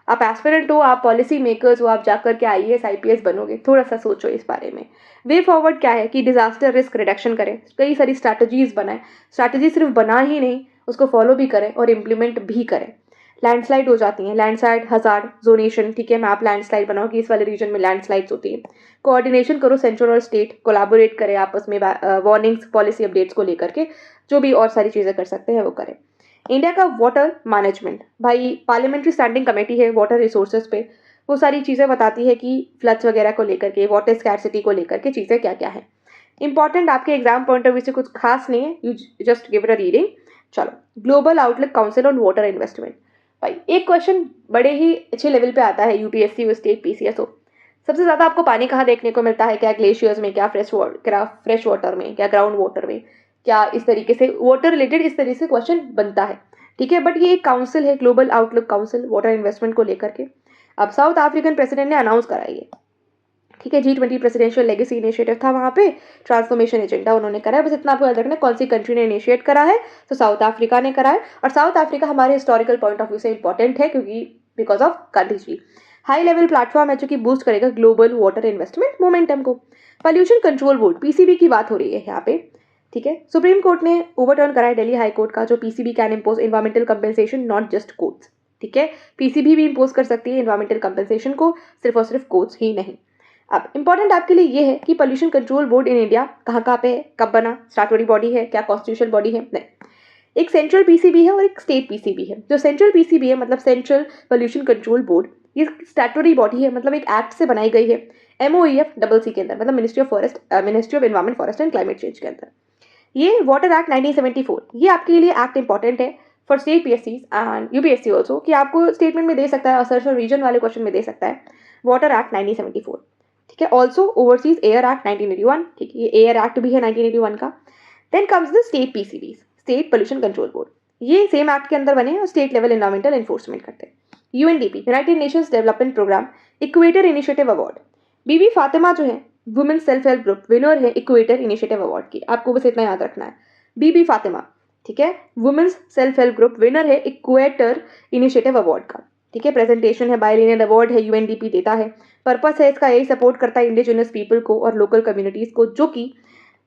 आप एस्पिरेंट हो, आप पॉलिसी मेकर्स हो, आप जाकर के IAS IPS बनोगे, थोड़ा सा सोचो इस बारे में। वे फॉरवर्ड क्या है कि डिजास्टर रिस्क रिडक्शन करें, कई सारी स्ट्रैटेजीज बनाएं, स्ट्रैटेजी सिर्फ बना ही नहीं, उसको फॉलो भी करें और इम्प्लीमेंट भी करें। लैंडस्लाइड हो जाती हैं, लैंडस्लाइड हजार्ड जोनेशन, ठीक है, मैप लैंडस्लाइड बनाओ कि इस वाले रीजन में लैंडस्लाइड्स होती हैं। कोऑर्डिनेशन करो, सेंट्रल और स्टेट कोलैबोरेट करें आपस में, वार्निंग्स पॉलिसी अपडेट्स को लेकर के जो भी और सारी चीज़ें कर सकते हैं वो करें। इंडिया का वाटर मैनेजमेंट, भाई पार्लियामेंट्री स्टैंडिंग कमेटी है वाटर रिसोर्सेज पे, वो सारी चीज़ें बताती है कि फ्लड्स वगैरह को लेकर के, वाटर स्कैरसिटी को लेकर के चीज़ें क्या क्या है। इंपॉर्टेंट आपके एग्जाम पॉइंट ऑफ व्यू से कुछ खास नहीं है, you just give it a reading. चलो, global outlook council on water investment. भाई एक क्वेश्चन बड़े ही अच्छे लेवल पे आता है, UPSC और स्टेट PCS हो। सबसे ज़्यादा आपको पानी कहाँ देखने को मिलता है, क्या ग्लेशियर्स में, क्या फ्रेश वाटर में, क्या ग्राउंड वाटर में, क्या इस तरीके से वाटर रिलेटेड इस तरीके से क्वेश्चन बनता है। ठीक है, बट ये एक काउंसिल है, global outlook council water investment को लेकर के। अब साउथ अफ्रीकन प्रेसिडेंट ने अनाउंस कराई है। ठीक है, G20 प्रेसिडेंशियल लेगेसी इनिशिएटिव था वहाँ पे, ट्रांसफॉर्मेशन एजेंडा उन्होंने करा है। बस इतना आपको याद रखना है कौन सी कंट्री ने इनिशिएट करा है, तो साउथ अफ्रीका ने करा है। और साउथ अफ्रीका हमारे हिस्टोरिकल पॉइंट ऑफ व्यू से इंपॉर्टेंट है क्योंकि because of Gandhi ji. High level platform है जो कि बूस्ट करेगा ग्लोबल वाटर इन्वेस्टमेंट मोमेंटम को। पॉल्यूशन कंट्रोल बोर्ड, PCB की बात हो रही है यहाँ पे। ठीक है, सुप्रीम कोर्ट ने ओवरटर्न करा है दिल्ली हाई कोर्ट का, जो PCB can impose environmental compensation not just courts. ठीक है, PCB भी इम्पोज कर सकती है एनवायरमेंटल कंपेंसेशन को, सिर्फ और सिर्फ कोर्ट्स ही नहीं। अब इंपॉर्टेंट आपके लिए ये है कि pollution control board in India कहाँ पे है, कब बना, स्टैट्यूटरी बॉडी है, क्या कॉन्स्टिट्यूशनल बॉडी है, नहीं। एक सेंट्रल PCB है और एक स्टेट PCB है। जो सेंट्रल PCB है मतलब सेंट्रल पोल्यूशन कंट्रोल बोर्ड, ये स्टैट्यूटरी बॉडी है, मतलब एक एक्ट से बनाई गई है, MOEF के अंदर, मतलब ministry of environment forest and climate change के अंदर। ये वाटर एक्ट 1974, ये आपके लिए एक्ट इंपॉर्टेंट है for state PSCs and UPSC also, कि आपको स्टेटमेंट में दे सकता है और सर्च और रीजन वाले क्वेश्चन में दे सकता है। वाटर एक्ट 1974, ठीक है। ऑल्सो ओवरसीज एयर एक्ट 1981, ठीक है, ये एयर एक्ट भी है 1981 का। Then comes the state PCBs, state pollution control board, ये सेम एक्ट के अंदर बने और स्टेट लेवल एनवायरमेंटल एनफोर्समेंट करते हैं। UNDP, United Nations development programme, equator initiative award. Bibi Fatima जो है women self help group winner है इक्वेटर इनिशिएटिव अवार्ड की, आपको बस इतना याद रखना है, बीबी फातिमा, ठीक है, women's self help group winner है इक्वेटर इनिशिएटिव अवार्ड का। ठीक है, प्रेजेंटेशन है, बायलिनियल अवार्ड है, UNDP देता है। पर्पस है इसका यही सपोर्ट करता है इंडिजिनस पीपल को और लोकल कम्युनिटीज को, जो कि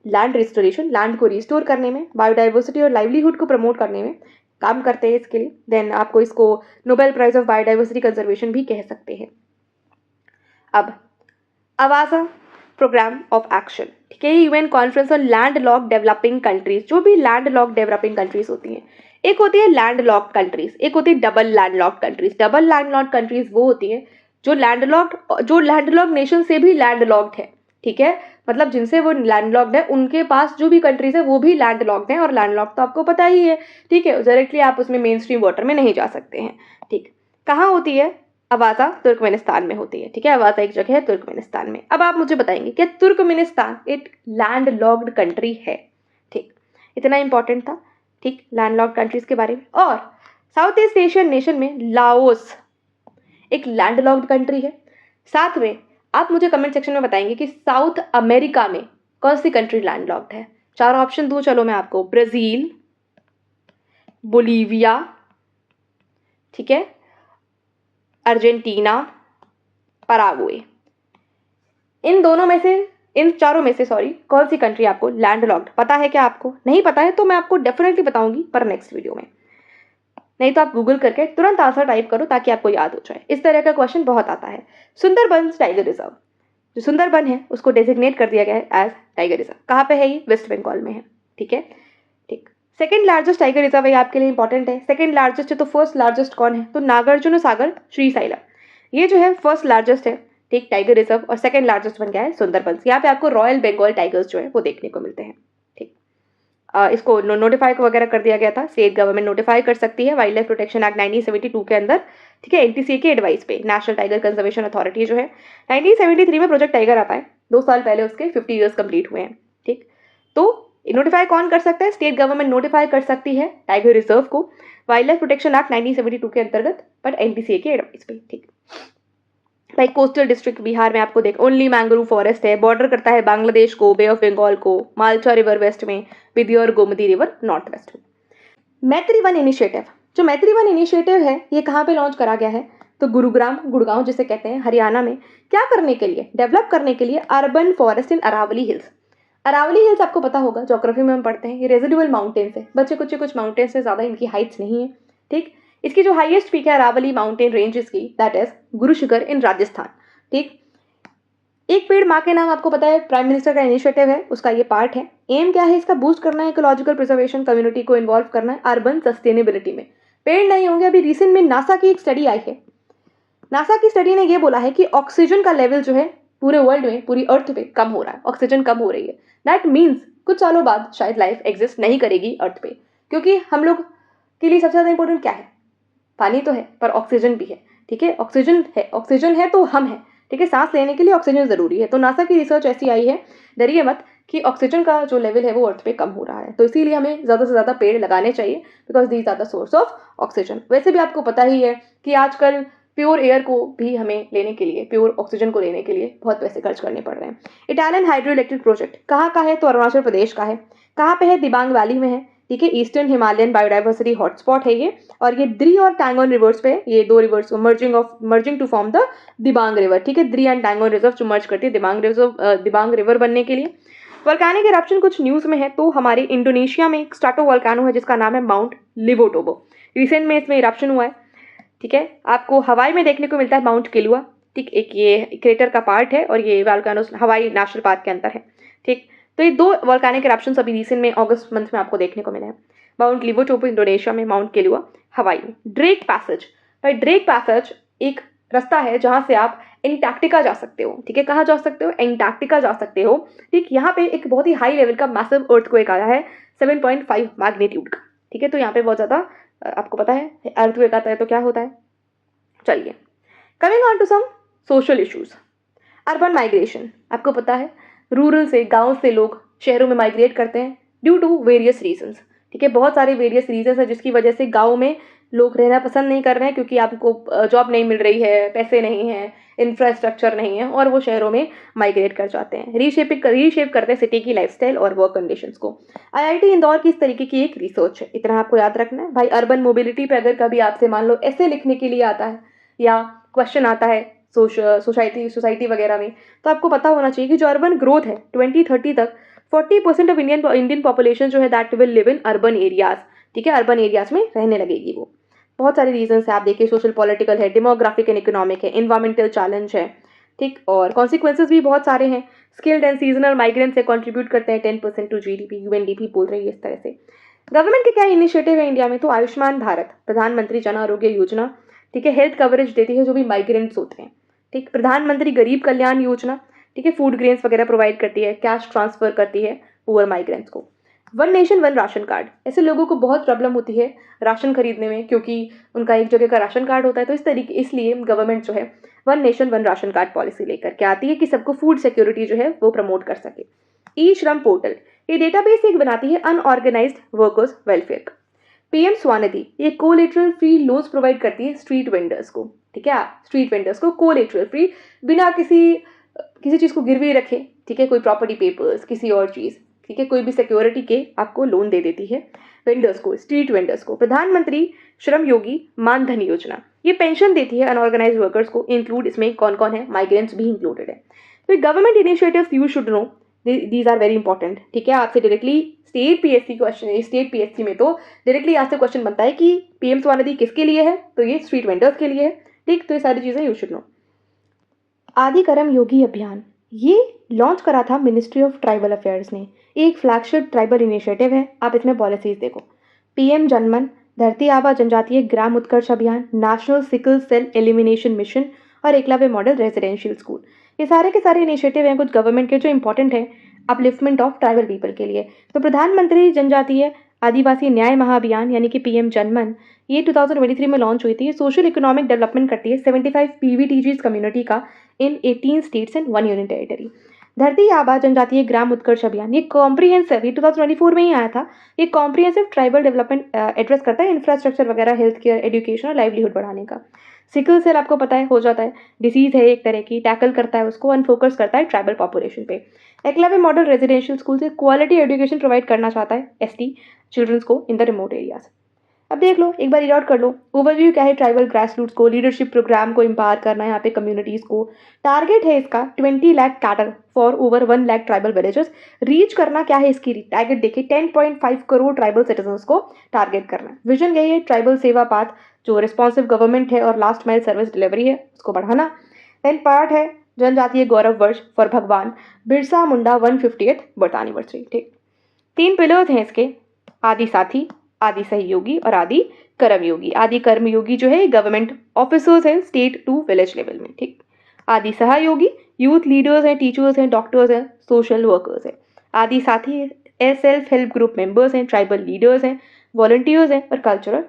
लैंड रिस्टोरेशन, लैंड को रिस्टोर करने में, बायोडाइवर्सिटी और लाइवलीहुड को प्रमोट करने में काम करते हैं इसके लिए। देन आपको इसको Nobel prize of biodiversity conservation भी कह सकते हैं। अब आवाजा प्रोग्राम ऑफ एक्शन, ठीक है, UN conference on land lock developing countries. जो भी लैंड लॉक डेवलपिंग कंट्रीज होती हैं, एक होती है लैंड लॉक कंट्रीज, एक होती है double land lock countries. Double land lock countries वो होती हैं जो लैंडलॉक्ड नेशन से भी लैंडलॉक्ड है। ठीक है, मतलब जिनसे वो लैंडलॉक्ड है उनके पास जो भी कंट्रीज है वो भी लैंडलॉक्ड है, और लैंडलॉक्ड तो आपको पता ही है। ठीक है, डायरेक्टली आप उसमें मेन स्ट्रीम वाटर में नहीं जा सकते हैं। ठीक, कहाँ होती है? अवाजा तुर्कमेनिस्तान में होती है। ठीक है, अवाजा एक जगह है तुर्कमेनिस्तान में। अब आप मुझे बताएंगे क्या तुर्कमेनिस्तान एक लैंडलॉक्ड कंट्री है? ठीक, इतना इंपॉर्टेंट था, ठीक, लैंडलॉक्ड कंट्रीज के बारे में। और साउथ ईस्ट एशियन नेशन में लाओस एक लैंडलॉक्ड कंट्री है। साथ में आप मुझे कमेंट सेक्शन में बताएंगे कि साउथ अमेरिका में कौन सी कंट्री लैंडलॉक्ड है। 4 ऑप्शन दूं, चलो मैं आपको, ब्राजील, बोलीविया, ठीक है, अर्जेंटीना, पराग्वे। इन चारों में से कौन सी कंट्री आपको लैंडलॉक्ड पता है? क्या आपको नहीं पता है तो मैं आपको डेफिनेटली बताऊंगी, पर नेक्स्ट वीडियो में। नहीं तो आप गूगल करके तुरंत आंसर टाइप करो ताकि आपको याद हो जाए। इस तरह का क्वेश्चन बहुत आता है। सुंदरबन टाइगर रिजर्व, जो सुंदरबन है उसको डेजिग्नेट कर दिया गया है एज टाइगर रिजर्व। कहाँ पे है ये? वेस्ट बंगाल में है। ठीक है, ठीक। सेकंड लार्जेस्ट टाइगर रिजर्व है, आपके लिए इंपॉर्टेंट है। सेकंड लार्जेस्ट है तो फर्स्ट लार्जेस्ट कौन है? तो नागार्जुन सागर श्रीशैलम, ये जो है फर्स्ट लार्जेस्ट है, ठीक, टाइगर रिजर्व। और सेकंड लार्जेस्ट बन गया है सुंदरबन। यहाँ पे आपको रॉयल बंगाल टाइगर्स जो है वो देखने को मिलते हैं। ठीक, इसको नोटिफाई वगैरह कर दिया गया था, स्टेट गवर्नमेंट नोटिफाई कर सकती है वाइल्ड लाइफ प्रोटेक्शन एक्ट 1972 के अंदर। ठीक है, NTCA के एडवाइस पे नेशनल टाइगर कंजर्वेशन अथॉरिटी जो है 1973 में प्रोजेक्ट टाइगर आता है। 2 साल पहले उसके 50 ईयर्स कंप्लीट हुए हैं। ठीक, तो नोटिफाई कौन कर सकता है? स्टेट गवर्नमेंट नोटिफाई कर सकती है टाइगर रिजर्व को वाइल्ड लाइफ प्रोटेक्शन एक्ट 1972 के अंतर्गत, बट एनपीसीए के एडवाइस पे। ठीक, भाई कोस्टल डिस्ट्रिक्ट बिहार में आपको देख ओनली मैंग्रोव फॉरेस्ट है, बॉर्डर करता है बांग्लादेश को, बे ऑफ बंगाल को, मालचा रिवर वेस्ट में, विधि और गोमती रिवर नॉर्थ वेस्ट में। मैत्री वन इनिशिएटिव, जो मैत्री वन इनिशिएटिव है ये कहाँ पे लॉन्च करा गया है? तो गुरुग्राम, गुड़गांव जिसे कहते हैं, हरियाणा में। क्या करने के लिए? डेवलप करने के लिए urban forest in Aravalli hills. Aravalli hills आपको पता होगा, ज्योग्राफी में हम पढ़ते हैं, ये रेजिडुअल माउंटेन्स है, बच्चे कुछ माउंटेन्स से ज़्यादा इनकी हाइट्स नहीं है। ठीक, इसकी जो हाईएस्ट पीक है अरावली माउंटेन रेंज की, दैट इज गुरु शिखर इन राजस्थान। ठीक, एक पेड़ माँ के नाम आपको पता है प्राइम मिनिस्टर का इनिशिएटिव है, उसका ये पार्ट है। एम क्या है इसका? बूस्ट करना है इकोलॉजिकल प्रिजर्वेशन, कम्युनिटी को इन्वॉल्व करना है अर्बन सस्टेनेबिलिटी में। पेड़ नहीं होंगे। अभी रिसेंट में नासा की एक स्टडी आई है, नासा की स्टडी ने ये बोला है कि ऑक्सीजन का लेवल जो है पूरे वर्ल्ड में, पूरी अर्थ पे कम हो रहा है, ऑक्सीजन कम हो रही है। दैट मीन्स कुछ सालों बाद शायद लाइफ एग्जिस्ट नहीं करेगी अर्थ पे, क्योंकि हम लोग के लिए सबसे ज़्यादा इंपॉर्टेंट क्या है? पानी तो है पर ऑक्सीजन भी है। ठीक है, ऑक्सीजन है तो हम हैं। ठीक है, सांस लेने के लिए ऑक्सीजन ज़रूरी है। तो नासा की रिसर्च ऐसी आई है, डरिए मत, कि ऑक्सीजन का जो लेवल है वो अर्थ पे कम हो रहा है। तो इसीलिए हमें ज़्यादा से ज़्यादा पेड़ लगाने चाहिए, because these are the source of oxygen. वैसे भी आपको पता ही है कि आजकल प्योर एयर को भी हमें लेने के लिए, प्योर ऑक्सीजन को लेने के लिए बहुत पैसे खर्च करने पड़ रहे हैं। इटालियन हाइड्रो इलेक्ट्रिक प्रोजेक्ट कहाँ का है? तो अरुणाचल प्रदेश का है। कहाँ पे है? दिबांग वैली में है। ठीक है, ईस्टर्न हिमालयन बायोडाइवर्सिटी हॉटस्पॉट है ये, और ये द्री और टैंगोन रिवर्स पे, ये दो rivers merging to form the Dibang river. ठीक है, द्री एंड टैंगोन रिजर्व जो मर्ज करती है दिबांग रिवर बनने के लिए। वोल्केनिक इरप्शन कुछ न्यूज़ में है, तो हमारे इंडोनेशिया में एक स्ट्राटो वोल्केनो है जिसका नाम है माउंट लिवोटोबो। रिसेंट में इसमें इरप्शन हुआ है। ठीक है, आपको हवाई में देखने को मिलता है माउंट किलुआ। ठीक, एक ये क्रेटर का पार्ट है और ये वोल्केनो हवाई नेशनल पार्क के अंदर है। ठीक, तो ये दो वोल्केनिक इरप्शंस अभी रिसेंट में अगस्त मंथ में आपको देखने को मिले हैं। माउंट लिवोटोबो इंडोनेशिया में, माउंट किलुआ हवाई में। ड्रेक पैसेज, भाई ड्रेक पैसेज एक रास्ता है जहाँ से आप एंटार्क्टिका जा सकते हो। ठीक है, कहाँ जा सकते हो? एंटार्क्टिका जा सकते हो। ठीक, यहाँ पे एक बहुत ही हाई लेवल का मैसिव अर्थक्वेक आया है 7.5 मैग्नीट्यूड का। ठीक है, तो यहाँ पे बहुत ज़्यादा आपको पता है अर्थक्वेक आता है तो क्या होता है। चलिए, coming on to some social issues. Urban migration, आपको पता है रूरल से, गांव से लोग शहरों में माइग्रेट करते हैं ड्यू टू वेरियस रीजंस। ठीक है, बहुत सारे वेरियस रीजंस है जिसकी वजह से गांव में लोग रहना पसंद नहीं कर रहे हैं, क्योंकि आपको जॉब नहीं मिल रही है, पैसे नहीं हैं, इंफ्रास्ट्रक्चर नहीं है, और वो शहरों में माइग्रेट कर जाते हैं। रीशेप करते हैं सिटी की लाइफस्टाइल और वर्क कंडीशंस को। आईआईटी इंदौर की इस तरीके की एक रिसर्च है, इतना आपको याद रखना है भाई। अर्बन मोबिलिटी पे अगर कभी आपसे मान लो ऐसे लिखने के लिए आता है या क्वेश्चन आता है सोसाइटी वगैरह में, तो आपको पता होना चाहिए कि जो अर्बन ग्रोथ है 2030 तक 40% ऑफ इंडियन पॉपुलेशन जो है that will live in urban areas. ठीक है, अर्बन एरियाज में रहने लगेगी वो। बहुत सारे रीजंस है, आप देखिए सोशल पॉलिटिकल है, डेमोग्राफिक एंड इकोनॉमिक है, इन्वायरमेंटल चैलेंज है। ठीक, और कॉन्सिक्वेंसेज भी बहुत सारे हैं। स्किल्ड एंड सीजनल माइग्रेंट्स से कंट्रीब्यूट करते हैं 10% टू जीडीपी, यूएनडीपी बोल रही है इस तरह से। गवर्नमेंट के क्या इनिशिएटिव है इंडिया में? तो आयुष्मान भारत, प्रधानमंत्री जन आरोग्य योजना। ठीक है, हेल्थ कवरेज देती है जो भी माइग्रेंट्स होते हैं। ठीक, प्रधानमंत्री गरीब कल्याण योजना। ठीक है, फूड ग्रेन्स वगैरह प्रोवाइड करती है, कैश ट्रांसफर करती है पुअर माइग्रेंट्स को। One nation one ration card, ऐसे लोगों को बहुत प्रॉब्लम होती है राशन खरीदने में, क्योंकि उनका एक जगह का राशन कार्ड होता है। तो इसलिए गवर्नमेंट जो है one nation one ration card policy लेकर के आती है कि सबको फूड सिक्योरिटी जो है वो प्रमोट कर सके। ई श्रम पोर्टल, ये डेटाबेस एक बनाती है अनऑर्गेनाइज्ड वर्कर्स वेलफेयर का। पीएम स्वनिधि, ये कोलेटरल फ्री लोन्स प्रोवाइड करती है स्ट्रीट वेंडर्स को। ठीक है, स्ट्रीट वेंडर्स को कोलेटरल फ्री, बिना किसी चीज़ को गिरवी रखे, ठीक है, कोई प्रॉपर्टी पेपर्स, किसी और चीज़, ठीक है, कोई भी सिक्योरिटी के आपको लोन दे देती है वेंडर्स को, स्ट्रीट वेंडर्स को। प्रधानमंत्री श्रम योगी मान धन योजना, ये पेंशन देती है अनऑर्गेनाइज्ड वर्कर्स को। इंक्लूड इसमें कौन कौन है? माइग्रेंट्स भी इंक्लूडेड है। तो government initiatives you should know, these are very important. ठीक है, आपसे डायरेक्टली स्टेट पीएससी में तो डायरेक्टली आपसे क्वेश्चन बनता है कि पीएम स्वनिधि किसके लिए है? तो ये स्ट्रीट वेंडर्स के लिए है। ठीक, तो ये सारी चीज़ें यू शुड नो। आदि करम योगी अभियान, ये लॉन्च करा था मिनिस्ट्री ऑफ ट्राइबल अफेयर्स ने। एक फ्लैगशिप ट्राइबल इनिशिएटिव है। आप इसमें पॉलिसीज देखो, पीएम जनमन, धरती आबा जनजातीय ग्राम उत्कर्ष अभियान, national sickle cell elimination mission और एकलव्य मॉडल रेजिडेंशियल स्कूल। ये सारे के सारे इनिशिएटिव हैं कुछ गवर्नमेंट के जो इंपॉर्टेंट है अपलिफ्टमेंट ऑफ ट्राइबल पीपल के लिए। तो प्रधानमंत्री जनजातीय आदिवासी न्याय महाअभियान यानी कि पीएम जनमन, ये 2023 में लॉन्च हुई थी। ये सोशल इकोनॉमिक डेवलपमेंट करती है 75 पीवीटीजीज कम्युनिटी का इन 18 स्टेट्स एंड 1 यूनियन टेरिटरी। धरती आबा जनजातीय ग्राम उत्कर्ष अभियान, ये कॉम्प्रिहेंसिव, ये 2024 में ही आया था। ये कॉम्प्रिहेंसिव ट्राइबल डेवलपमेंट एड्रेस करता है इंफ्रास्ट्रक्चर वगैरह, हेल्थ केयर, एजुकेशन और लाइवलीहुड बढ़ाने का। सिकल सेल आपको पता है हो जाता है, डिसीज है एक तरह की, टैकल करता है उसको, अनफोकस करता है ट्राइबल पॉपुलेशन पे। एकलव्य मॉडल रेजिडेंशियल स्कूल से क्वालिटी एजुकेशन प्रोवाइड करना चाहता है एसटी चिल्ड्रंस को इन द रिमोट एरियाज। अब देख लो, एक बार रीड आउट कर लो ओवरव्यू क्या है ट्राइबल ग्रास रूट्स को, लीडरशिप प्रोग्राम को इम्पावर करना है यहाँ पे कम्युनिटीज़ को। टारगेट है इसका 20 lakh cattle for over 1 lakh tribal villages. Reach करना क्या है इसकी टारगेट देखिए, 10.5 करोड़ ट्राइबल सिटीजन्स को टारगेट करना है। विजन यही है ट्राइबल सेवा पाथ, जो रिस्पॉन्सिव गवर्नमेंट है और लास्ट माइल सर्विस डिलीवरी है उसको बढ़ाना। देन पार्ट है जनजातीय गौरव वर्ष फॉर भगवान Birsa Munda 150th birth anniversary. ठीक, 3 पिलर्स हैं इसके, आदि साथी, आदि सहयोगी और आदि कर्मयोगी। आदि कर्मयोगी जो है गवर्नमेंट ऑफिसर्स हैं स्टेट टू विलेज लेवल में। ठीक, आदि सहयोगी यूथ लीडर्स हैं, टीचर्स हैं, डॉक्टर्स हैं, सोशल वर्कर्स हैं। आदि साथी सेल्फ हेल्प ग्रुप मेंबर्स हैं, ट्राइबल लीडर्स हैं, वॉलंटियर्स हैं और कल्चरल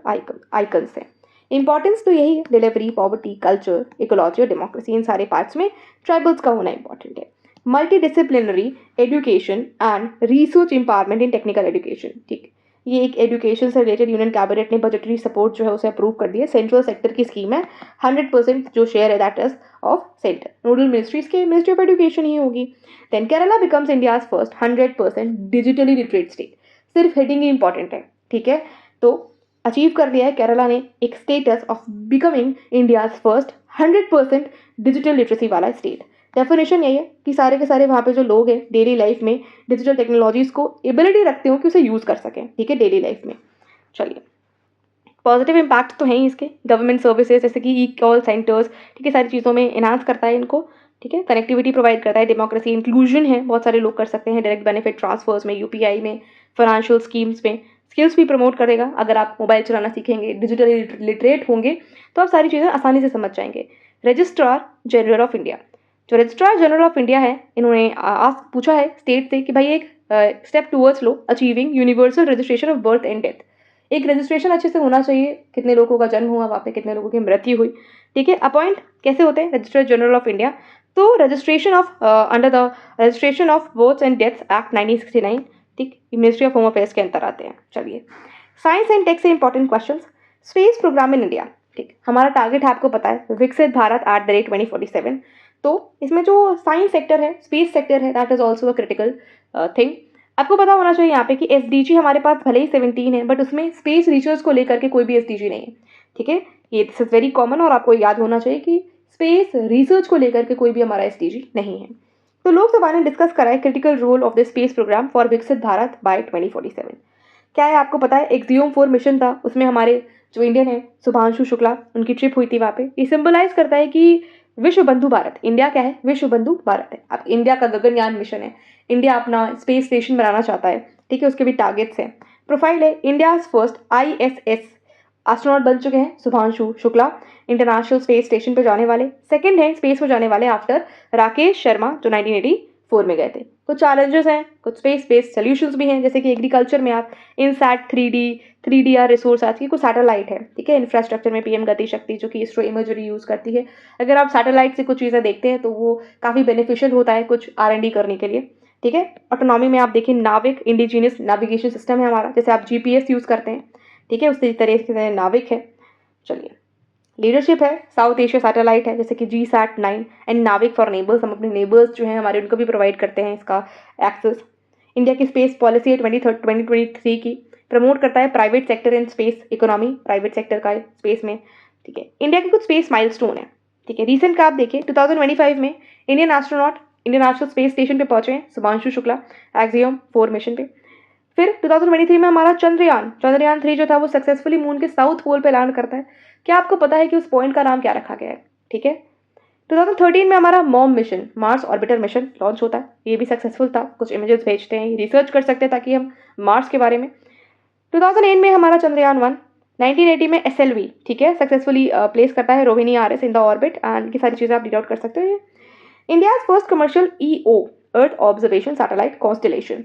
आइकन्स हैं। इंपॉर्टेंस तो यही है, डिलीवरी, पॉवर्टी, कल्चर, इकोलॉजी और डेमोक्रेसी, इन सारे पार्ट्स में ट्राइबल्स का होना इंपॉर्टेंट है। Multidisciplinary education and research empowerment in technical education. ठीक, ये एक एजुकेशन से रिलेटेड यूनियन कैबिनेट ने बजटरी सपोर्ट जो है उसे अप्रूव कर दिया। सेंट्रल सेक्टर की स्कीम है, 100% जो शेयर है that is of centre. Nodal ministries के मिनिस्ट्री ऑफ एजुकेशन ही होगी। Then Kerala becomes India's first 100% digitally literate state. सिर्फ हेडिंग ही इंपॉर्टेंट है, ठीक है। तो अचीव कर लिया है केरला ने एक status of becoming India's first 100% digital literacy वाला स्टेट। डेफिनेशन यही है कि सारे के सारे वहाँ पे जो लोग हैं डेली लाइफ में डिजिटल टेक्नोलॉजीज़ को एबिलिटी रखते हो कि उसे यूज़ कर सकें, ठीक है, डेली लाइफ में। चलिए, पॉजिटिव इम्पैक्ट तो हैं ही इसके। गवर्नमेंट सर्विसेज जैसे कि ई कॉल सेंटर्स, ठीक है, सारी चीज़ों में इन्हांस करता है इनको, ठीक है। कनेक्टिविटी प्रोवाइड करता है, डेमोक्रेसी, इंक्लूजन है, बहुत सारे लोग कर सकते हैं डायरेक्ट बेनिफिट ट्रांसफर्स में, यूपीआई में, फाइनेंशियल स्कीम्स में। स्किल्स भी प्रमोट करेगा, अगर आप मोबाइल चलाना सीखेंगे, डिजिटली लिटरेट होंगे तो आप सारी चीज़ें आसानी से समझ जाएंगे। रजिस्ट्रार जनरल ऑफ इंडिया, जो रजिस्ट्रार जनरल ऑफ इंडिया है, इन्होंने पूछा है स्टेट से कि भाई एक step towards low achieving universal registration of birth and death. एक रजिस्ट्रेशन अच्छे से होना चाहिए, कितने लोगों का जन्म हुआ वहाँ पे, कितने लोगों की मृत्यु हुई, ठीक है। अपॉइंट कैसे होते हैं रजिस्ट्रार जनरल ऑफ इंडिया, तो registration of under the registration of birth and death act 1969, ठीक, मिनिस्ट्री ऑफ होम अफेयर्स के अंतर आते हैं। चलिए, साइंस एंड टेक से important question. Space program in India, ठीक, हमारा टारगेट है आपको पता है विकसित भारत @2047। तो इसमें जो साइंस सेक्टर है, स्पेस सेक्टर है, that is also a critical thing. आपको पता होना चाहिए यहाँ पे कि एसडीजी हमारे पास भले ही 17 है, बट उसमें स्पेस रिसर्च को लेकर के कोई भी एसडीजी नहीं है, ठीक है। ये दिस इज वेरी कॉमन और आपको याद होना चाहिए कि स्पेस रिसर्च को लेकर के कोई भी हमारा एसडीजी नहीं है। तो लोकसभा ने डिस्कस करा है critical role of the space program for Viksit Bharat bye 2047। क्या है आपको पता है, एक्सियोम 4 मिशन था, उसमें हमारे जो इंडियन है शुभांशु शुक्ला, उनकी ट्रिप हुई थी वहाँ पे। ये सिंबलाइज करता है कि विश्व बंधु भारत, इंडिया क्या है, विश्व बंधु भारत है। अब इंडिया का गगनयान मिशन है, इंडिया अपना स्पेस स्टेशन बनाना चाहता है, ठीक है, उसके भी टारगेट्स हैं। प्रोफाइल है, इंडिया फर्स्ट ISS एस्ट्रोनॉट बन चुके हैं Shubhanshu Shukla, international space station पे जाने वाले। सेकंड है स्पेस पे जाने वाले आफ्टर राकेश शर्मा जो 1984 में गए थे। कुछ चैलेंजेस हैं, कुछ स्पेस बेस्ड सोल्यूशंस भी हैं, जैसे कि एग्रीकल्चर में आप इनसैट 3DR रिसोर्स आज की कुछ सैटेलाइट है, ठीक है। इंफ्रास्ट्रक्चर में PM गति शक्ति जो कि इसरो इमेजरी यूज़ करती है। अगर आप सैटेलाइट से कुछ चीज़ें देखते हैं तो वो काफ़ी बेनिफिशियल होता है कुछ R&D करने के लिए, ठीक है। ऑटोनॉमी में आप देखिए नाविक इंडिजिनियस नेविगेशन सिस्टम है हमारा, जैसे आप GPS यूज़ करते हैं, ठीक है, उसी तरह से नाविक है। चलिए, लीडरशिप है, साउथ एशिया सैटेलाइट है, जैसे कि GSAT-9 एंड नाविक फॉर नेबर्स, हम अपने नेबर्स जो हैं हमारे उनको भी प्रोवाइड करते हैं इसका एक्सेस। इंडिया की स्पेस पॉलिसी है 2023 की, प्रमोट करता है private sector in space economy, private sector का स्पेस में, ठीक है। इंडिया के कुछ स्पेस माइलस्टोन है, ठीक है। रिसेंट का आप देखिए 2025 में Indian astronaut international space station पे पहुंचे हैं शुभांशु शुक्ला एक्सियोम 4 मिशन पे। फिर 2023 में हमारा चंद्रयान 3 जो था वो सक्सेसफुली मून के साउथ पोल पे लैंड करता है। क्या आपको पता है कि उस पॉइंट का नाम क्या रखा गया है, ठीक है। 2013 में हमारा mom mission Mars orbiter mission launch होता है, ये भी सक्सेसफुल था। कुछ इमेजेस भेजते हैं, रिसर्च कर सकते हैं ताकि हम मार्स के बारे में। 2008 में हमारा चंद्रयान 1, 1980 में SLV, ठीक है, सक्सेसफुली प्लेस करता है Rohini RS in the orbit, and ये सारी चीज़ें आप रीड आउट कर सकते हो। India first commercial EO earth observation satellite constellation.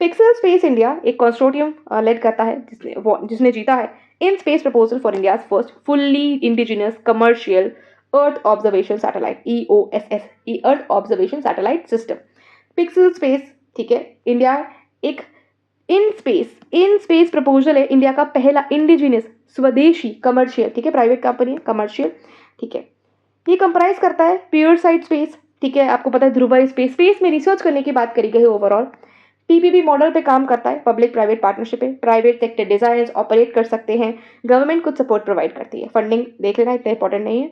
Pixel space India एक कंसोर्टियम लेड करता है जिसने जीता है in space proposal for India first fully indigenous commercial earth observation satellite EOSS, earth observation satellite system. Pixel space, ठीक है, India एक in space proposal है, इंडिया का पहला इंडिजिनियस स्वदेशी कमर्शियल, ठीक है, प्राइवेट कंपनी है, कमर्शियल, ठीक है। ये कंप्राइज करता है प्योर साइड स्पेस, ठीक है, आपको पता है ध्रुव स्पेस में रिसर्च करने की बात करी गई है ओवरऑल। पीपीपी मॉडल पे काम करता है, पब्लिक प्राइवेट पार्टनरशिप है, प्राइवेट सेक्टर डिजाइन ऑपरेट कर सकते हैं, गवर्नमेंट कुछ सपोर्ट प्रोवाइड करती है, फंडिंग देख लेना, इतना इंपॉर्टेंट नहीं है।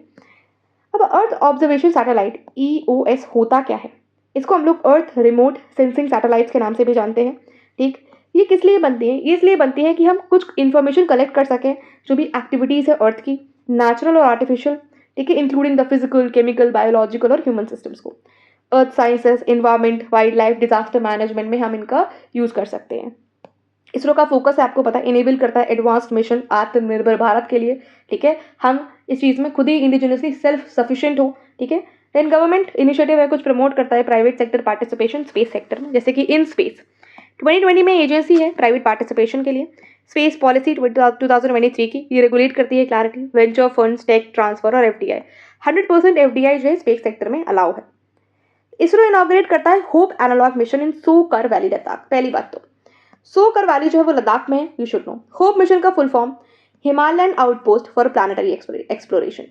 अब अर्थ ऑब्जर्वेशन सैटेलाइट EOS होता क्या है? इसको हम लोग अर्थ रिमोट सेंसिंग सैटेलाइट्स के नाम से भी जानते हैं, ठीक। ये किस लिए बनती है? ये इसलिए बनती है कि हम कुछ इन्फॉर्मेशन कलेक्ट कर सकें, जो भी एक्टिविटीज़ है अर्थ की, नेचुरल और आर्टिफिशियल, ठीक है, including the physical, chemical, biological और ह्यूमन सिस्टम्स को। अर्थ sciences, environment, wild life, disaster management में हम इनका यूज़ कर सकते हैं। इसरो का फोकस है, आपको पता है, इनेबल करता है एडवांस्ड मिशन आत्मनिर्भर भारत के लिए, ठीक है, हम इस चीज़ में खुद ही इंडिजिनियसली सेल्फ सफिशिएंट हो, ठीक है। देन गवर्नमेंट इनिशिएटिव है, कुछ प्रमोट करता है private sector participation space sector में, जैसे कि इन स्पेस 2020 में एजेंसी है प्राइवेट पार्टिसिपेशन के लिए। स्पेस पॉलिसी 2023 की, ये रेगुलेट करती है clarity, venture funds, tech transfer और FDI। 100% FDI जो है स्पेस सेक्टर में अलाउ है। इसरो इनॉग्रेट करता है होप एनालॉग मिशन इन सोकर वैली लद्दाख। पहली बात तो सोकर वैली जो है वो लद्दाख में है, you should know. HOPE mission का full form Himalayan outpost for planetary exploration.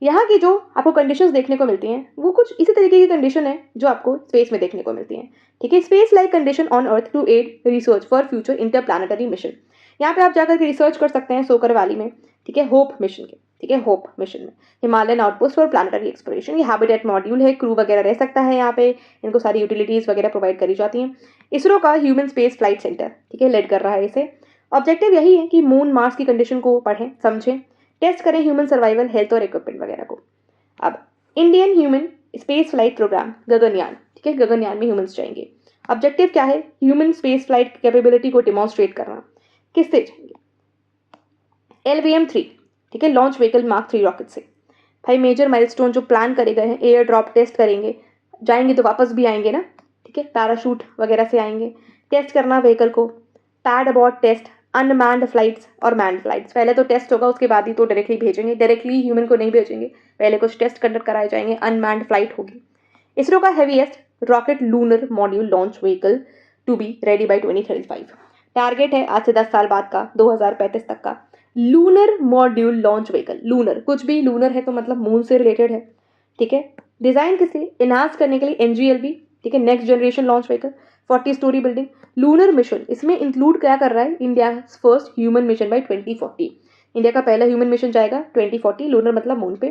यहाँ की जो आपको कंडीशंस देखने को मिलती हैं वो कुछ इसी तरीके की कंडीशन है जो आपको स्पेस में देखने को मिलती हैं, ठीक है। Space like condition on earth to aid research for future interplanetary mission. यहाँ पे आप जाकर के रिसर्च कर सकते हैं सोकर वैली में, ठीक है, होप मिशन के, ठीक है, होप मिशन में Himalayan outpost for planetary exploration. ये हैबिटेट मॉड्यूल है, क्रू वगैरह रह सकता है यहाँ पे, इनको सारी यूटिलिटीज़ वगैरह प्रोवाइड करी जाती हैं। इसरो का ह्यूमन स्पेस फ्लाइट सेंटर, ठीक है, लेड कर रहा है इसे। ऑब्जेक्टिव यही है कि मून मार्स की कंडीशन को पढ़ें, समझें, टेस्ट करें ह्यूमन सर्वाइवल, हेल्थ और इक्विपमेंट वगैरह को। अब Indian human space flight program Gaganyaan, ठीक है, गगनयान में ह्यूमंस जाएंगे। ऑब्जेक्टिव क्या है? ह्यूमन स्पेस फ्लाइट कैपेबिलिटी को डिमॉन्स्ट्रेट करना। किससे जाएंगे? LVM-3, ठीक है, लॉन्च व्हीकल मार्क 3 रॉकेट से। भाई मेजर माइलस्टोन जो प्लान करे गए हैं, एयर ड्रॉप टेस्ट करेंगे, जाएंगे तो वापस भी आएंगे ना, ठीक है, पैराशूट वगैरह से आएंगे। टेस्ट करना व्हीकल को, पैड अबॉर्ड टेस्ट, अनमैन्ड फ्लाइट्स और मैन्ड फ्लाइट्स। पहले तो टेस्ट होगा, उसके बाद ही तो डायरेक्टली भेजेंगे, डायरेक्टली ह्यूमन को नहीं भेजेंगे, पहले कुछ टेस्ट कंडक्ट कराए जाएंगे, अनमैन्ड फ्लाइट होगी। इसरो का heaviest rocket lunar module launch vehicle to be ready by 2035। Target है आज से 10 साल बाद का, 2035 तक का lunar module launch vehicle. Lunar कुछ भी लूनर है तो मतलब मून से रिलेटेड है, ठीक है। डिजाइन किस लिए? इनहांस करने के लिए NGLV, ठीक है, next generation launch vehicle, 40 story building. Lunar mission इसमें इंक्लूड क्या कर रहा है? India first human mission by 2040। India का पहला ह्यूमन मिशन जाएगा 2040, लूनर मतलब मून पे।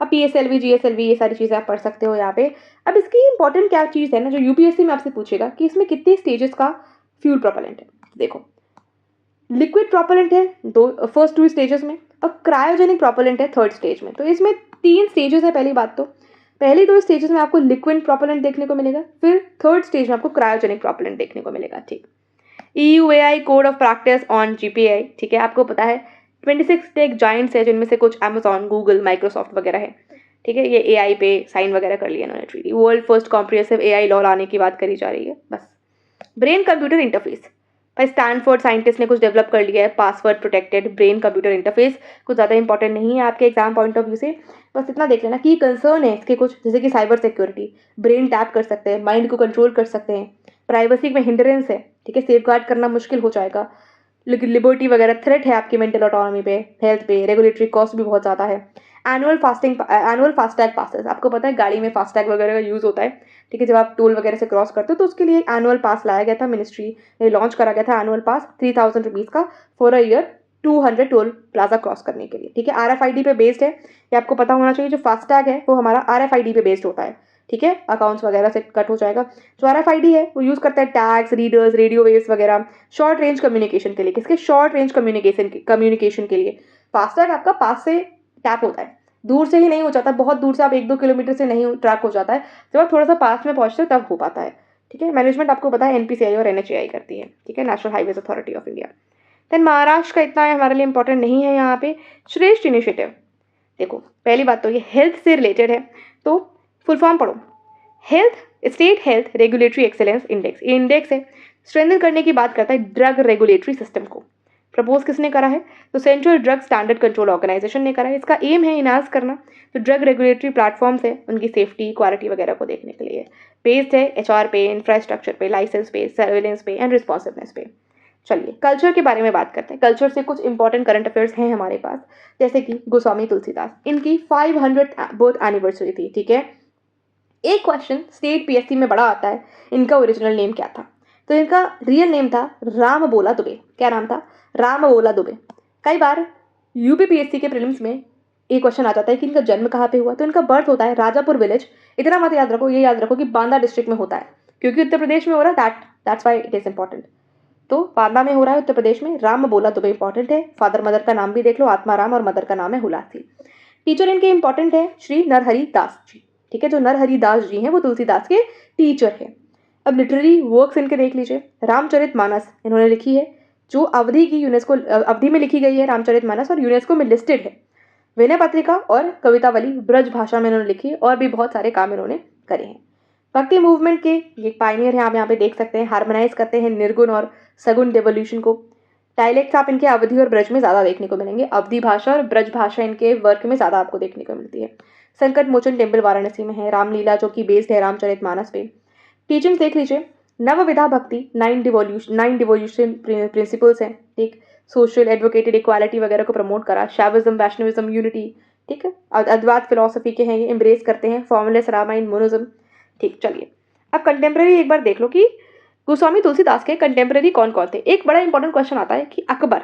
अब PSLV GSLV ये सारी चीज़ें आप पढ़ सकते हो यहाँ पे। अब इसकी इंपॉर्टेंट क्या चीज़ है ना, जो UPSC में आपसे पूछेगा कि इसमें कितने स्टेजेस का फ्यूल प्रोपेलेंट है। देखो, लिक्विड प्रोपेलेंट है फर्स्ट 2 स्टेजेस में, और क्रायोजेनिक प्रोपेलेंट है 3rd स्टेज में। तो इसमें 3 स्टेजेस है। पहली बात तो पहली 2 स्टेजेस में आपको लिक्विड प्रोपेलेंट देखने को मिलेगा, फिर 3rd स्टेज में आपको क्रायोजेनिक प्रोपेलेंट देखने को मिलेगा, ठीक। EUAI code of practice on GPI, ठीक है, आपको पता है 26 टेक जाइंट्स है, जिनमें से कुछ Amazon, गूगल, माइक्रोसॉफ्ट वगैरह है, ठीक है। ये AI पे साइन वगैरह कर लिया इन्होंने treaty. World first comprehensive AI law लाने की बात करी जा रही है। बस ब्रेन कंप्यूटर इंटरफेस, भाई स्टैनफोर्ड साइंटिस्ट ने कुछ डेवलप कर लिया है, password protected brain computer interface. कुछ ज़्यादा इंपॉर्टेंट नहीं है आपके एग्जाम पॉइंट ऑफ व्यू से, बस इतना देख लेना कि कंसर्न है इसके कुछ, जैसे कि साइबर सिक्योरिटी, ब्रेन टैप कर सकते हैं, माइंड को कंट्रोल कर सकते हैं, प्राइवेसी में हिंड्रेंस है, ठीक है, सेफ गार्ड करना मुश्किल हो जाएगा, लेकिन लिबर्टी वगैरह थ्रेट है आपकी मेंटल ऑटोनॉमी पे, हेल्थ पे, रेगुलेटरी कॉस्ट भी बहुत ज़्यादा है। एनुअल फास्टैग पासेस, आपको पता है गाड़ी में फास्टैग वगैरह का यूज़ होता है, ठीक है, जब आप टोल वगैरह से क्रॉस करते हो तो उसके लिए एक एनुअल पास लाया गया था, मिनिस्ट्री ने लॉन्च करा गया था एनुअल पास 3000 रुपीज़ का for a year 200 toll plaza cross करने के लिए, ठीक है। RFID पे बेस्ड है, ये आपको पता होना चाहिए। जो फास्टैग है वो हमारा RFID पे बेस्ड होता है, ठीक है, अकाउंट्स वगैरह से कट हो जाएगा। जो RFID है वो यूज़ करता है टैग्स, रीडर्स, रेडियो वेव्स वगैरह, शॉर्ट रेंज कम्युनिकेशन के लिए। किसके? शॉर्ट रेंज कम्युनिकेशन के लिए फास्टैग आपका पास से टैप होता है, दूर से ही नहीं हो जाता, बहुत दूर से आप 1-2 किलोमीटर से नहीं ट्रैक हो जाता है, जब आप थोड़ा सा पास में पहुंचते हो तब हो पाता है, ठीक है। मैनेजमेंट आपको पता है NPCI और NHAI करती है, ठीक है, national highways authority of India. Then Maharashtra का इतना हमारे लिए इंपॉर्टेंट नहीं है यहाँ पे। श्रेष्ठ इनिशिएटिव, देखो पहली बात तो ये हेल्थ से रिलेटेड है, तो फुल फॉर्म पढ़ो, health state health regulatory excellence index. ये इंडेक्स है, स्ट्रेंथन करने की बात करता है ड्रग रेगुलेटरी सिस्टम को, प्रपोज किसने करा है? तो central drug standard control organisation ने करा है। इसका एम है इनहांस करना जो ड्रग रेगुलेटरी प्लेटफॉर्म्स है उनकी सेफ्टी, क्वालिटी वगैरह को देखने के लिए। बेस्ड है HR पे, इंफ्रास्ट्रक्चर पे, लाइसेंस पे, सर्वेलेंस पे एंड रिस्पॉन्सिवनेस पे। चलिए कल्चर के बारे में बात करते हैं। कल्चर से कुछ इंपॉर्टेंट करंट अफेयर्स हैं हमारे पास, जैसे कि गोस्वामी तुलसीदास, इनकी 500th बर्थ एनिवर्सरी थी। ठीक है, एक क्वेश्चन स्टेट PSC में बड़ा आता है, इनका ओरिजिनल नेम क्या था? तो इनका रियल नेम था राम बोला दुबे। क्या नाम था? राम बोला दुबे। कई बार UP PSC के प्रीलिम्स में एक क्वेश्चन आ जाता है कि इनका जन्म कहाँ पे हुआ। तो इनका बर्थ होता है राजापुर विलेज। इतना मत याद रखो, ये याद रखो कि बांदा डिस्ट्रिक्ट में होता है, क्योंकि उत्तर प्रदेश में हो रहा है, that's why it is important. तो बांदा में हो रहा है उत्तर प्रदेश में। राम बोला दुबे इंपॉर्टेंट है। फादर मदर का नाम भी देख लो, आत्माराम, और मदर का नाम है हुलासी। टीचर इनके इंपॉर्टेंट है श्री नरहरि दास जी। ठीक है, जो नरहरि दास जी हैं वो तुलसीदास के टीचर हैं। अब लिटरेरी वर्क्स इनके देख लीजिए। रामचरितमानस इन्होंने लिखी है, जो अवधि की यूनेस्को अवधि में लिखी गई है रामचरितमानस, और यूनेस्को में लिस्टेड है। विनय पत्रिका और कवितावली ब्रज भाषा में इन्होंने लिखी है, और भी बहुत सारे काम इन्होंने करे हैं। भक्ति मूवमेंट के ये पायनियर हैं, आप यहाँ पे देख सकते हैं। हार्मोनाइज करते हैं निर्गुण और सगुण डेवोल्यूशन को। डायलेक्ट्स आप इनके अवधि और ब्रज में ज़्यादा देखने को मिलेंगे। अवधि भाषा और ब्रज भाषा इनके वर्क में ज़्यादा आपको देखने को मिलती है। संकट मोचन टेम्पल वाराणसी में है। रामलीला जो कि बेस्ड है रामचरितमानस पे। टीचिंग देख लीजिए, नवविधा भक्ति, 9 डिवोल्यूशन प्रिंसिपल्स हैं। ठीक, सोशल एडवोकेटेड इक्वालिटी वगैरह को प्रमोट करा। Shaivism, Vaishnavism, unity. ठीक है, अद्वैत फिलोसफी के हैं ये, एम्ब्रेस करते हैं। Formless Ramayana, monism. ठीक, चलिए अब कंटेम्प्रेरी एक बार देख लो कि गोस्वामी तुलसीदास के कंटेम्प्रेरी कौन कौन थे। एक बड़ा इंपॉर्टेंट क्वेश्चन आता है कि अकबर,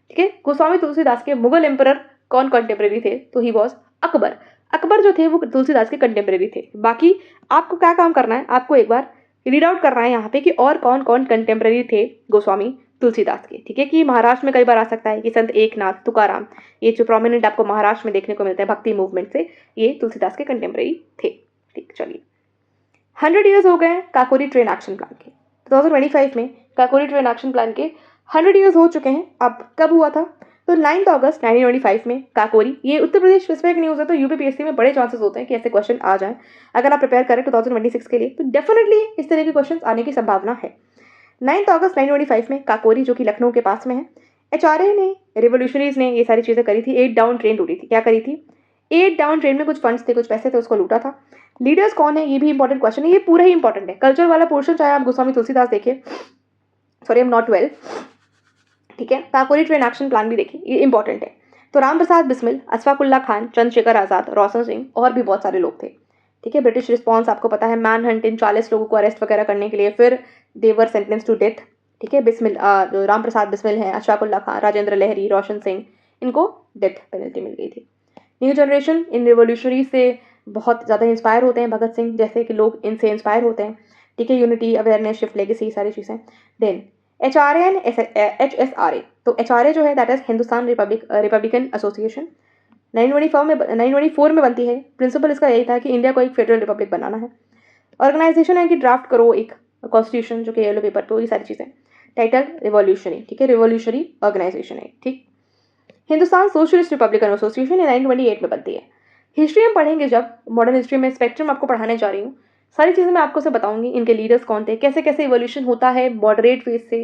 ठीक है, गोस्वामी तुलसीदास के मुगल एम्परर कौन कंटेम्प्रेरी थे? तो ही वॉज अकबर। अकबर जो थे वो तुलसीदास के कंटेम्प्रेरी थे। बाकी आपको क्या काम करना है, आपको एक बार रीड आउट करना है यहाँ पे कि और कौन कौन कंटेम्प्रेरी थे गोस्वामी तुलसीदास के। ठीक है, कि महाराष्ट्र में कई बार आ सकता है कि संत एकनाथ, तुकाराम, ये जो प्रोमिनेंट आपको महाराष्ट्र में देखने को मिलते हैं भक्ति मूवमेंट से, ये तुलसीदास के कंटेम्प्रेरी थे। ठीक, चलिए 100 ईयर्स हो गए काकोरी ट्रेन एक्शन प्लान के। 2025 में काकोरी ट्रेन एक्शन प्लान के 100 ईयर्स हो चुके हैं। अब कब हुआ था? तो 9 अगस्त 1925 में काकोरी, ये उत्तर प्रदेश स्पेसिफिक न्यूज़ है, तो UP PSC में बड़े चांसेस होते हैं कि ऐसे क्वेश्चन आ जाएं। अगर आप प्रिपेयर करें 2026 के लिए तो डेफिनेटली इस तरह के क्वेश्चन आने की संभावना है। 9 अगस्त 1925 में काकोरी, जो कि लखनऊ के पास में है, HRA ने, रिवोल्यूशनरीज ने ये सारी चीज़ें करी थी। 8 डाउन ट्रेन टूटी थी। क्या करी थी? 8 डाउन ट्रेन में कुछ फंड्स थे, कुछ पैसे थे, उसको लूटा था। लीडर्स कौन है, ये भी इंपॉर्टेंट क्वेश्चन है। ये पूरा ही इंपॉर्टेंट है। कल्चर वाला पोर्शन चाहे आप गोस्वामी तुलसीदास देखिए, sorry I am not well, ठीक है, काकोरी ट्रेन एक्शन प्लान भी देखिए, ये इंपॉर्टेंट है। तो राम प्रसाद बिस्मिल, अशफाकुल्ला खान, चंद्रशेखर आज़ाद, रोशन सिंह और भी बहुत सारे लोग थे। ठीक है, ब्रिटिश रिस्पॉन्स आपको पता है, मैन हंट, इन 40 लोगों को अरेस्ट वगैरह करने के लिए, फिर देवर सेंटेंस टू डेथ। ठीक है, बिस्मिल, जो राम प्रसाद बिस्मिल हैं, अशफाकुल्ला खान, राजेंद्र लहरी, रोशन सिंह, इनको डेथ पेनल्टी मिल गई थी। न्यू जनरेशन इन रिवोल्यूशनरी से बहुत ज़्यादा इंस्पायर होते हैं, भगत सिंह जैसे कि लोग इनसे इंस्पायर होते हैं। ठीक है, यूनिटी, अवेयरनेस, शिफ्ट, लेगेसी, सारी चीज़ें। देन HRA एंड HSRA, तो HRA जो है that is Hindustan Republican association, 924 में बनती है। प्रिंसिपल इसका यही था कि इंडिया को एक फेडरल रिपब्लिक बनाना है। ऑर्गेनाइजेशन है कि ड्राफ्ट करो एक कॉन्स्टिट्यूशन, जो कि येलो पेपर पे, ये सारी चीज़ें। टाइटल रिवॉल्यूशनरी, ठीक है, रिवॉल्यूशनरी ऑर्गेनाइजेशन है। ठीक, हिंदुस्तान सोशलिस्ट रिपब्लिकन एसोसिएशन 1928 में बनती है। हिस्ट्री में पढ़ेंगे जब, मॉडर्न हिस्ट्री में स्पेक्ट्रम आपको पढ़ाने जा रही हूँ, सारी चीज़ें मैं आपको से बताऊंगी। इनके लीडर्स कौन थे, कैसे कैसे इवोल्यूशन होता है मॉडरेट फेज से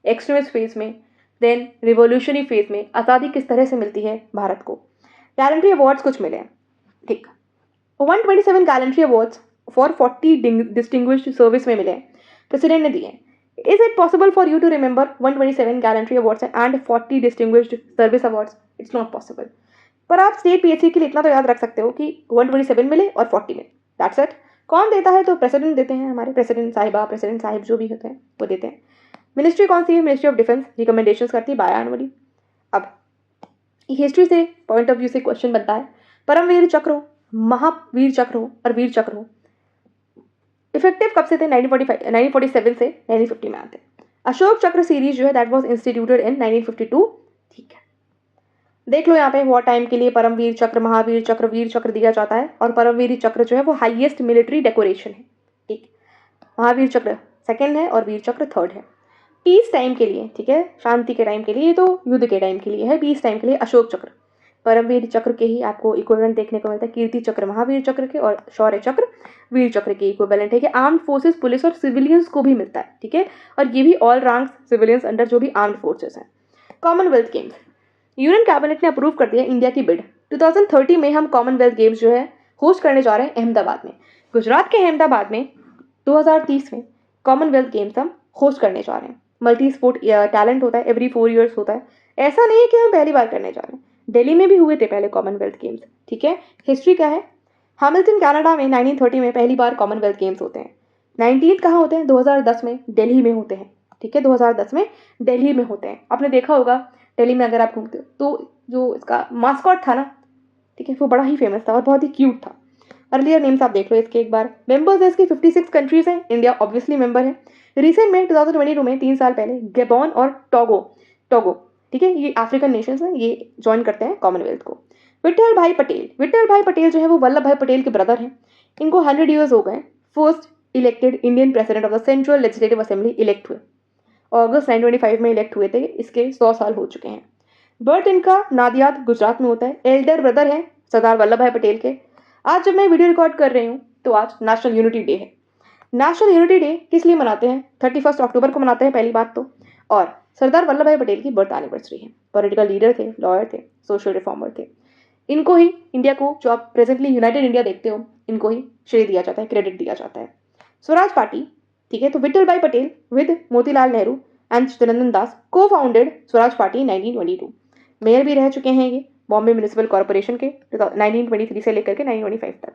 एक्सट्रीमिस्ट फेज में, देन रिवोल्यूशनरी फेज में आज़ादी किस तरह से मिलती है भारत को। गैलेंट्री अवार्ड्स कुछ मिले हैं। ठीक, 127 gallantry awards for 40 distinguished service में मिले हैं, प्रेसिडेंट ने दिए हैं। Is it possible for you to remember 127 gallantry awards and 40 distinguished service awards? It's not possible. पर आप स्टेट PSC के लिए इतना तो याद रख सकते हो कि 127 मिले और 40 मिले, दैट्स इट। कौन देता है? तो प्रेसिडेंट देते हैं, हमारे प्रेसिडेंट साहिबा, प्रेसिडेंट साहिब जो भी होते हैं वो देते हैं। मिनिस्ट्री कौन सी है? मिनिस्ट्री ऑफ डिफेंस रिकमेंडेशंस करती है बायानुअली। अब हिस्ट्री से पॉइंट ऑफ व्यू से क्वेश्चन बनता है, परमवीर चक्र हो, महावीर चक्र हो और वीर चक्र हो, इफेक्टिव कब से थे? 1947 से 1950 में आते हैं। अशोक चक्र सीरीज जो है दैट वाज इंस्टीट्यूटेड इन 1952। ठीक है, देख लो यहाँ पे वॉर टाइम के लिए परमवीर चक्र, महावीर चक्र, वीर चक्र दिया जाता है, और परमवीर चक्र जो है वो हाईएस्ट मिलिट्री डेकोरेशन है। ठीक, महावीर चक्र सेकंड है और वीर चक्र थर्ड है। पीस टाइम के लिए, ठीक है, शांति के टाइम के लिए, तो युद्ध के टाइम के लिए है। पीस टाइम के लिए अशोक चक्र, परमवीर चक्र के ही आपको इक्विवेलेंट देखने को मिलता है। कीर्ति चक्र महावीर चक्र के और शौर्य चक्र वीर चक्र के इक्विवेलेंट है कि आर्म्ड फोर्सेस, पुलिस और सिविलियंस को भी मिलता है। ठीक है, और ये भी ऑल रैंक्स सिविलियंस अंडर जो भी आर्म्ड फोर्सेस हैं। कॉमनवेल्थ गेम्स, यूनियन कैबिनेट ने अप्रूव कर दिया इंडिया की बिड। 2030 में हम कॉमनवेल्थ गेम्स जो है होस्ट करने जा रहे हैं अहमदाबाद में। गुजरात के अहमदाबाद में 2030 में कॉमनवेल्थ गेम्स हम होस्ट करने जा रहे हैं। मल्टी स्पोर्ट टैलेंट होता है, एवरी 4 ईयर्स होता है। ऐसा नहीं है कि हम पहली बार करने जा रहे हैं, दिल्ली में भी हुए थे पहले कॉमनवेल्थ गेम्स। ठीक है, हिस्ट्री क्या है, हैमिल्टन कनाडा में 1930 में पहली बार कॉमनवेल्थ गेम्स होते हैं। 19 कहाँ होते हैं, 2010 में दिल्ली में होते हैं। ठीक है, 2010 में दिल्ली में होते हैं। आपने देखा होगा दिल्ली में अगर आप घूमते हो तो जो इसका मास्कॉट था ना, ठीक है, वो बड़ा ही फेमस था और बहुत ही क्यूट था। अर्लियर नेम्स आप देख लो इसके एक बार। मेंबर्स है इसके 56 कंट्रीज हैं, इंडिया ऑब्वियसली मेंबर है। रिसेंट में 2022 में 3 साल पहले गैबोन और टोगो, ठीक है, ये अफ्रीकन नेशंस हैं, ये ज्वाइन करते हैं कॉमनवेल्थ को। विठल भाई पटेल जो है वो वल्लभ भाई पटेल के ब्रदर हैं। इनको 100 ईयर्स हो गए। First elected Indian president of the central legislative assembly elect हुए, अगस्त 1925 में इलेक्ट हुए थे। इसके 100 साल हो चुके हैं। बर्थ इनका नादियाद गुजरात में होता है। एल्डर ब्रदर हैं सरदार वल्लभ भाई पटेल के। आज जब मैं वीडियो रिकॉर्ड कर रही हूँ तो आज नेशनल यूनिटी डे है। नेशनल यूनिटी डे किस लिए मनाते हैं, 31 अक्टूबर को मनाते हैं पहली बात तो, और सरदार वल्लभ भाई पटेल की बर्थ एनिवर्सरी है। पॉलिटिकल लीडर थे, लॉयर थे, सोशल रिफॉर्मर थे। इनको ही इंडिया को, जो आप प्रेजेंटली यूनाइटेड इंडिया देखते हो, इनको ही श्रेय दिया जाता है, क्रेडिट दिया जाता है। स्वराज पार्टी, ठीक है, तो विठल भाई पटेल विद मोतीलाल नेहरू एंड चित्तरंजन दास को फाउंडेड स्वराज पार्टी 1922। मेयर भी रह चुके हैं ये बॉम्बे म्यूनिसिपल कॉर्पोरेशन के 1923 से लेकर के 1925 तक।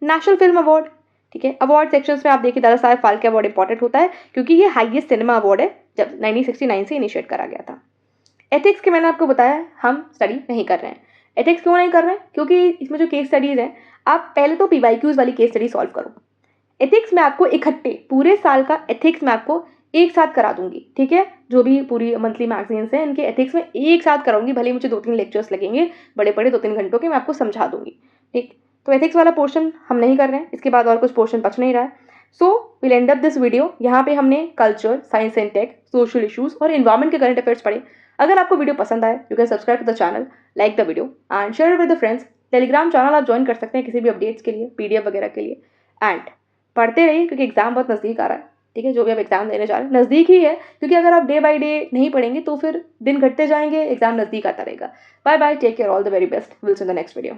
नेशनल फिल्म अवार्ड, ठीक है, अवार्ड सेक्शंस में आप देखिए दादा साहब फाल्के अवार्ड इंपॉर्टेंट होता है क्योंकि ये हाईएस्ट सिनेमा अवार्ड है, जब 1969 से इनिशिएट करा गया था। एथिक्स के मैंने आपको बताया हम स्टडी नहीं कर रहे हैं। एथिक्स क्यों नहीं कर रहे हैं, क्योंकि इसमें जो केस स्टडीज हैं, आप पहले तो PYQs वाली केस स्टडी सॉल्व करो। एथिक्स में आपको इकट्ठे पूरे साल का एथिक्स में आपको एक साथ करा दूंगी, ठीक है, जो भी पूरी मंथली मैगजीन्स हैं इनके एथिक्स में एक साथ कराऊंगी। भले मुझे 2-3 लेक्चर्स लगेंगे, बड़े 2-3 घंटों के, मैं आपको समझा दूंगी। ठीक, तो एथिक्स वाला पोर्शन हम नहीं कर रहे हैं, इसके बाद और कुछ पोर्शन बच नहीं रहा है। So will end up this video. यहाँ पे हमने culture, science and tech, social issues और इन्वायरमेंट के करंट अफेयर्स पढ़े। अगर आपको वीडियो पसंद आए, you can subscribe to the channel, like the video and share with the friends. Telegram channel आप ज्वाइन कर सकते हैं किसी भी अपडेट्स के लिए, PDF वगैरह के लिए। एंड पढ़ते रहिए क्योंकि एग्जाम बहुत नज़दीक आ रहा है। ठीक है, जो भी आप एग्जाम देने जा रहे हैं नज़दीक ही है, क्योंकि अगर आप डे बाय डे नहीं पढ़ेंगे तो फिर दिन घटते जाएंगे, एग्जाम नज़दीक आता रहेगा। Bye bye, take care, all the very best, will see in the next video.